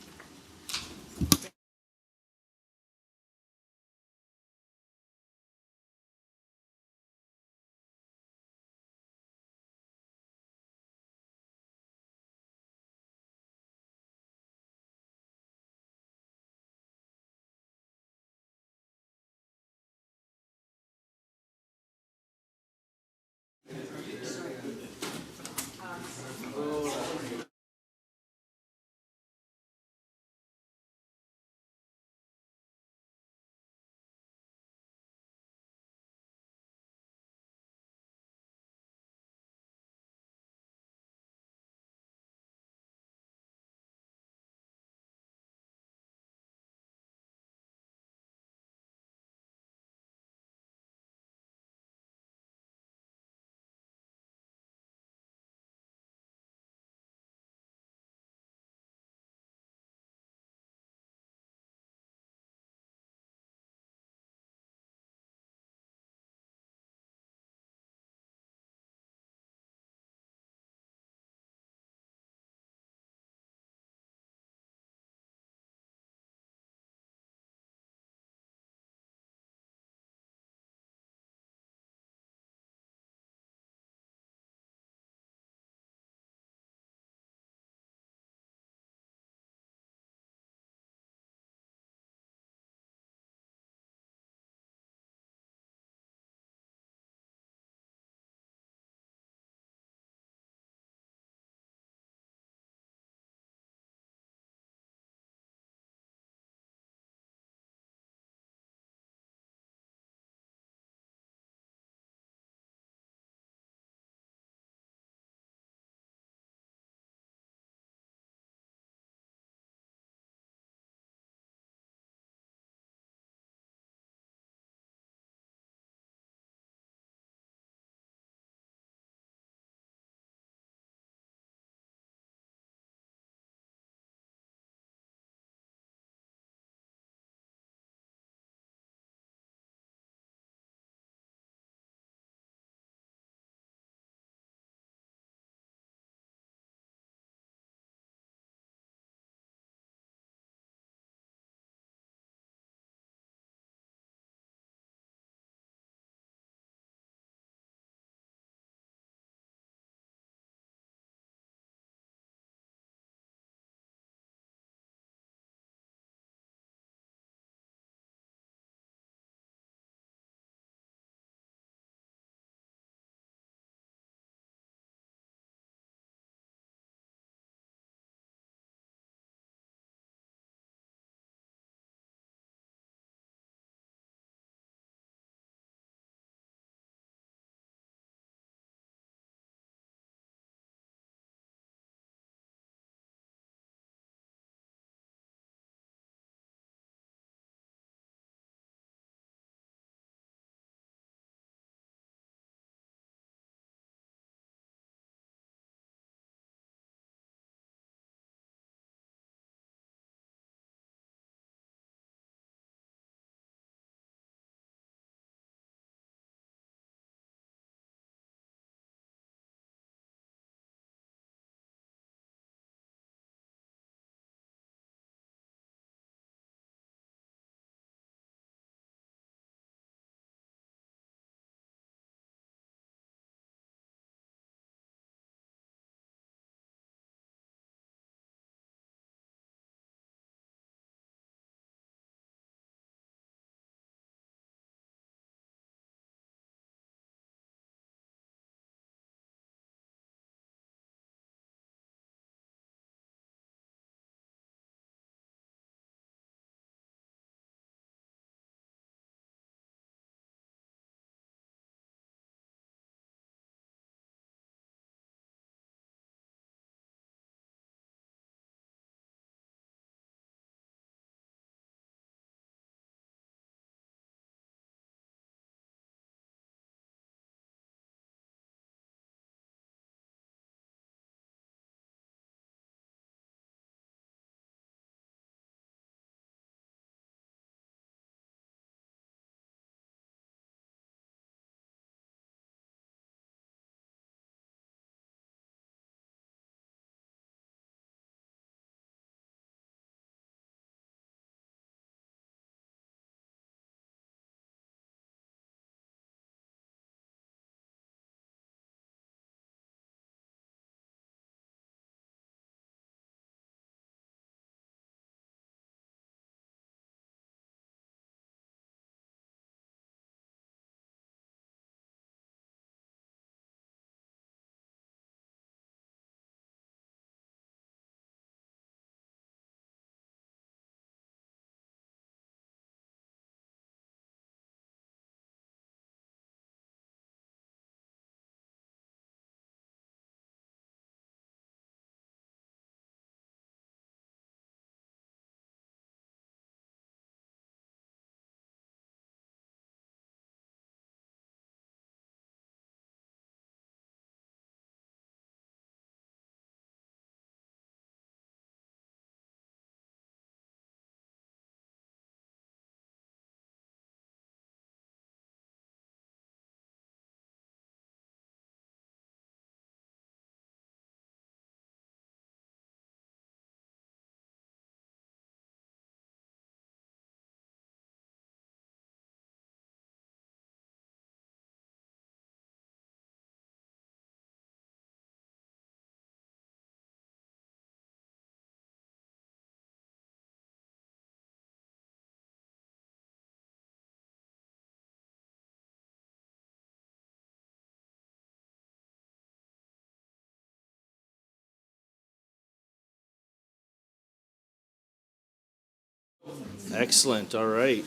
Excellent, all right.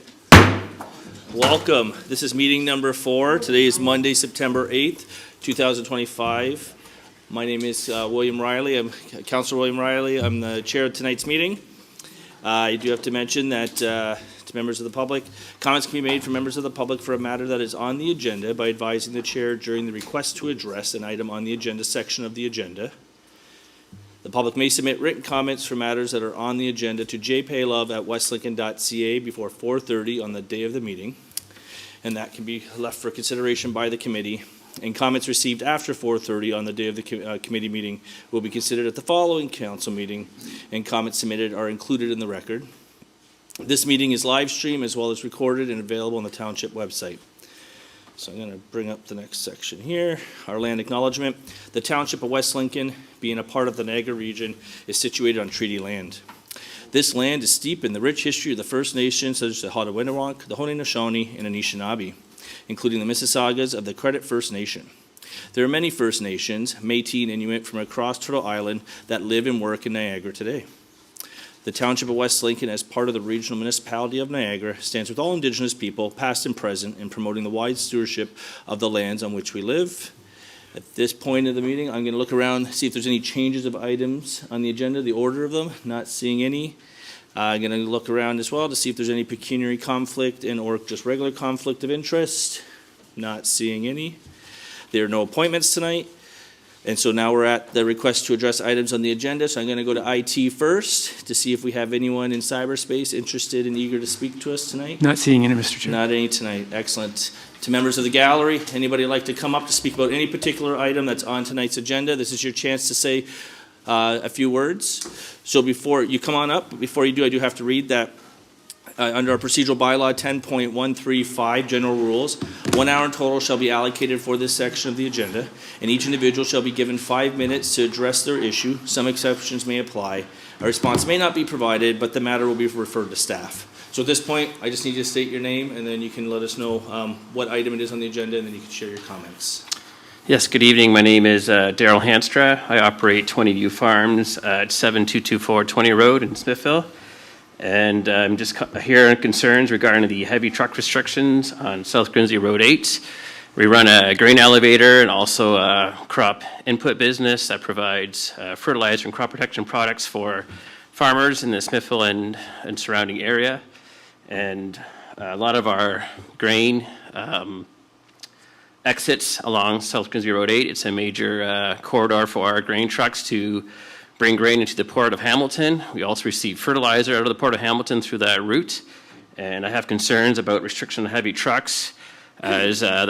Welcome. This is meeting number 4. Today is Monday, September 8th, 2025. My name is William Riley. I'm Councillor William Riley. I'm the chair of tonight's meeting. I do have to mention that to members of the public, comments can be made from members of the public for a matter that is on the agenda by advising the chair during the request to address an item on the agenda section of the agenda. The public may submit written comments for matters that are on the agenda to jpaylove@westlincoln.ca before 4:30 on the day of the meeting, and that can be left for consideration by the committee. And comments received after 4:30 on the day of the committee meeting will be considered at the following council meeting, and comments submitted are included in the record. This meeting is live streamed as well as recorded and available on the Township website. So I'm going to bring up the next section here. Our land acknowledgement. The Township of West Lincoln, being a part of the Niagara region, is situated on treaty land. This land is steeped in the rich history of the First Nations, such as the Haudenosaunee, the Haudenosaunee, and Anishinaabe, including the Mississaugas of the Credit First Nation. There are many First Nations, Métis and Inuit from across Turtle Island that live and work in Niagara today. The Township of West Lincoln, as part of the regional municipality of Niagara, stands with all Indigenous people, past and present, in promoting the wide stewardship of the lands on which we live. At this point of the meeting, I'm going to look around, see if there's any changes of items on the agenda, the order of them. Not seeing any. I'm going to look around as well to see if there's any pecuniary conflict and or just regular conflict of interest. Not seeing any. There are no appointments tonight. And so now we're at the request to address items on the agenda. So I'm going to go to IT first to see if we have anyone in cyberspace interested and eager to speak to us tonight. Not seeing any, Mr. Chair. Not any tonight. Excellent. To members of the gallery, anybody like to come up to speak about any particular item that's on tonight's agenda? This is your chance to say a few words. So before you come on up, before you do, I do have to read that under our procedural bylaw 10.135 general rules, 1 hour in total shall be allocated for this section of the agenda, and each individual shall be given 5 minutes to address their issue. Some exceptions may apply. A response may not be provided, but the matter will be referred to staff. So at this point, I just need you to state your name, and then you can let us know what item it is on the agenda, and then you can share your comments. Yes, good evening. My name is Daryl Hanstra. I operate 20 View Farms at 7224 20 Road in Smithville. And I'm just here on concerns regarding the heavy truck restrictions on South Grimsby Road 8. We run a grain elevator and also a crop input business that provides fertilizer and crop protection products for farmers in the Smithville and surrounding area. And a lot of our grain exits along South Grimsby Road 8. It's a major corridor for our grain trucks to bring grain into the Port of Hamilton. We also receive fertilizer out of the Port of Hamilton through that route. And I have concerns about restriction of heavy trucks, as that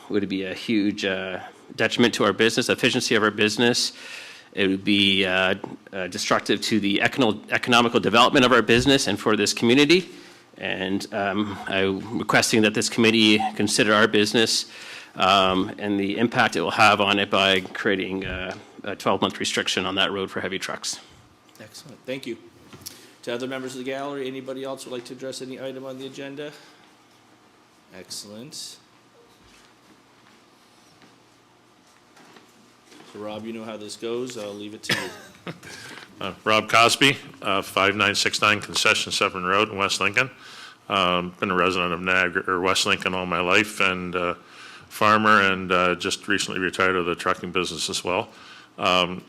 would be a huge detriment to our business, efficiency of our business. It would be destructive to the economical development of our business and for this community. And I'm requesting that this committee consider our business and the impact it will have on it by creating a 12-month restriction on that road for heavy trucks. Excellent. Thank you. To other members of the gallery, anybody else would like to address any item on the agenda? Excellent. So Rob, you know how this goes. I'll leave it to you. Rob Cosby, 5969 Concession 7 Road in West Lincoln. Been a resident of Niagara or West Lincoln all my life, and farmer, and just recently retired of the trucking business as well. After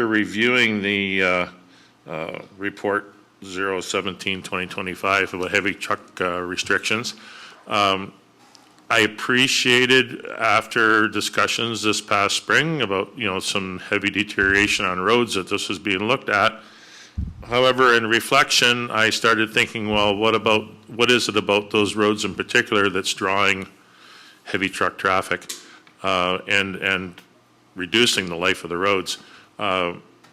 reviewing the report 017-2025 about heavy truck restrictions, I appreciated after discussions this past spring about some heavy deterioration on roads that this was being looked at. However, in reflection, I started thinking, well, what is it about those roads in particular that's drawing heavy truck traffic and reducing the life of the roads?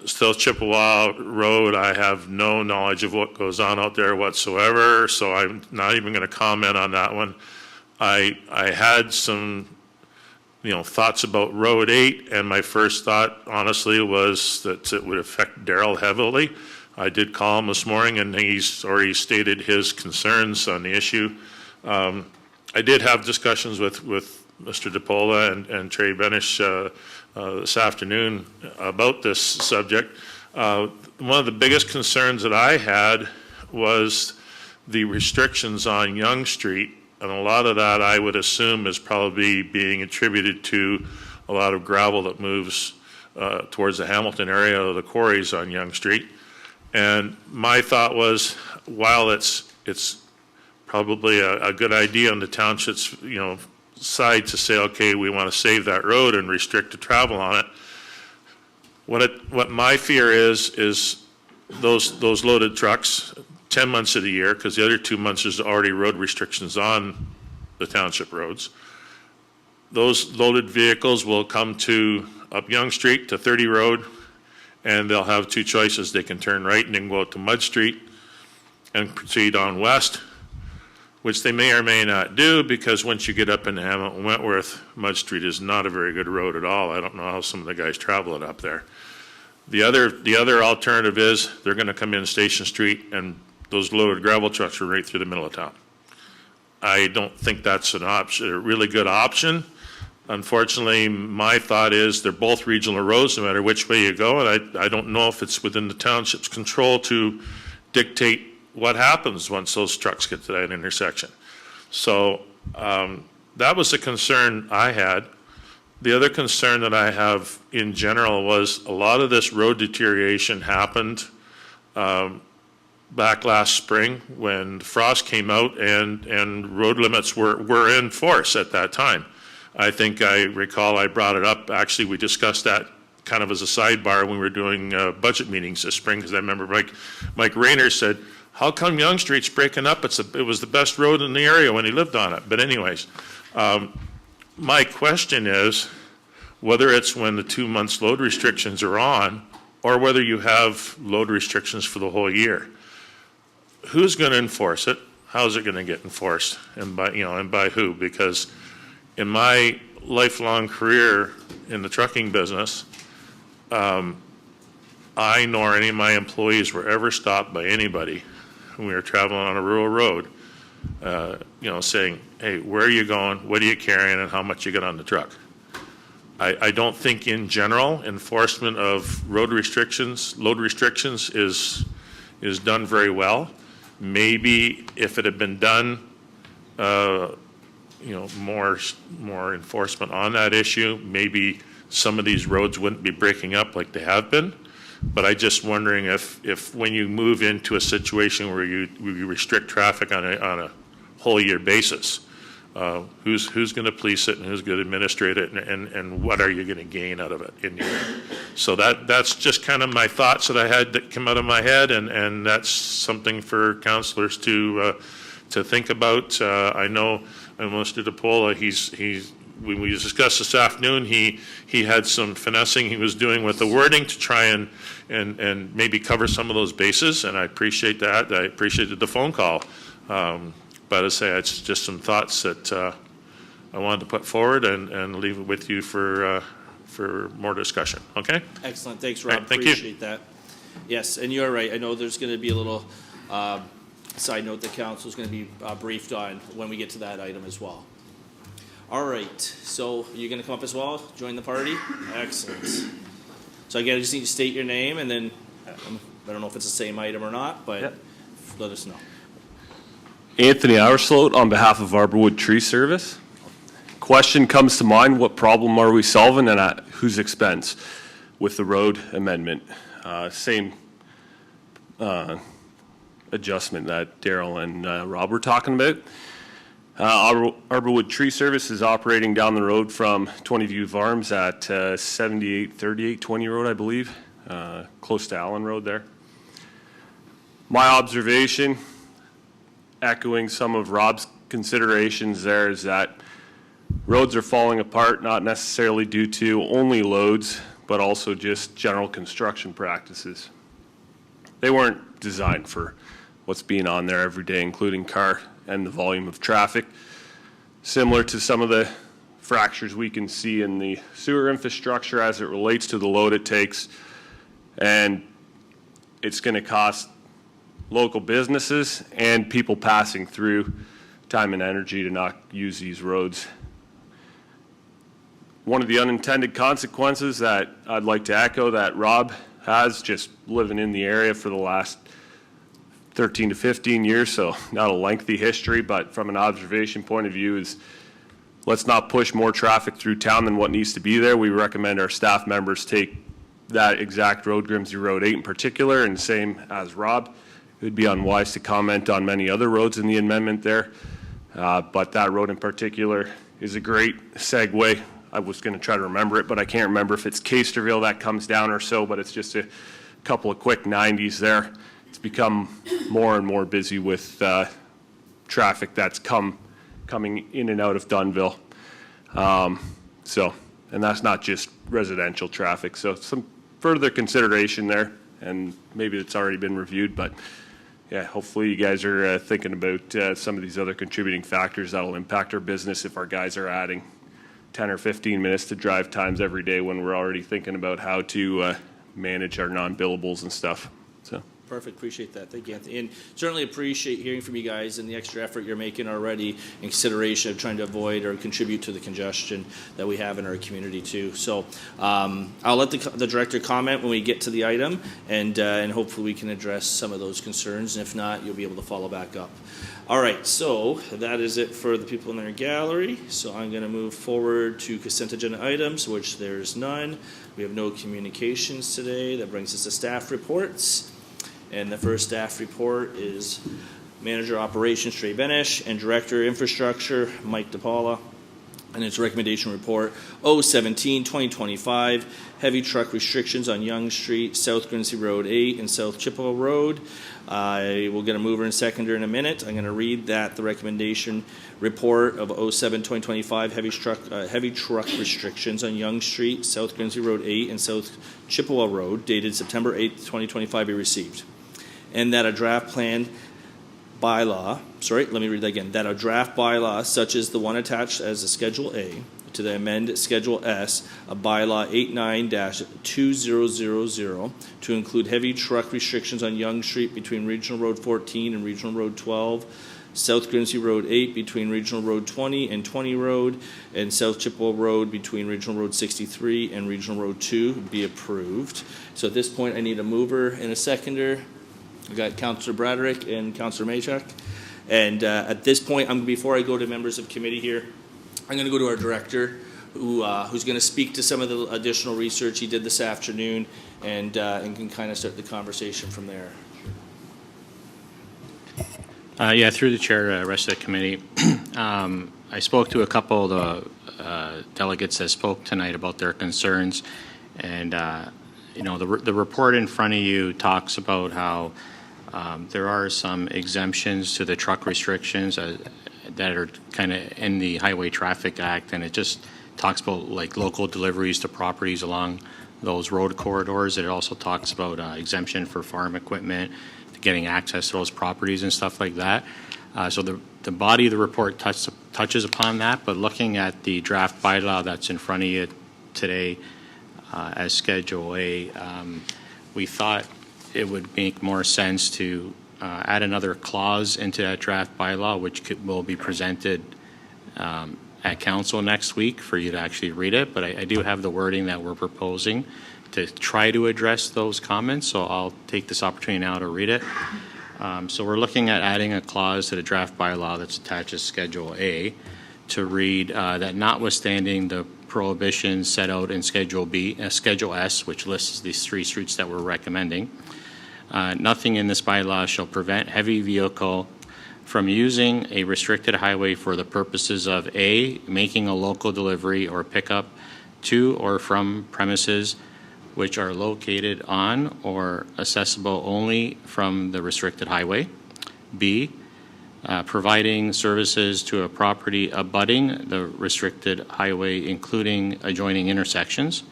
Still Chippewa Road, I have no knowledge of what goes on out there whatsoever, so I'm not even going to comment on that one. I had some thoughts about Road 8, and my first thought, honestly, was that it would affect Daryl heavily. I did call him this morning, and he's already stated his concerns on the issue. I did have discussions with Mr. DePola and Trey Benish this afternoon about this subject. One of the biggest concerns that I had was the restrictions on Yonge Street, and a lot of that I would assume is probably being attributed to a lot of gravel that moves towards the Hamilton area of the quarries on Yonge Street. And my thought was, while it's probably a good idea on the township's side to say, okay, we want to save that road and restrict the travel on it. What my fear is those loaded trucks, 10 months of the year, because the other 2 months there's already road restrictions on the township roads. Those loaded vehicles will come to up Yonge Street to 30 Road, and they'll have two choices. They can turn right and then go out to Mud Street and proceed on west, which they may or may not do, because once you get up into Hamilton Wentworth, Mud Street is not a very good road at all. I don't know how some of the guys travel it up there. The other alternative is they're going to come in Station Street, and those loaded gravel trucks are right through the middle of town. I don't think that's an option, a really good option. Unfortunately, my thought is they're both regional roads, no matter which way you go, and I don't know if it's within the township's control to dictate what happens once those trucks get to that intersection. So that was a concern I had. The other concern that I have in general was a lot of this road deterioration happened back last spring when the frost came out and road limits were in force at that time. I think I recall I brought it up. Actually, we discussed that kind of as a sidebar when we were doing budget meetings this spring, because I remember Mike Rayner said, how come Yonge Street's breaking up? It was the best road in the area when he lived on it. But anyways, my question is whether it's when the 2 months load restrictions are on or whether you have load restrictions for the whole year. Who's going to enforce it? How's it going to get enforced? And by who? Because in my lifelong career in the trucking business, I nor any of my employees were ever stopped by anybody when we were traveling on a rural road, saying, hey, where are you going? What are you carrying? And how much you got on the truck? I don't think in general enforcement of load restrictions is done very well. Maybe if it had been done, more enforcement on that issue, maybe some of these roads wouldn't be breaking up like they have been. But I'm just wondering if when you move into a situation where you restrict traffic on a whole year basis, who's going to police it and who's going to administrate it, and what are you going to gain out of it in your end? So that's just kind of my thoughts that I had that come out of my head, and that's something for councillors to think about. I know Mr. DePola, when we discussed this afternoon, he had some finessing he was doing with the wording to try and maybe cover some of those bases, and I appreciate that. I appreciated the phone call. But as I say, it's just some thoughts that I wanted to put forward and leave it with you for more discussion. Okay? Excellent. Thanks, Rob. Right, thank Appreciate you. that. Yes, and you're right. I know there's going to be a little side note the council is going to be briefed on when we get to that item as well. All right. So you're going to come up as well? Join the party? Excellent. So again, I just need to state your name, and then I don't know if it's the same item or not, but let us know. Anthony Oursloat on behalf of Arborwood Tree Service. Question comes to mind, what problem are we solving and at whose expense with the road amendment? Same adjustment that Daryl and Rob were talking about. Arborwood Tree Service is operating down the road from 20 Farms at 7838 20 Road, I believe, close to Allen Road there. My observation, echoing some of Rob's considerations there, is that roads are falling apart, not necessarily due to only loads, but also just general construction practices. They weren't designed for what's being on there every day, including car and the volume of traffic. Similar to some of the fractures we can see in the sewer infrastructure as it relates to the load it takes. And it's going to cost local businesses and people passing through time and energy to not use these roads. One of the unintended consequences that I'd like to echo that Rob has, just living in the area for the last 13 to 15 years, so not a lengthy history, but from an observation point of view is let's not push more traffic through town than what needs to be there. We recommend our staff members take that exact road, Grimsby Road 8 in particular, and same as Rob. It would be unwise to comment on many other roads in the amendment there, but that road in particular is a great segue. I was going to try to remember it, but I can't remember if it's Casterville that comes down or so, but it's just a couple of quick 90s there. It's become more and more busy with traffic that's coming in and out of Dunnville. And that's not just residential traffic. So some further consideration there, and maybe it's already been reviewed, but yeah, hopefully you guys are thinking about some of these other contributing factors that'll impact our business if our guys are adding 10 or 15 minutes to drive times every day when we're already thinking about how to manage our non-billables and stuff. So. Perfect. Appreciate that. Thank you, Anthony. And certainly appreciate hearing from you guys and the extra effort you're making already in consideration of trying to avoid or contribute to the congestion that we have in our community too. So I'll let the director comment when we get to the item, and hopefully we can address some of those concerns. And if not, you'll be able to follow back up. All right. So that is it for the people in our gallery. So I'm going to move forward to consent agenda items, which there's none. We have no communications today. That brings us to staff reports. And the first staff report is Manager Operations Trey Benish and Director Infrastructure Mike DePaula. And its recommendation report 017-2025 heavy truck restrictions on Yonge Street, South Grimsby Road 8 and South Chippewa Road. I will get a mover and seconder in a minute. I'm going to read the recommendation report of 07-2025 heavy truck restrictions on Yonge Street, South Grimsby Road 8 and South Chippewa Road dated September 8th, 2025 be received. And that a draft plan bylaw, that a draft bylaw such as the one attached as a Schedule A to the amended Schedule S of Bylaw 89-2000 to include heavy truck restrictions on Yonge Street between Regional Road 14 and Regional Road 12, South Grimsby Road 8 between Regional Road 20 and 20 Road, and South Chippewa Road between Regional Road 63 and Regional Road 2 be approved. So at this point I need a mover and a seconder. We got Councillor Braderick and Councillor Maychuk. And at this point, before I go to members of committee here, I'm going to go to our director, who's going to speak to some of the additional research he did this afternoon, and can kind of start the conversation from there. Through the chair, rest of the committee, I spoke to a couple of the delegates that spoke tonight about their concerns, and the report in front of you talks about how there are some exemptions to the truck restrictions that are kind of in the Highway Traffic Act, and it just talks about like local deliveries to properties along those road corridors. It also talks about exemption for farm equipment, getting access to those properties and stuff like that. So the body of the report touches upon that, but looking at the draft bylaw that's in front of you today as Schedule A, we thought it would make more sense to add another clause into that draft bylaw, which will be presented at council next week for you to actually read it. But I do have the wording that we're proposing to try to address those comments, so I'll take this opportunity now to read it. So we're looking at adding a clause to the draft bylaw that's attached to Schedule A to read that notwithstanding the prohibitions set out in Schedule S, which lists these three streets that we're recommending, nothing in this bylaw shall prevent heavy vehicle from using a restricted highway for the purposes of A, making a local delivery or pickup to or from premises which are located on or accessible only from the restricted highway. B, providing services to a property abutting the restricted highway, including adjoining intersections.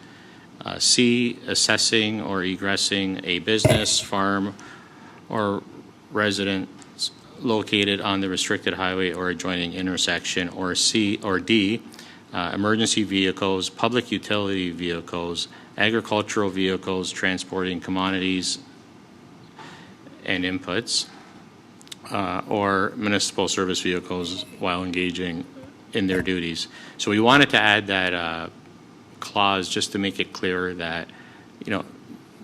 C, assessing or egressing a business, farm, or residence located on the restricted highway or adjoining intersection. Or C or D, emergency vehicles, public utility vehicles, agricultural vehicles transporting commodities and inputs, or municipal service vehicles while engaging in their duties. So we wanted to add that clause just to make it clear that,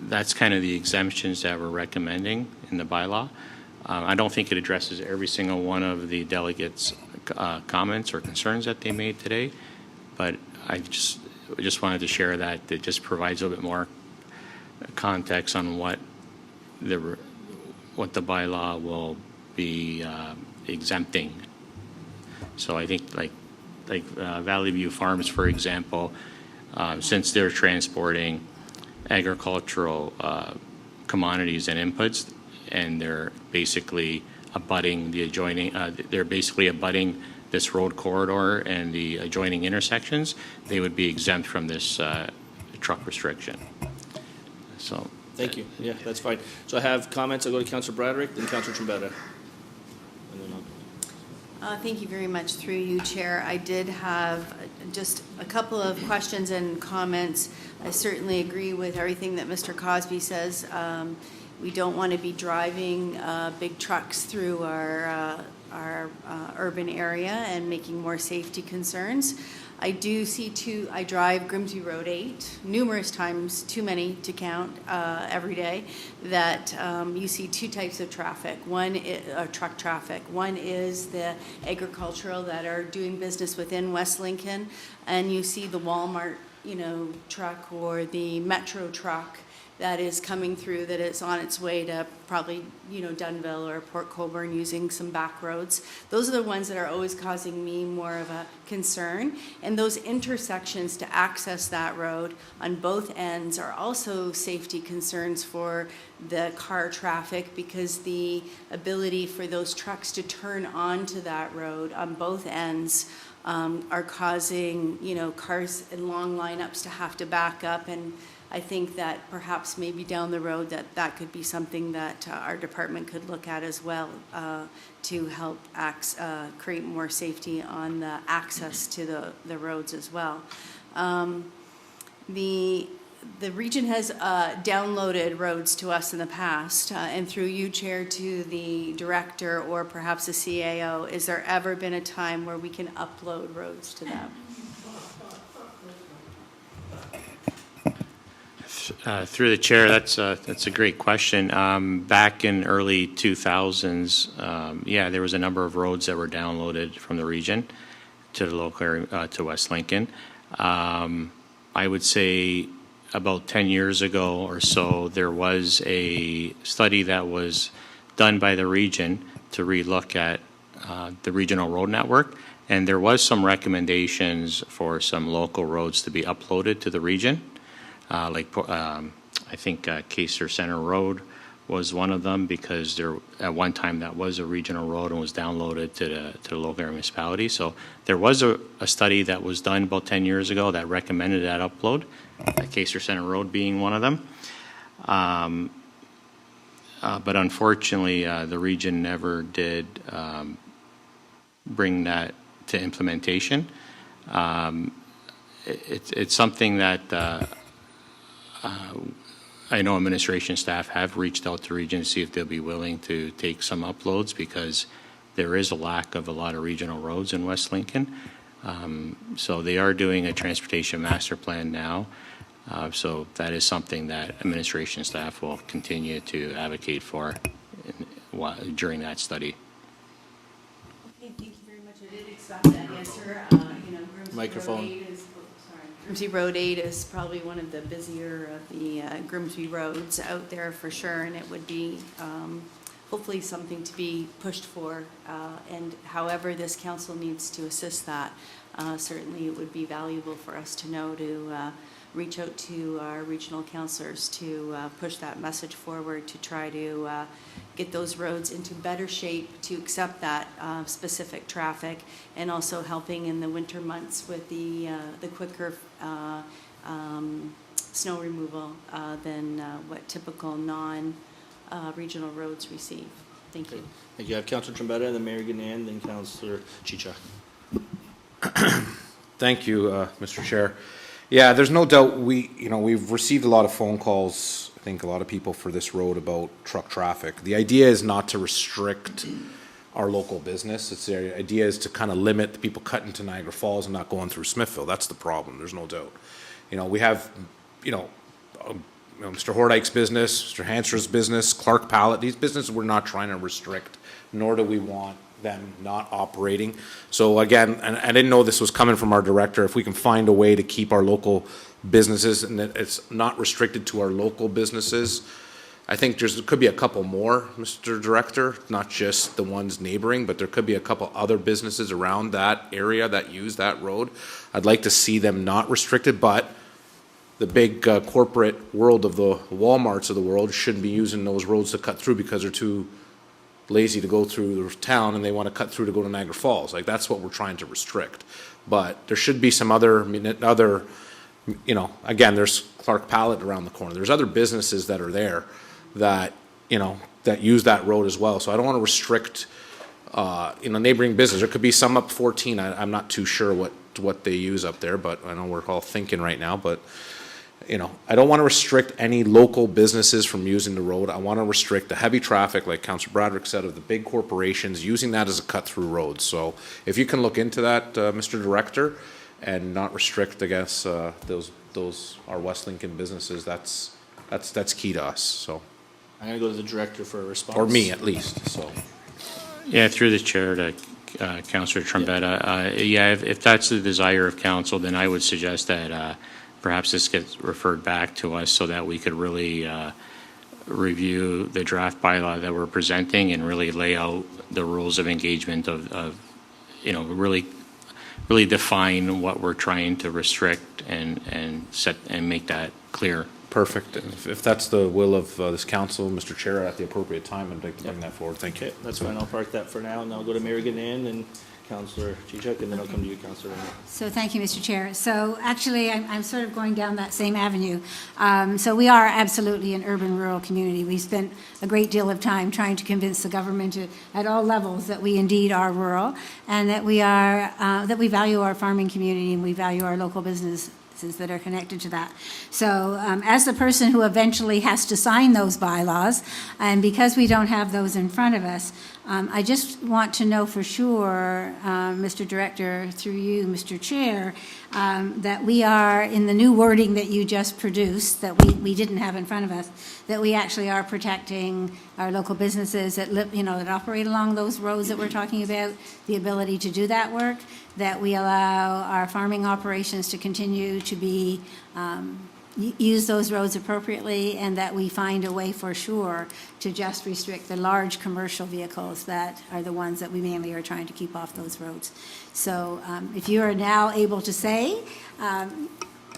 that's kind of the exemptions that we're recommending in the bylaw. I don't think it addresses every single one of the delegates' comments or concerns that they made today, but I just wanted to share that it just provides a little bit more context on what the bylaw will be exempting. So I think like Valley View Farms, for example, since they're transporting agricultural commodities and inputs, and they're basically abutting the adjoining, this road corridor and the adjoining intersections, they would be exempt from this truck restriction. So. Thank you. Yeah, that's fine. So I have comments. I'll go to Councillor Broderick, then Councillor Trombetta. Thank you very much. Through you, Chair. I did have just a couple of questions and comments. I certainly agree with everything that Mr. Cosby says. We don't want to be driving big trucks through our urban area and making more safety concerns. I do see I drive Grimsby Road 8 numerous times, too many to count every day, that you see two types of traffic. One is truck traffic. One is the agricultural that are doing business within West Lincoln, and you see the Walmart, truck or the Metro truck that is coming through, that is on its way to probably, Dunnville or Port Colborne using some back roads. Those are the ones that are always causing me more of a concern. And those intersections to access that road on both ends are also safety concerns for the car traffic, because the ability for those trucks to turn onto that road on both ends are causing, cars in long lineups to have to back up. And I think that perhaps maybe down the road that could be something that our department could look at as well, to help create more safety on the access to the roads as well. The region has downloaded roads to us in the past, and through you, Chair, to the director or perhaps the CAO, is there ever been a time where we can upload roads to them? Through the chair, that's a great question. Back in early 2000s, there was a number of roads that were downloaded from the region to the local area, to West Lincoln. I would say about 10 years ago or so, there was a study that was done by the region to relook at the regional road network, and there was some recommendations for some local roads to be uploaded to the region. I think Kaser Center Road was one of them, because at one time that was a regional road and was downloaded to the local municipality. So there was a study that was done about 10 years ago that recommended that upload, Kaser Center Road being one of them. But unfortunately, the region never did bring that to implementation. It's something that I know administration staff have reached out to region to see if they'll be willing to take some uploads, because there is a lack of a lot of regional roads in West Lincoln. So they are doing a transportation master plan now. So that is something that administration staff will continue to advocate for during that study. Okay, thank you very much. I did expect that answer. Microphone. Grimsby Road 8 is probably one of the busier of the Grimsby roads out there for sure, and it would be hopefully something to be pushed for. And however this council needs to assist that, certainly it would be valuable for us to know, to reach out to our regional councillors to push that message forward, to try to get those roads into better shape to accept that specific traffic, and also helping in the winter months with the quicker snow removal than what typical non-regional roads receive. Thank you. Thank you. I have Councillor Trombetta, then Mayor Ganan, then Councillor Chichak. Thank you, Mr. Chair. Yeah, there's no doubt we've received a lot of phone calls, I think a lot of people, for this road about truck traffic. The idea is not to restrict our local business. The idea is to kind of limit the people cutting to Niagara Falls and not going through Smithville. That's the problem. There's no doubt. We have, Mr. Hordike's business, Mr. Hansner's business, Clark Pallet, these businesses we're not trying to restrict, nor do we want them not operating. So again, and I didn't know this was coming from our director, if we can find a way to keep our local businesses and that it's not restricted to our local businesses. I think there could be a couple more, Mr. Director, not just the ones neighboring, but there could be a couple other businesses around that area that use that road. I'd like to see them not restricted, but the big corporate world of the Walmarts of the world shouldn't be using those roads to cut through because they're too lazy to go through the town and they want to cut through to go to Niagara Falls. Like, that's what we're trying to restrict. But there should be some other, you know, again, there's Clark Pallet around the corner. There's other businesses that are there that, you know, that use that road as well. So I don't want to restrict, you know, neighboring business. There could be some up 14. I'm not too sure what they use up there, but I know we're all thinking right now, but you know, I don't want to restrict any local businesses from using the road. I want to restrict the heavy traffic, like Councillor Bradrick said, of the big corporations using that as a cut-through road. So if you can look into that, Mr. Director, and not restrict, I guess, those our West Lincoln businesses, that's key to us. So I'm going to go to the director for a response. Or me, at least, so. Yeah, through the chair to Councillor Trombetta. Yeah, if that's the desire of council, then I would suggest that perhaps this gets referred back to us so that we could really review the draft bylaw that we're presenting and really lay out the rules of engagement of you know, really define what we're trying to restrict and set and make that clear. Perfect. If that's the will of this council, Mr. Chair, at the appropriate time, I'd like to bring that forward. Thank you. Okay, that's fine. I'll park that for now, and I'll go to Mary Gannon and Councillor Chichuk, and then I'll come to you, Councillor Rayner. So thank you, Mr. Chair. So actually, I'm sort of going down that same avenue. So we are absolutely an urban-rural community. We spent a great deal of time trying to convince the government at all levels that we indeed are rural and that we are that we value our farming community and we value our local businesses that are connected to that. So as the person who eventually has to sign those bylaws, and because we don't have those in front of us, I just want to know for sure, Mr. Director, through you, Mr. Chair, that we are, in the new wording that you just produced, that we didn't have in front of us, that we actually are protecting our local businesses that that operate along those roads that we're talking about, the ability to do that work, that we allow our farming operations to continue to be use those roads appropriately, and that we find a way for sure to just restrict the large commercial vehicles that are the ones that we mainly are trying to keep off those roads. So if you are now able to say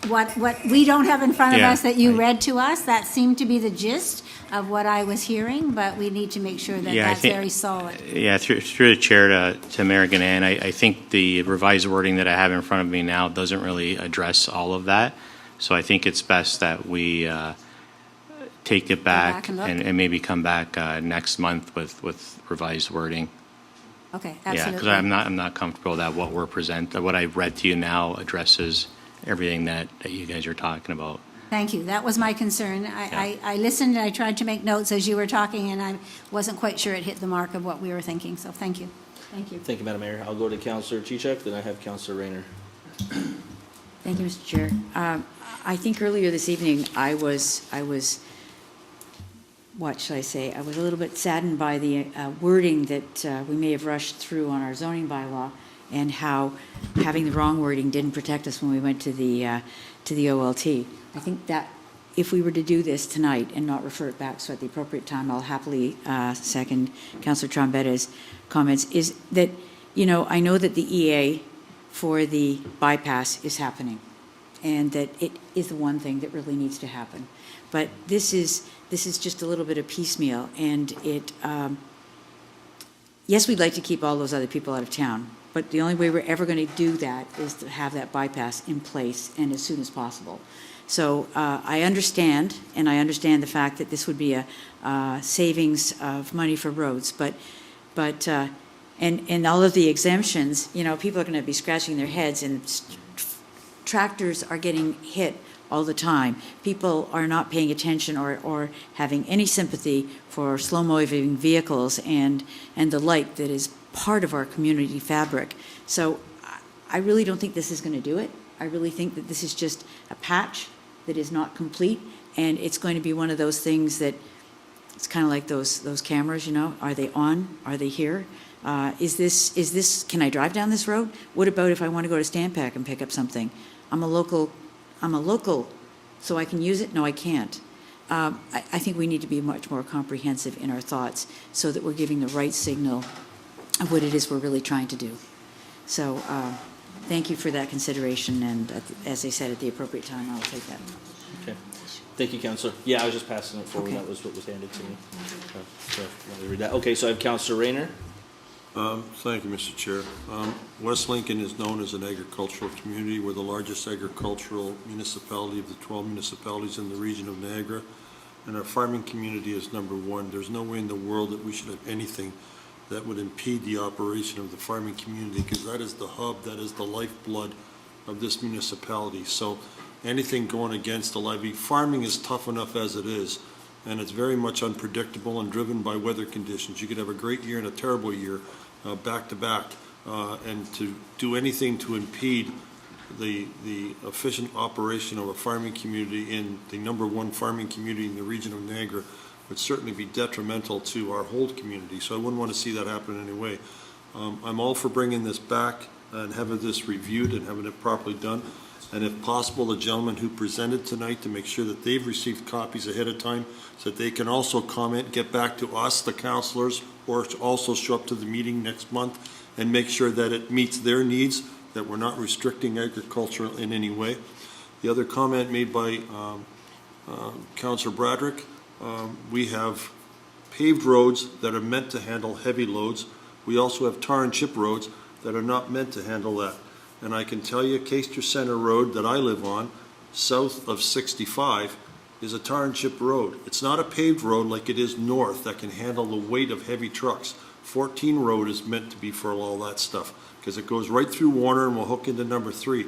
what we don't have in front of us that you read to us, that seemed to be the gist of what I was hearing, but we need to make sure that that's very solid. Yeah, through the chair to Mayor Gannon, I think the revised wording that I have in front of me now doesn't really address all of that. So I think it's best that we take it back and maybe come back next month with revised wording. Okay, absolutely. Yeah, because I'm not comfortable that what I read to you now addresses everything that you guys are talking about. Thank you. That was my concern. I listened and I tried to make notes as you were talking, and I wasn't quite sure it hit the mark of what we were thinking. So thank you. Thank you. Thank you, Madam Mayor. I'll go to Councillor Chichuk, then I have Councillor Rayner. Thank you, Mr. Chair. I think earlier this evening I was, what should I say? I was a little bit saddened by the wording that we may have rushed through on our zoning bylaw, and how having the wrong wording didn't protect us when we went to the OLT. I think that if we were to do this tonight and not refer it back, so at the appropriate time, I'll happily second Councillor Trombetta's comments, is that, I know that the EA for the bypass is happening, and that it is the one thing that really needs to happen. But this is just a little bit of piecemeal, and yes, we'd like to keep all those other people out of town, but the only way we're ever going to do that is to have that bypass in place and as soon as possible. So I understand, and I understand the fact that this would be a savings of money for roads, but and all of the exemptions, people are going to be scratching their heads, and tractors are getting hit all the time. People are not paying attention or having any sympathy for slow-moving vehicles and the like that is part of our community fabric. So I really don't think this is going to do it. I really think that this is just a patch that is not complete, And it's going to be one of those things that, it's kind of like those cameras, you know, are they on? Are they here? Is this, can I drive down this road? What about if I want to go to Stampak and pick up something? I'm a local, so I can use it? No, I can't. I think we need to be much more comprehensive in our thoughts so that we're giving the right signal of what it is we're really trying to do. So thank you for that consideration, and as I said, at the appropriate time, I'll take that. Okay. Thank you, Councillor. Yeah, I was just passing it forward. Okay. That was what was handed to me. So, let me read that. Okay, so I have Councillor Rayner. Thank you, Mr. Chair. West Lincoln is known as an agricultural community. We're the largest agricultural municipality of the 12 municipalities in the region of Niagara, and our farming community is number one. There's no way in the world that we should have anything that would impede the operation of the farming community, because that is the hub, that is the lifeblood of this municipality. So anything going against the levy, farming is tough enough as it is, and it's very much unpredictable and driven by weather conditions. You could have a great year and a terrible year back to back, and to do anything to impede the efficient operation of a farming community in the number one farming community in the region of Niagara would certainly be detrimental to our whole community. So I wouldn't want to see that happen in any way. I'm all for bringing this back and having this reviewed and having it properly done. And if possible, the gentleman who presented tonight, to make sure that they've received copies ahead of time so that they can also comment, get back to us, the councillors, or also show up to the meeting next month and make sure that it meets their needs, that we're not restricting agriculture in any way. The other comment made by Councillor Bradrick, we have paved roads that are meant to handle heavy loads. We also have tar and chip roads that are not meant to handle that. And I can tell you, Caister Center Road that I live on, south of 65, is a tar and chip road. It's not a paved road like it is north that can handle the weight of heavy trucks. 14 Road is meant to be for all that stuff, because it goes right through Warner and will hook into number 3.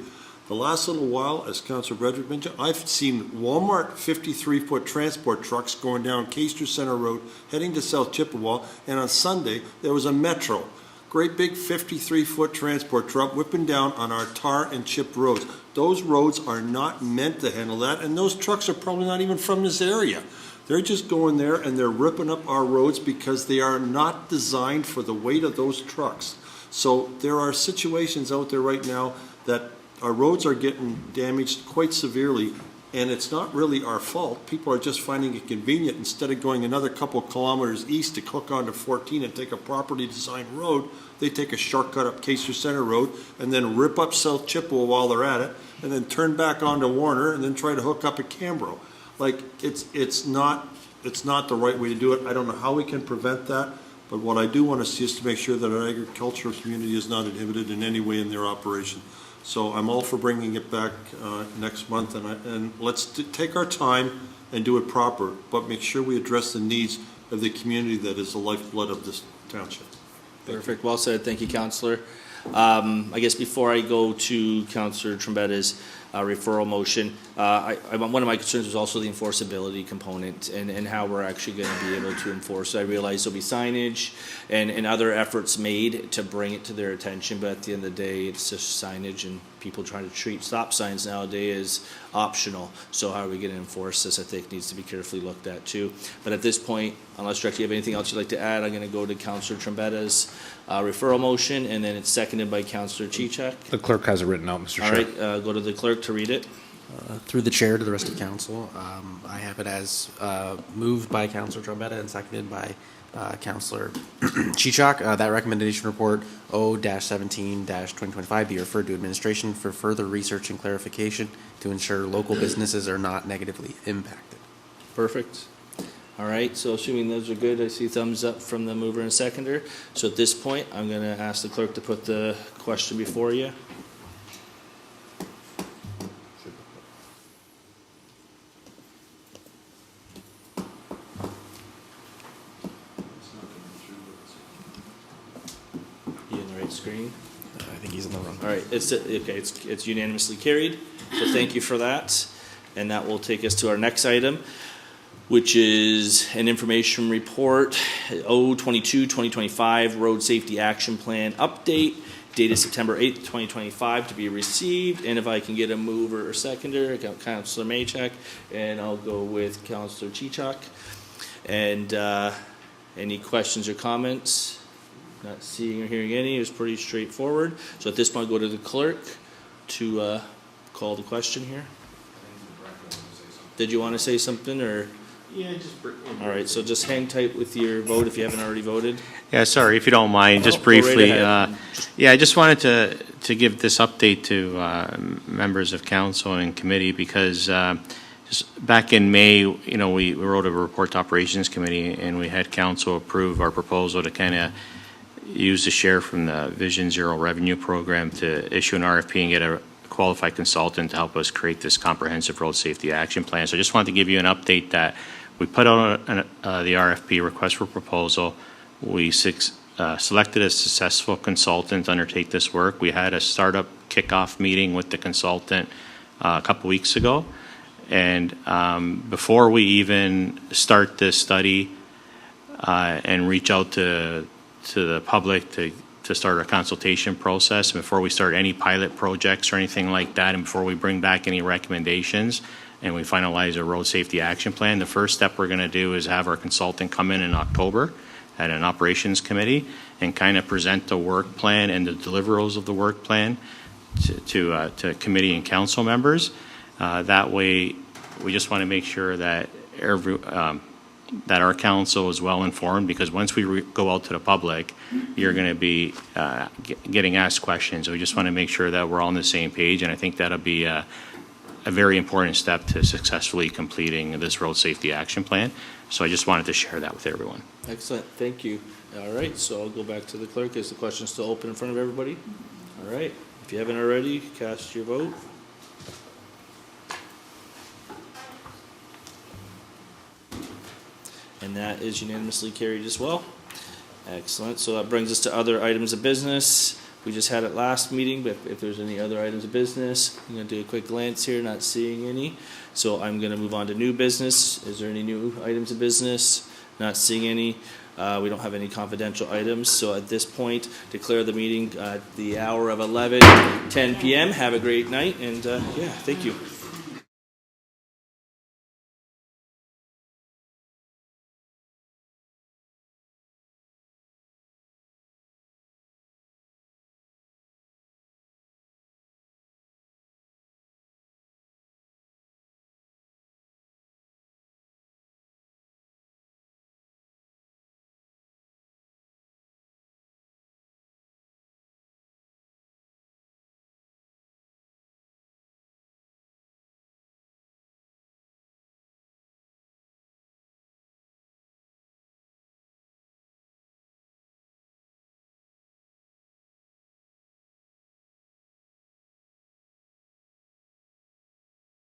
The last little while, as Councillor Brederick mentioned, I've seen Walmart 53-foot transport trucks going down Caister Center Road, heading to South Chippewa, and on Sunday, there was a Metro. Great big 53-foot transport truck whipping down on our tar and chip roads. Those roads are not meant to handle that, and those trucks are probably not even from this area. They're just going there and they're ripping up our roads because they are not designed for the weight of those trucks. So there are situations out there right now that our roads are getting damaged quite severely, and it's not really our fault. People are just finding it convenient. Instead of going another couple of kilometers east to hook onto 14 and take a properly designed road, they take a shortcut up Caister Center Road and then rip up South Chippewa while they're at it, and then turn back onto Warner and then try to hook up at Cambro. Like, it's not the right way to do it. I don't know how we can prevent that, but what I do want to see is to make sure that our agricultural community is not inhibited in any way in their operation. So I'm all for bringing it back next month, and let's take our time and do it proper, but make sure we address the needs of the community that is the lifeblood of this township. Perfect. Well said. Thank you, Councillor. I guess before I go to Councillor Trombetta's referral motion, one of my concerns was also the enforceability component and how we're actually going to be able to enforce. I realize there'll be signage and other efforts made to bring it to their attention, but at the end of the day, it's just signage, and people trying to treat stop signs nowadays as optional. So how are we going to enforce this? I think needs to be carefully looked at too. But at this point, unless Director, you have anything else you'd like to add, I'm going to go to Councillor Trombetta's referral motion, and then it's seconded by Councillor Chichak. The clerk has it written out, Mr. Chair. All right, go to the clerk to read it. Through the chair to the rest of council, I have it as moved by Councillor Trombetta and seconded by Councillor Chichak. That recommendation report O-17-2025 be referred to administration for further research and clarification to ensure local businesses are not negatively impacted. Perfect. All right, so assuming those are good, I see thumbs up from the mover and seconder. So at this point, I'm going to ask the clerk to put the question before you. You in the right screen? I think he's in the wrong. All right, it's unanimously carried. So thank you for that, and that will take us to our next item, which is an information report, O-22-2025 Road Safety Action Plan Update. dated September 8th, 2025, to be received. And if I can get a mover or seconder, I got Councillor Maychak, and I'll go with Councillor Chichak. And any questions or comments? Not seeing or hearing any. It was pretty straightforward. So at this point, I'll go to the clerk to call the question here. Did you want to say something, or? Yeah, just. All right, so just hang tight with your vote if you haven't already voted. Yeah, sorry, if you don't mind, just Go right briefly. ahead. Yeah, I just wanted to give this update to members of council and committee because just back in May, you know, we wrote a report to Operations Committee and we had council approve our proposal to kind of use the share from the Vision Zero revenue program to issue an RFP and get a qualified consultant to help us create this comprehensive road safety action plan. So I just wanted to give you an update that we put out the RFP, request for proposal. We selected a successful consultant to undertake this work. We had a startup kickoff meeting with the consultant a couple weeks ago. And before we even start this study and reach out to the public to start a consultation process, and before we start any pilot projects or anything like that, and before we bring back any recommendations and we finalize a road safety action plan, the first step we're going to do is have our consultant come in October at an operations committee and kind of present the work plan and the deliverables of the work plan to committee and council members. That way, we just want to make sure that that our council is well informed, because once we go out to the public, you're going to be getting asked questions. So we just want to make sure that we're all on the same page, and I think that'll be a very important step to successfully completing this road safety action plan. So I just wanted to share that with everyone. Excellent, thank you. All right, so I'll go back to the clerk. Is the question still open in front of everybody? All right, if you haven't already, cast your vote. And that is unanimously carried as well. Excellent. So that brings us to other items of business. We just had it last meeting, but if there's any other items of business, I'm going to do a quick glance here, not seeing any. So I'm going to move on to new business. Is there any new items of business? Not seeing any. We don't have any confidential items. So at this point, declare the meeting at the hour of 11:10 p.m. Have a great night, and yeah, thank you.